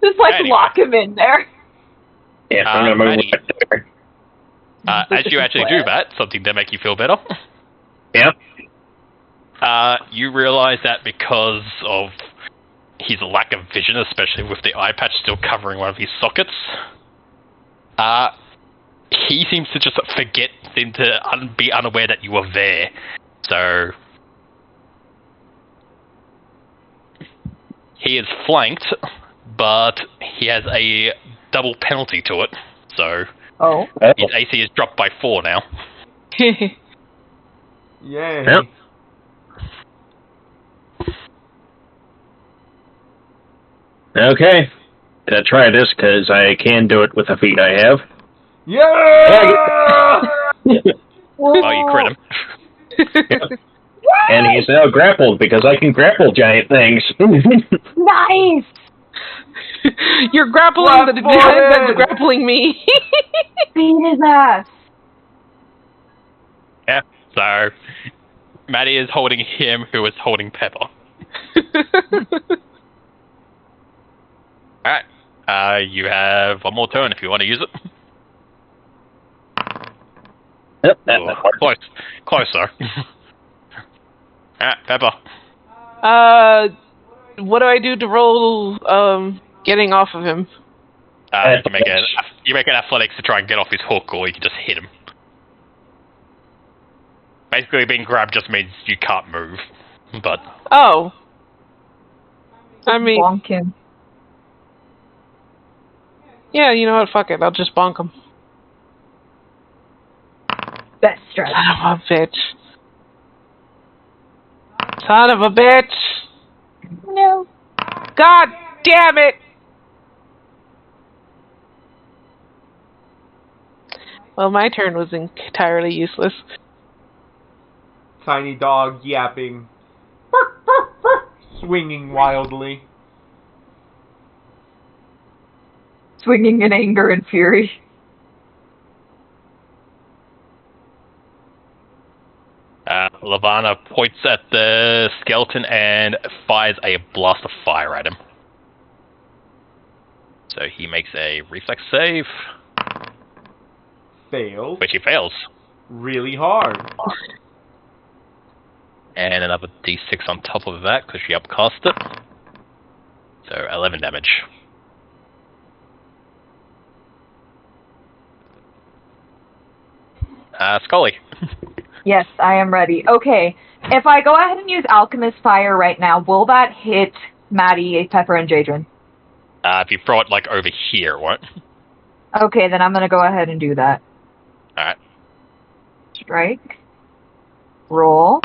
Just like
Anyway.
lock him in there.
Yeah, I'm gonna move
Maddie.
right there.
as you actually do that, something to make you feel better,
Yeah.
you realize that because of his lack of vision, especially with the eye patch still covering one of his sockets, he seems to just seem to be unaware that you were there. So he is flanked, but he has a double penalty to it. So
Oh.
his AC is dropped by 4 now.
Yay.
Yep. Okay. Gonna try this because I can do it with the feat I have.
Yeah!
Oh, you crit him.
And he's now grappled because I can grapple giant things.
Nice!
You're grappling
Clap
the
for
giant
it.
that's grappling me.
Beat his ass.
So, Maddie is holding him, who is holding Pepper. Alright. You have one more turn if you want to use it.
Yep,
Close. Closer. Alright, Pepper.
What do I do to roll, getting off of him?
You make an athletics to try and get off his hook, or you can just hit him. Basically, being grabbed just means you can't move. But
Oh. I mean,
Bonk him.
yeah, you know what? Fuck it. I'll just bonk him.
Best strategy.
Son of a bitch. Son of a bitch.
No.
God damn it. Well, my turn was entirely useless.
Tiny dog yapping. Swinging wildly.
Swinging in anger and fury.
Lavana points at the skeleton and fires a blast of fire at him. So he makes a reflex save,
Fails.
which he fails.
Really hard.
And another d6 on top of that, because she upcast it. So 11 damage. Scully.
Yes, I am ready. Okay, if I go ahead and use Alchemist Fire right now, will that hit Maddie, Pepper, and Jadrin?
If you throw it, like, over here, it won't.
Okay, then I'm going to go ahead and do that.
Alright.
Strike. Roll.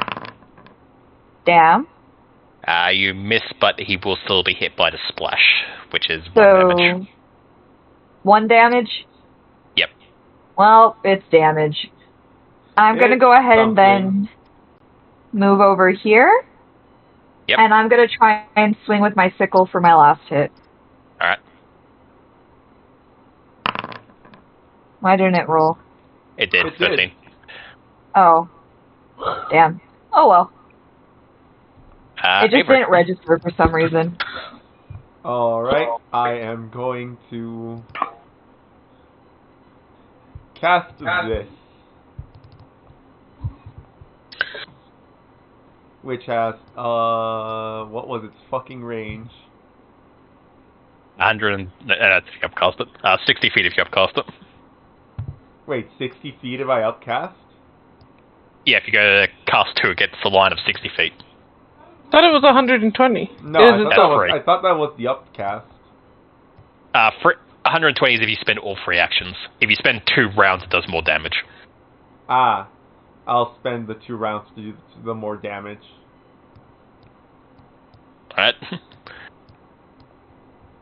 Damn.
You miss, but he will still be hit by the splash, which is 1
So,
damage.
1 damage?
Yep.
Well, it's damage. I'm going to go ahead and then move over here.
Yep.
And I'm going to try and swing with my sickle for my last hit.
Alright.
Why didn't it roll?
It did,
It did.
13.
Oh. Damn. Oh well. It just
Avery.
didn't register for some reason.
Alright, I am going to cast this. Which has, what was its fucking range?
100, that's if you upcast it. 60 feet if you upcast it.
Wait, 60 feet if I upcast?
Yeah, if you go to cast 2, it gets a line of 60 feet.
Thought it was 120.
No,
Is
I
it
thought,
still-
free.
I thought that was the upcast.
120 is if you spend all 3 actions. If you spend 2 rounds, it does more damage.
Ah, I'll spend the 2 rounds to do the more damage.
Alright?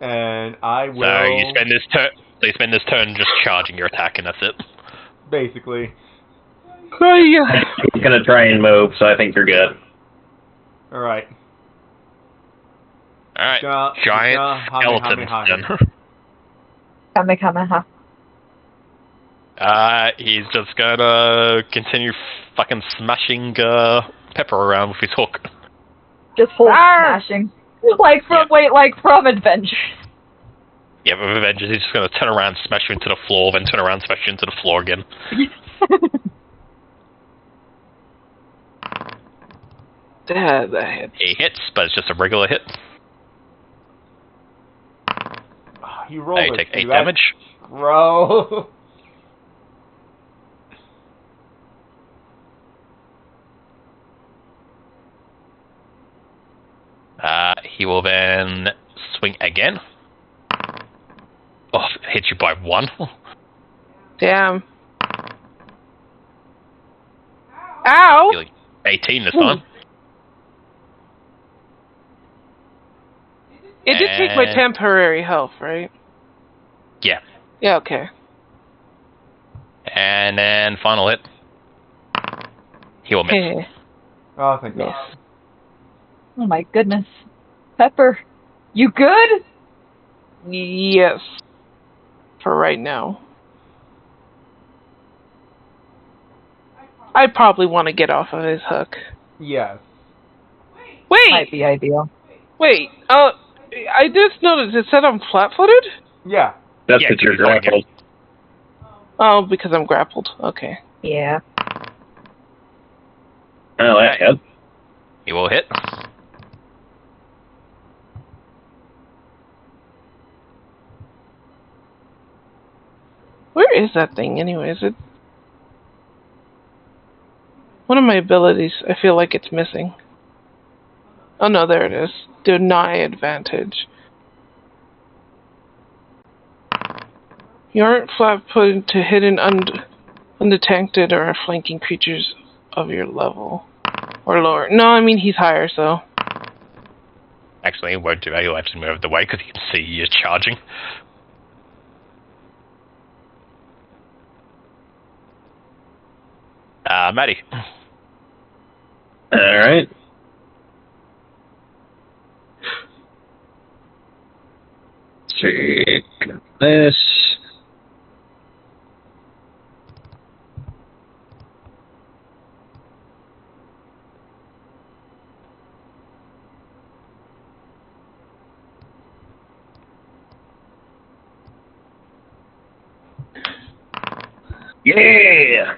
And I will...
So you spend this turn. So you spend this turn just charging your attack, and that's it.
Basically.
Oh, yeah.
He's gonna try and move, so I think you're good.
Alright.
Alright.
Ja-
Giant
ja-
skeletons
Kamehameha.
then.
Kamehameha.
He's just gonna continue fucking smashing Pepper around with his hook.
Just whole
Arr!
smashing. Like from from Adventure.
Yeah, but with Avengers, he's just gonna turn around, smash you into the floor, then turn around, smash you into the floor again.
That hit.
He hits, but it's just a regular hit.
He rolled
They
a
take
2.
8
That's
damage.
Bro.
He will then swing again. Oh, hit you by 1.
Damn. Ow!
You're like 18 this time.
It did take my
And-
temporary health, right?
Yeah.
Yeah, okay.
And then final hit. He will miss.
Heh.
Oh, thank God.
Yes.
Oh my goodness. Pepper, you good?
Yes. For right now. I probably want to get off of his hook.
Yes.
Wait!
Might be ideal.
Wait, I just noticed it said I'm flat-footed?
Yeah.
That's
Yeah,
what you're
you're fine,
grappled.
Oh, because I'm grappled. Okay.
Yeah.
Oh, that helped.
You will hit.
Where is that thing anyway? Is it... One of my abilities, I feel like it's missing. Oh no, there it is. Deny advantage. You aren't flat-footed to hidden undetected or flanking creatures of your level. Or lower. No, I mean he's higher, so...
Actually, it won't do it. You'll have to move out of the way because you can see you're charging. Maddie.
Alright. Take this. Yeah!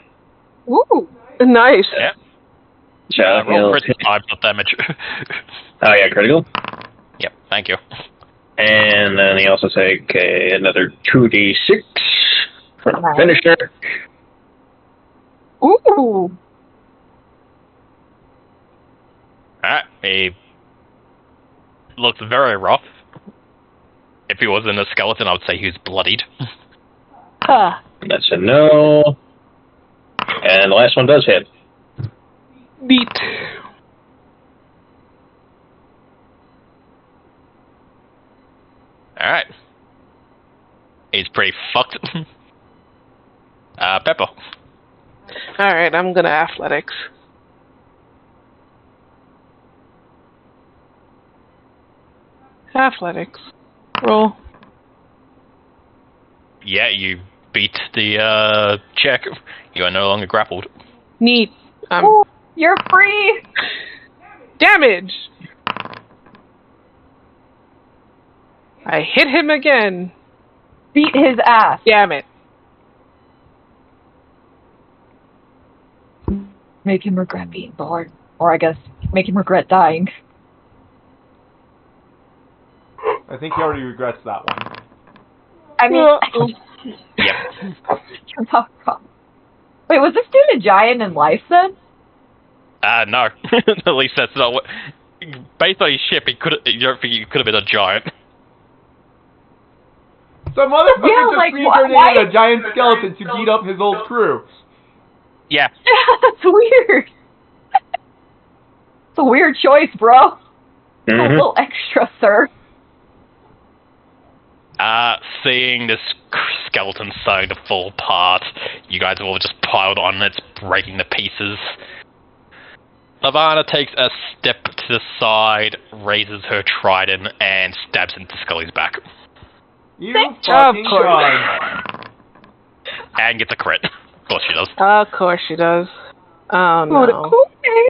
Ooh.
Nice.
Yeah.
He'll
Roll crit
hit.
5 plus damage.
Oh yeah, critical.
Yep, thank you.
And then he also take another 2d6 for the
Nice.
finisher.
Ooh.
Alright, he looks very rough. If he wasn't a skeleton, I would say he was bloodied.
Huh.
That's a no. And the last one does hit.
Neat.
Alright. He's pretty fucked. Pepper.
Alright, I'm gonna athletics. Athletics. Roll.
Yeah, you beat the check. You are no longer grappled.
Neat.
Ooh, you're free.
Damage! I hit him again.
Beat his ass.
Damn it.
Make him regret being born. Or I guess, make him regret dying.
I think he already regrets that one.
I mean,
Yep.
you're not wrong. Wait, was this dude a giant in life then?
No. At least that's not what... Based on his ship, you don't think he could have been a giant.
So motherfucker
Yeah,
just
like,
reincarnated a giant skeleton to beat up his old crew.
Yeah.
That's weird. It's a weird choice, bro. A little extra, sir.
Seeing this skeleton starting to fall apart, you guys have all just piled on, it's breaking to pieces. Lavana takes a step to the side, raises her trident, and stabs into Scully's back.
You
Thank job,
fucking
Corey.
god.
And gets a crit. Of course she does.
Of course she does. Oh no.
Okay.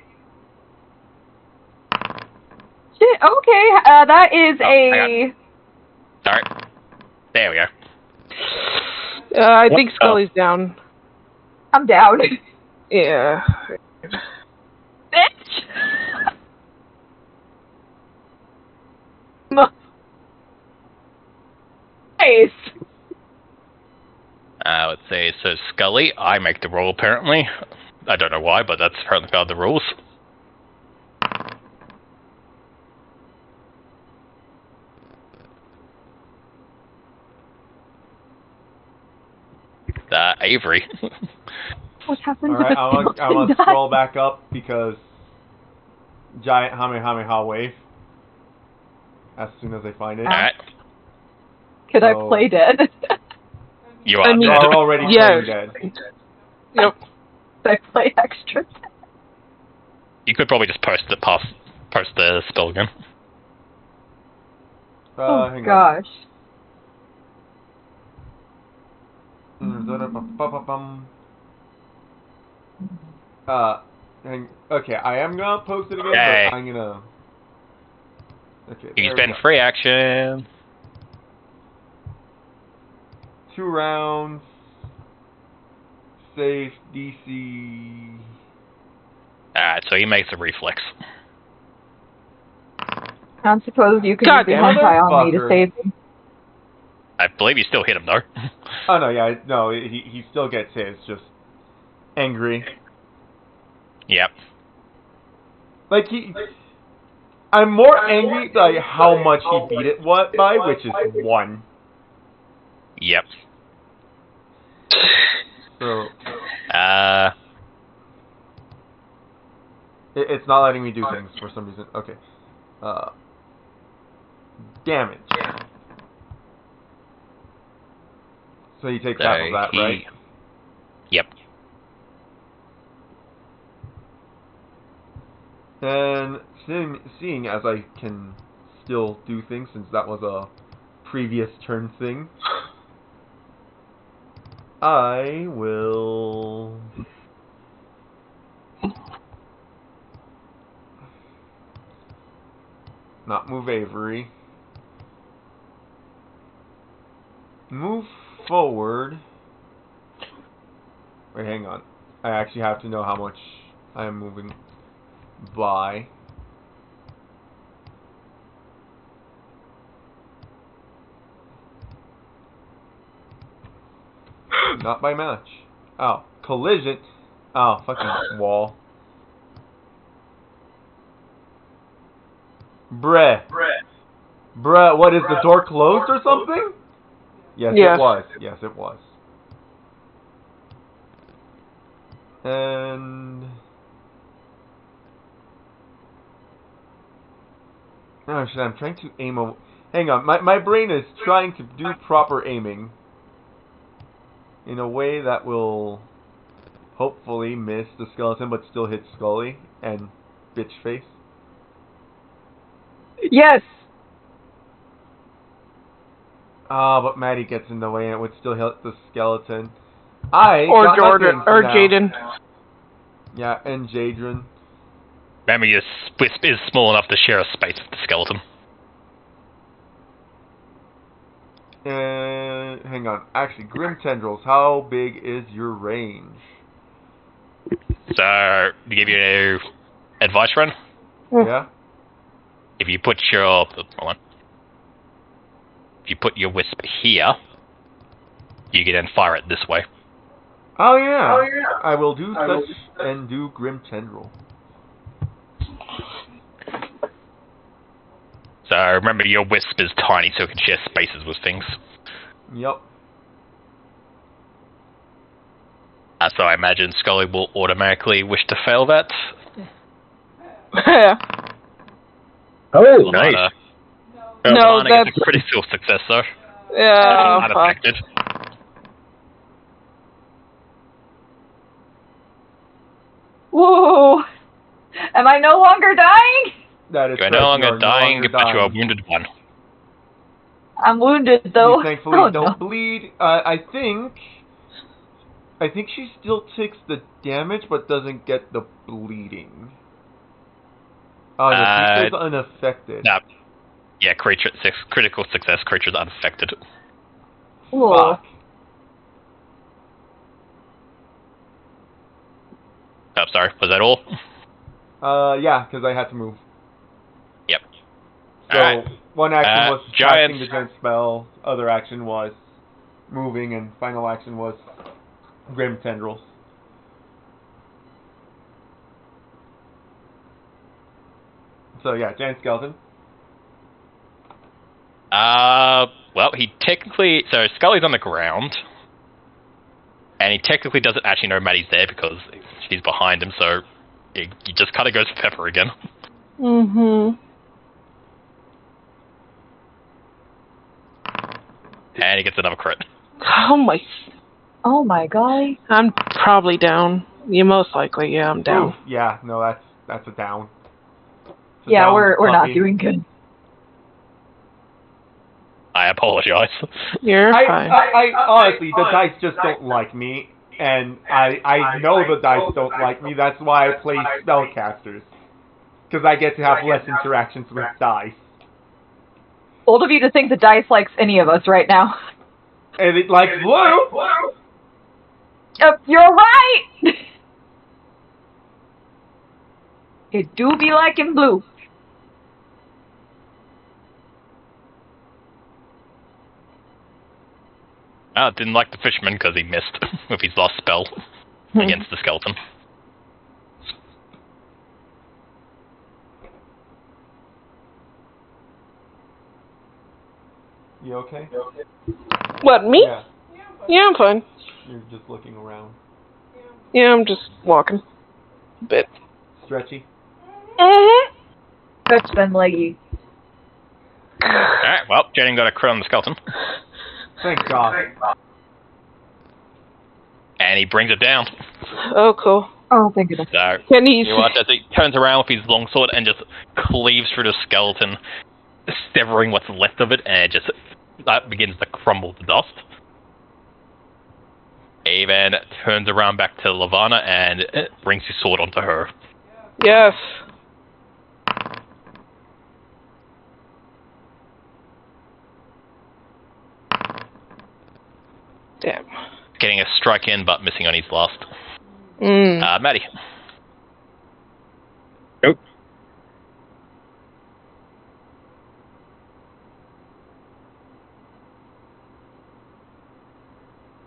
Shit, okay, that is
hang Alright. There we go.
I think Scully's down.
I'm down.
Yeah.
Bitch! Nice.
Let's say, so Scully, I make the roll apparently. I don't know why, but that's apparently part of the rules. Avery.
What happened
Alright, I
to the
want to scroll back up because giant Hamehameha wave. As soon as I find it.
Alright.
Could I
So-
play dead?
You are
I mean-
You
dead.
are already
Yes.
dead.
Yep.
Could I play extra?
You could probably just post the spell again.
Oh
Hang on.
gosh.
Okay, I am gonna post it again,
Yay.
but I'm gonna... Okay,
You
there
can
we
spend
go.
free action.
2 rounds. Safe, DC...
Alright, so he makes a reflex.
I don't suppose you can
God
use the
damn it.
hentai on me to
Motherfucker.
save him.
I believe you still hit him, though.
Oh, no, yeah, no, he still gets hit, it's just... angry.
Yep.
Like, I'm more angry by how much he beat it by, which is 1.
Yep.
So, it's not letting me do things for some reason. Okay. Damage. So he takes half of that, right?
Yep.
And seeing as I can still do things, since that was a previous turn thing, I will... not move Avery. Move forward. Wait, hang on. I actually have to know how much I am moving by. Not by match. Oh, collision. Oh, fucking wall. Bruh. Bruh, what is the door closed or something? Yes,
Yes.
it was. Yes, it was. And... oh shit, I'm trying to aim a... hang on, my brain is trying to do proper aiming in a way that will hopefully miss the skeleton but still hit Scully and bitch face.
Yes!
Ah, but Maddie gets in the way and it would still hit the skeleton. I
Or
got
Jordan,
nothing for
or
now.
Jaden.
Yeah, and Jadron.
Remember, your wisp is small enough to share a space with the skeleton.
Hang on. Actually, Grim Tendrils, how big is your range?
So, to give you an advice run,
Yeah?
if you put your... hold on. If you put your wisp here, you can then fire it this way.
Oh yeah. I will do such and do Grim Tendril.
So remember, your wisp is tiny, so it can share spaces with things.
Yep.
So I imagine Scully will automatically wish to fail that.
Yeah.
Oh, nice.
No,
Lana gets
that's-
a critical success, though.
Yeah, fuck.
Unaffected.
Whoa! Am I no longer dying?
That is
You are
correct.
no longer dying,
longer
but you are
dying.
wounded 1.
I'm wounded though.
You thankfully
Oh,
don't
no.
bleed. I think she still takes the damage but doesn't get the bleeding. Oh no, she is unaffected.
No. Yeah, critical success, creature's unaffected.
Whoa.
Fuck.
Oh, sorry, was that all?
Yeah, because I had to move.
Yep.
So
Alright.
one action was
Giants.
casting the giant spell, other action was moving, and final action was Grim Tendrils. So yeah, giant skeleton.
Well, he technically... So, Scully's on the ground. And he technically doesn't actually know Maddie's there because she's behind him, so... He just kind of goes for Pepper again.
Mm-hmm.
And he gets another crit.
Oh my
golly.
I'm probably down. You most likely, yeah, I'm down.
Oof, yeah, no, that's a down. It's a
Yeah,
down
we're not
puppy.
doing good.
I apologize.
You're
I
fine.
honestly, the dice just don't like me, and I know the dice don't like me. That's why I play spellcasters. Because I get to have less interactions with dice.
Bold of you to think the dice likes any of us right now.
And it likes blue!
You're right! It do be liking blue.
Didn't like the fisherman because he missed with his last spell against the skeleton.
You okay?
What, me?
Yeah.
Yeah, I'm fine.
You're just looking around.
Yeah, I'm just walking. A bit.
Stretchy?
Mm-hmm.
Stretch them leggy.
Alright, well, Jaden got a crit on the skeleton.
Thank God.
And he brings it down.
Oh, cool.
Oh, thank goodness.
So,
Can he...
you watch as he turns around with his longsword and just cleaves through the skeleton, severing what's left of it, and it just begins to crumble to dust. He then turns around back to Levana and brings his sword onto her.
Yes. Damn.
Getting a strike in, but missing on his last. Maddie.
Nope.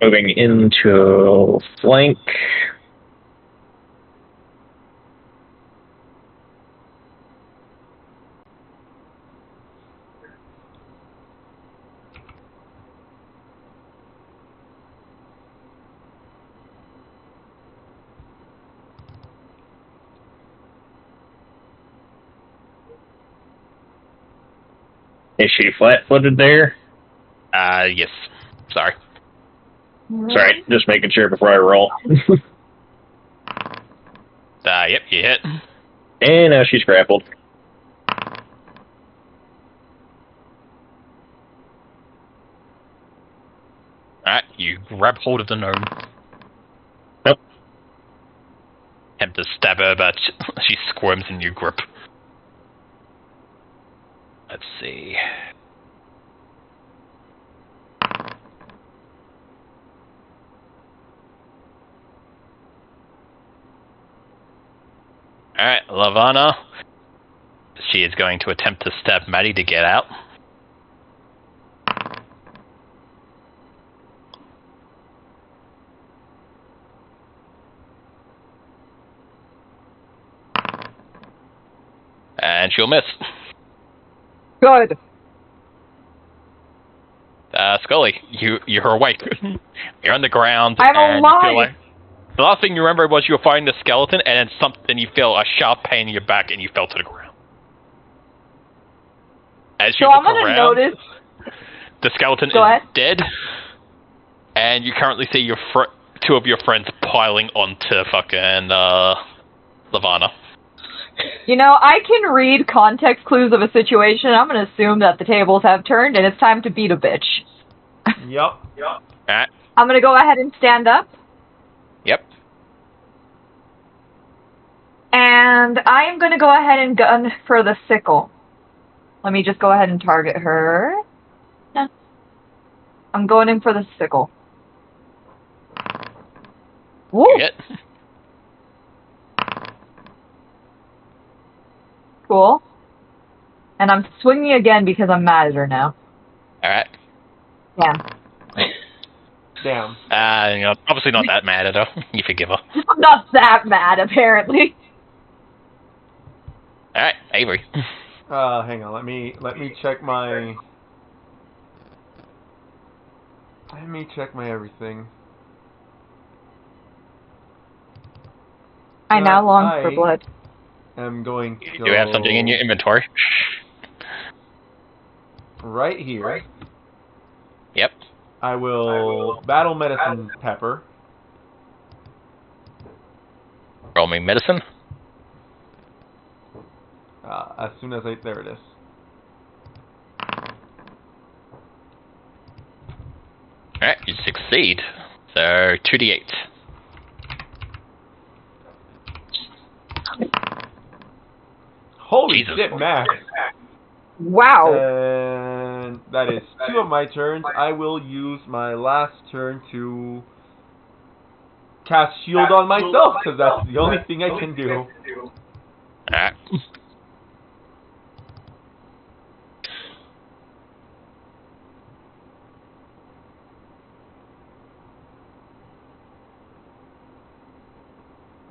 Moving into flank. Is she flat-footed there?
Yes. Sorry.
Sorry, just making sure before I roll.
Yep, you hit.
And now she's grappled.
Alright, you grab hold of the gnome.
Nope.
Attempt to stab her, but she squirms in your grip. Let's see. Alright, Lavana. She is going to attempt to stab Maddie to get out. And she'll miss.
Good.
Scully, you're awake. You're on the ground.
I'm
and
alive.
You feel like, the last thing you remember was you were fighting the skeleton, and then you feel a sharp pain in your back, and you fell to the ground. As you
So I'm
look
gonna
around,
notice.
the skeleton
Go
is
ahead.
dead, and you currently see your two of your friends piling onto fucking Lavana.
You know, I can read context clues of a situation. I'm gonna assume that the tables have turned and it's time to beat a bitch.
Yup.
Alright.
I'm gonna go ahead and stand up.
Yep.
And I am gonna go ahead and gun for the sickle. Let me just go ahead and target her. I'm going in for the sickle. Woo!
You hit.
Cool. And I'm swinging again because I'm mad at her now.
Alright.
Damn.
Damn.
Obviously not that mad at her. You forgive her.
I'm not that mad, apparently.
Alright, Avery.
Hang on. Let me check my. Let me check my everything.
I now long for blood.
I'm going to
Do you have something in your inventory?
right here.
Yep.
I will battle medicine pepper.
Roll me medicine.
As soon as there it is.
Alright, you succeed. So, 2d8.
Holy
Jesus.
shit, Max.
Wow.
And that is 2 of my turns. I will use my last turn to cast shield on myself, because that's the only thing I can do.
Alright.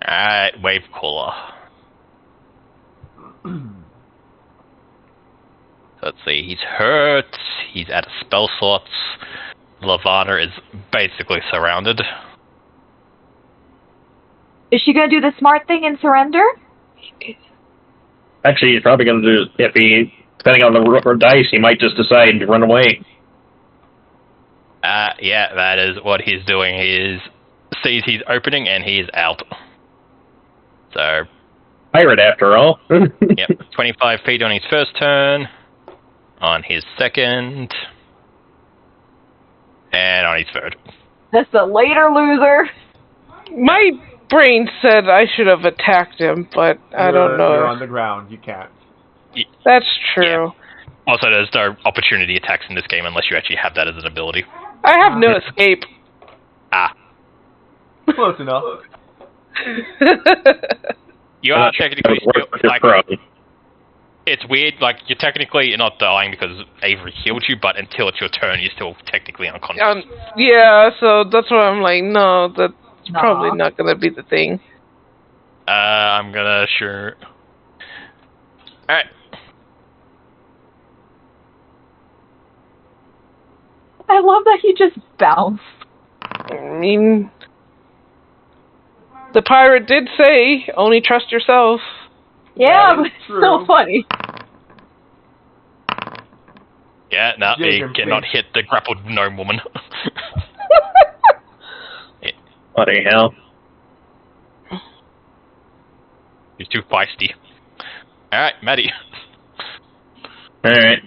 Alright, Wave Caller. Let's see, he's hurt, he's out of spell slots, Lavana is basically surrounded.
Is she gonna do the smart thing and surrender?
Actually, he's probably going to do, if he, depending on the dice, he might just decide to run away.
Yeah, that is what he's doing. He sees he's opening and he is out. So,
Pirate, after all.
yep, 25 feet on his first turn, on his second, and on his third.
That's the later loser.
My brain said I should have attacked him, but I don't know.
You're on the ground. You can't.
That's true.
Yeah. Also, there's no opportunity attacks in this game unless you actually have that as an ability.
I have no escape.
Ah.
Close enough.
You are technically still, like,
prone.
it's weird, like, you're technically not dying because Avery healed you, but until it's your turn, you're still technically unconscious.
Yeah, so that's why I'm like, no, that's
Nah.
probably not going to be the thing.
I'm gonna sure. Alright.
I love that he just bounced.
I mean, the pirate did say, only trust yourself.
Yeah,
That
but
is
it's
true.
so funny.
Yeah, no,
Jake
you
and
cannot
Fink.
hit the grappled gnome woman.
Bloody hell.
He's too feisty. Alright, Maddie.
Alright.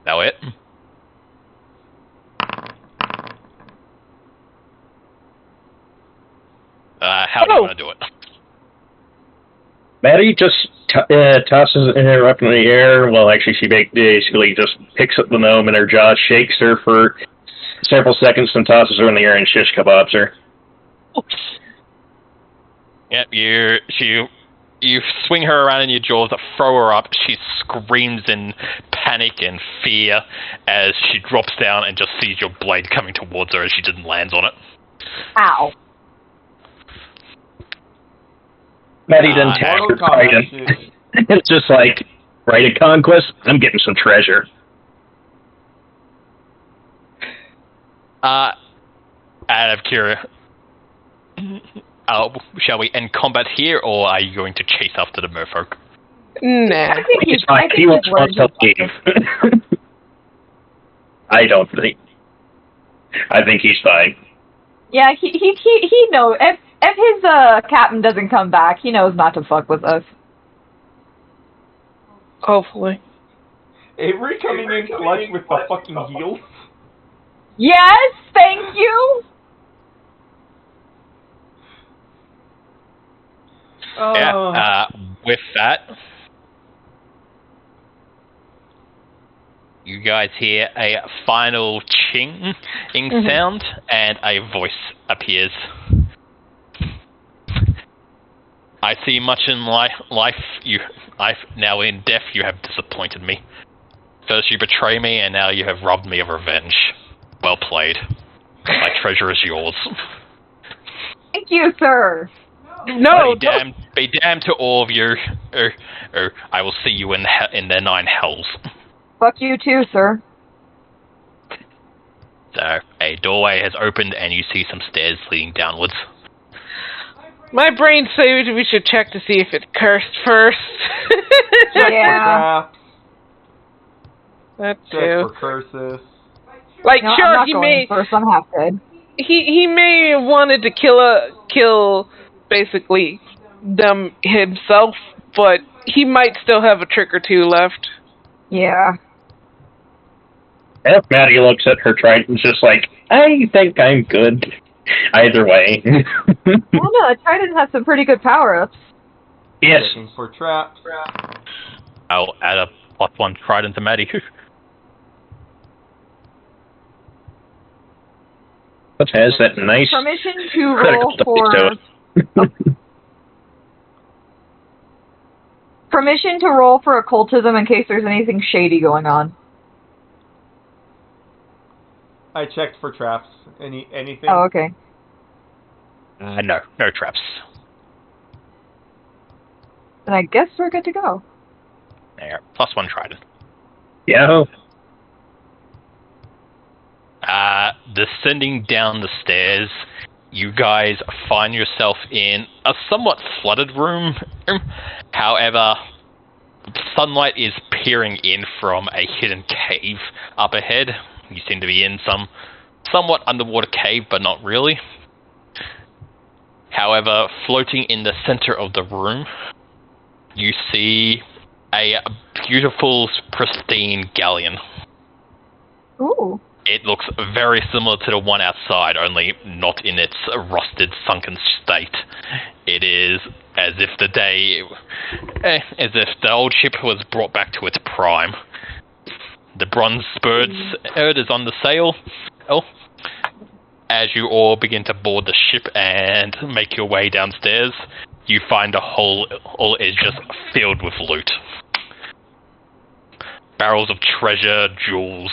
That it? How do you want to do it?
Maddie just tosses her up in the air. Well, actually, she basically just picks up the gnome in her jaw, shakes her for several seconds, and tosses her in the air and shish kebabs her.
Yep, you swing her around in your jaws, throw her up. She screams in panic and fear as she drops down and just sees your blade coming towards her as she just lands on it.
Ow.
Maddie then tags her
Mortal
Titan.
Kombat shit.
It's just like, right at Conquest, I'm getting some treasure.
Out of curiosity, shall we end combat here, or are you going to chase after the merfolk?
Nah.
I think
He's
he's, I
fine.
think
He
he's
wants
learned
to
his
leave. I don't think. I think he's fine.
Yeah, he knows. If his captain doesn't come back, he knows not to fuck with us.
Hopefully.
Avery coming in clutch with the fucking heels.
Yes, thank you.
Yeah, with that, you guys hear a final ching sound, and a voice appears. I see much in life. Now in death, you have disappointed me. First you betray me, and now you have robbed me of revenge. Well played. My treasure is yours.
Thank you, sir.
No,
Be damned to all of you. I will see you in the 9 hells.
Fuck you too, sir.
So, a doorway has opened, and you see some stairs leading downwards.
my brain said we should check to see if it cursed first.
Check
Yeah.
for traps.
That
Check
too.
for curses.
Like,
No, I'm
sure,
not
he
going
may
first. I'm half dead.
he may have wanted to kill basically them himself, but he might still have a trick or two left.
Yeah.
If Maddie looks at her trident, just like, I think I'm good. Either way.
I don't know. Trident has some pretty good power-ups.
Yes.
Checking for traps.
I'll add a +1 trident to Maddie.
What has that nice
Permission to
critical
roll for...
to
Permission to roll for occultism in case there's anything shady going on.
I checked for traps. Anything?
Oh, okay.
No traps.
Then I guess we're good to go.
There, +1 trident.
Yeah.
Descending down the stairs, you guys find yourself in a somewhat flooded room. However, sunlight is peering in from a hidden cave up ahead. You seem to be in some somewhat underwater cave, but not really. However, floating in the center of the room, you see a beautiful, pristine galleon.
Ooh.
It looks very similar to the one outside, only not in its rusted, sunken state. It is as if as if the old ship was brought back to its prime. The bronze spurred is on the sail. As you all begin to board the ship and make your way downstairs, you find all is just filled with loot. Barrels of treasure, jewels,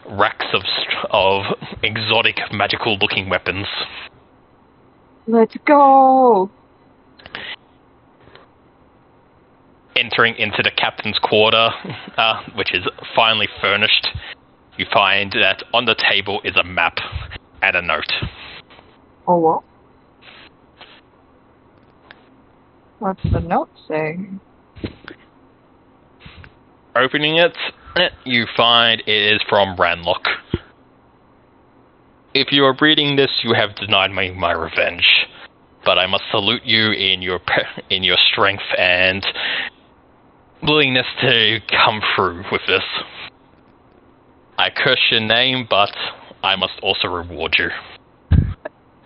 racks of exotic, magical-looking weapons.
Let's go!
Entering into the captain's quarter, which is finely furnished, you find that on the table is a map and a note.
Oh, what? What's the note saying?
Opening it, you find it is from Ranlock. If you are reading this, you have denied me my revenge, but I must salute you in your strength and willingness to come through with this. I curse your name, but I must also reward you.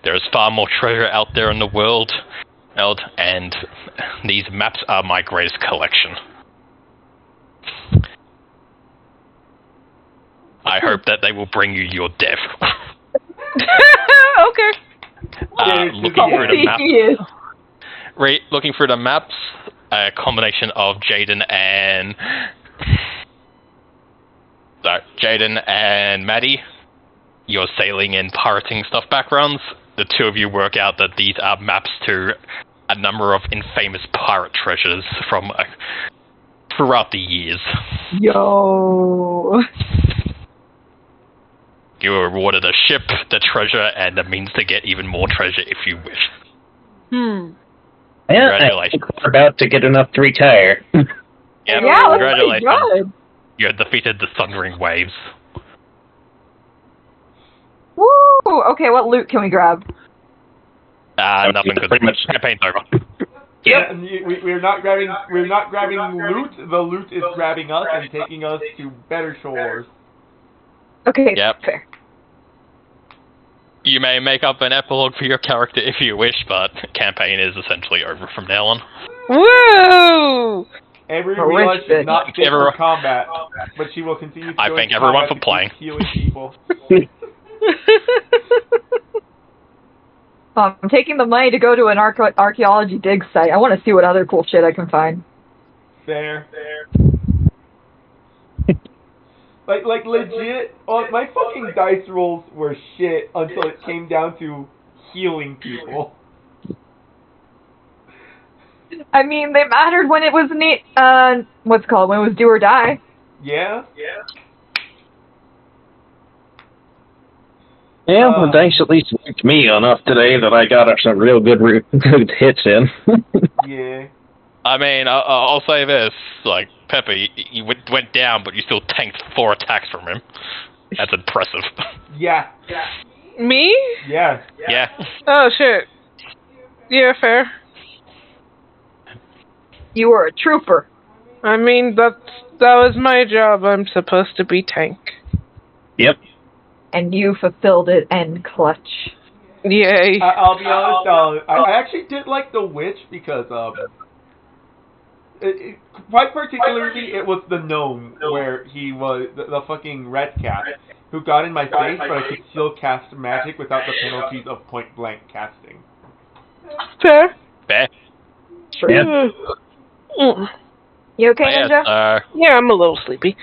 There is far more treasure out there in the world, and these maps are my greatest collection. I hope that they will bring you your death.
Okay.
Looking through the maps. Looking through the maps, a combination of Jaden and Maddie. You're sailing and pirating stuff backgrounds. The two of you work out that these are maps to a number of infamous pirate treasures from throughout the years.
Yo.
You are rewarded a ship, the treasure, and the means to get even more treasure if you wish.
Yeah,
Congratulations.
we're about to get enough to retire.
Yep,
Yeah, that's
congratulations.
pretty good.
You have defeated the Thundering Waves.
Woo! Okay, what loot can we grab?
Nothing good.
Pretty much.
Campaign's over.
Yeah, and we're not grabbing loot. The loot is grabbing us and taking us to better shores.
Okay,
Yep.
fair.
You may make up an epilogue for your character if you wish, but campaign is essentially over from now on.
Woo!
Everyone is not fit for
Everyone-
combat, but she will continue to
I
go
thank
into
everyone
combat
for playing.
to keep healing people.
I'm taking the money to go to an archaeology dig site. I want to see what other cool shit I can find.
Fair. Like legit, my fucking dice rolls were shit until it came down to healing people.
I mean, they mattered when it was what's it called, when it was do or die.
Yeah?
Yeah, the dice at least worked me enough today that I got some real good hits in.
Yeah.
I mean, I'll say this, like, Pepper, you went down, but you still tanked 4 attacks from him. That's impressive.
Yeah.
Me?
Yeah.
Yeah.
Oh shit. Yeah, fair.
You were a trooper.
I mean, that was my job. I'm supposed to be tank.
Yep.
And you fulfilled it and clutch.
Yay.
I'll be honest, I actually did like the witch because quite particularly, it was the gnome where he was the fucking red cat who got in my face, but I could still cast magic without the penalties of point blank casting.
Fair.
Fair.
Yeah.
You okay,
Yes,
Ninja?
Yeah, I'm a little sleepy.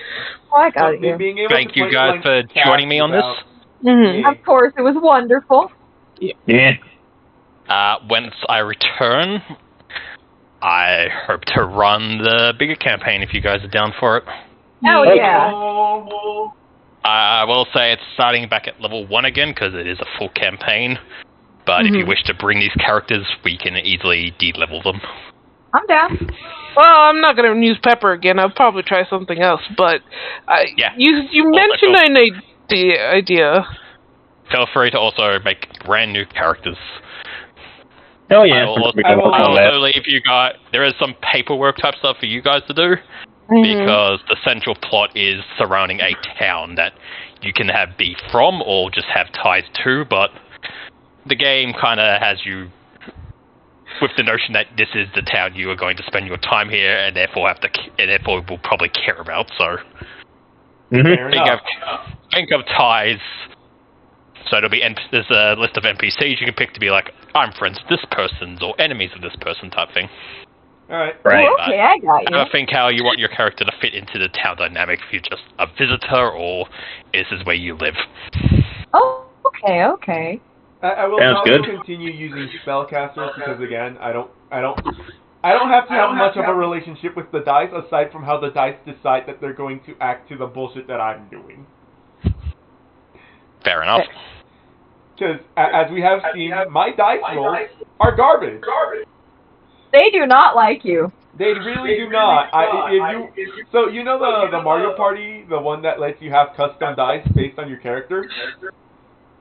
Oh, I got you.
Being able
thank
to
you
point
guys
blank
for
cast
joining me on this.
without-
Mm-hmm.
Of course, it was wonderful.
Yeah.
Once I return, I hope to run the bigger campaign if you guys are down for it.
Oh, yeah.
I will say it's starting back at level 1 again, because it is a full campaign. But if you wish to bring these characters, we can easily de-level them.
I'm down.
Well, I'm not going to use Pepper again. I'll probably try something else. But you mentioned an idea.
Feel free to also make brand new characters.
Oh yeah.
I will also leave you guys. There is some paperwork type stuff for you guys to do, because the central plot is surrounding a town that you can be from or just have ties to, but the game kind of has you with the notion that this is the town you are going to spend your time here, and therefore will probably care about. So think of ties. So there's a list of NPCs you can pick to be like, I'm friends with this person's or enemies of this person type thing.
Alright.
Right.
Oh, okay, I got you.
I think how you want your character to fit into the town dynamic, if you're just a visitor or this is where you live.
Oh, okay.
I will
Sounds
also
good.
continue using spellcasters because again, I don't have to have much of a relationship with the dice aside from how the dice decide that they're going to act to the bullshit that I'm doing.
Fair enough.
Because as we have seen, my dice rolls are garbage.
They do not like you.
They really do not. So you know the Mario Party, the one that lets you have custom dice based on your character?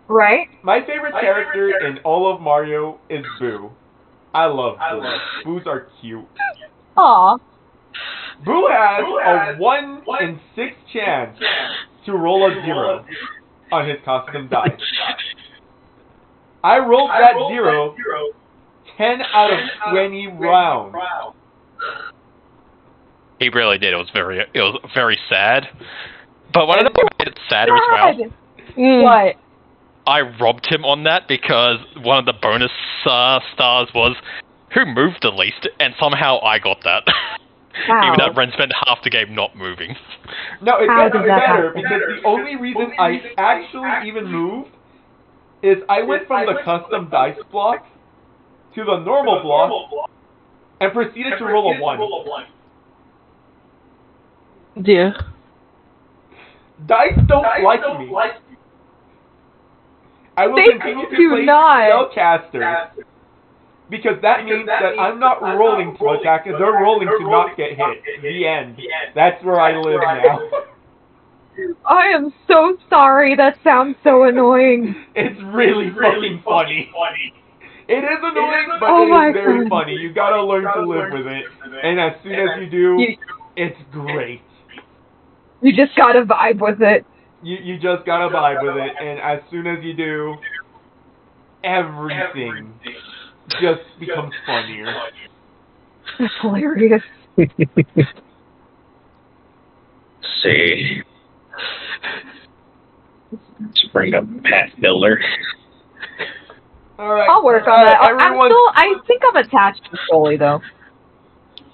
Right?
My favorite character in all of Mario is Boo. I love Boo. Boos are cute.
Aw.
Boo has a 1 in 6 chance to roll a 0 on his custom dice. I rolled that 0 10 out of 20 rounds.
He really did. It was very sad. But what I made it sadder as well,
What?
I robbed him on that because one of the bonus stars was who moved the least, and somehow I got that.
Wow.
Even though Ren spent half the game not moving.
No, it
How
gets
did that
better
happen?
because the only reason I actually even moved is I went from the custom dice block to the normal block and proceeded to roll a 1.
Yeah.
Dice don't like me. I will
They
continue to
do
play
not.
spellcasters because that means that I'm not rolling to attack and they're rolling to not get hit. The end. That's where I live now.
I am so sorry. That sounds so annoying.
It's really fucking funny. It is annoying, but
Oh
it
my
is very
God.
funny. You gotta learn to live with it. And as soon as you do, it's great.
You just gotta vibe with it.
You just gotta vibe with it, and as soon as you do, everything just becomes funnier.
That's hilarious.
See. Let's bring up Path Builder.
Alright.
I'll work on that.
Everyone,
I think I'm attached to Scully, though.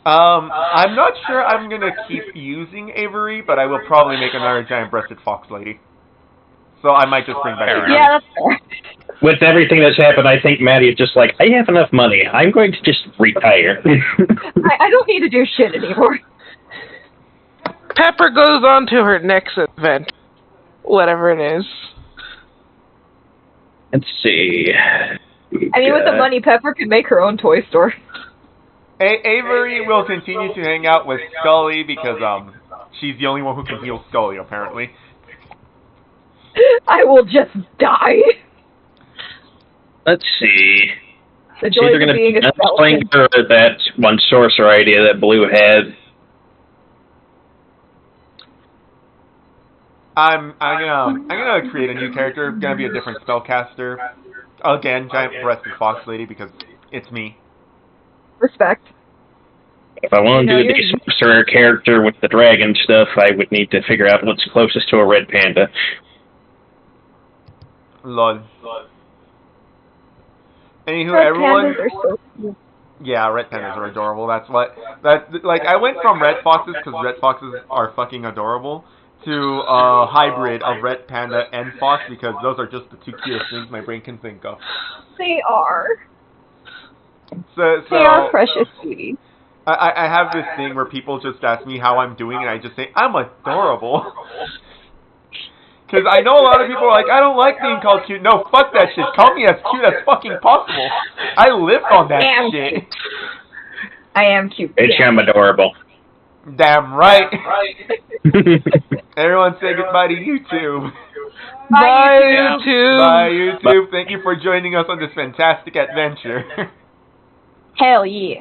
I'm not sure I'm gonna keep using Avery, but I will probably make another giant-breasted fox lady. So I might just bring back Avery.
Yeah, that's fair.
With everything that's happened, I think Maddie is just like, I have enough money. I'm going to just retire.
I don't need to do shit anymore.
Pepper goes on to her next event. Whatever it is.
Let's see.
I mean, with the money, Pepper could make her own toy store.
Avery will continue to hang out with Scully because she's the only one who can heal Scully apparently.
I will just die.
Let's see.
The
It's
joys
either
of
going to
being
be
a
Nestling
skeleton.
or that one sorcerer idea that Blue had.
I'm gonna create a new character. Gonna be a different spellcaster. Again, giant-breasted fox lady because it's me.
Respect.
If I want to do the sorcerer character with the dragon stuff, I would need to figure out what's closest to a red panda.
Lol. Anywho,
Red
everyone.
pandas are so cute.
Yeah, red pandas are adorable. That's like I went from red foxes because red foxes are fucking adorable to a hybrid of red panda and fox because those are just the two cutest things my brain can think of.
They are.
So
They are precious sweeties.
I have this thing where people just ask me how I'm doing and I just say I'm adorable. Because I know a lot of people are like, I don't like being called cute. No, fuck that shit. Call me as cute as fucking possible. I live on that shit.
Cute. I am cute.
Bitch, I'm adorable.
Damn right. Everyone say goodbye to YouTube.
Bye, YouTube.
Bye, YouTube. Thank you for joining us on this fantastic adventure.
Hell yeah.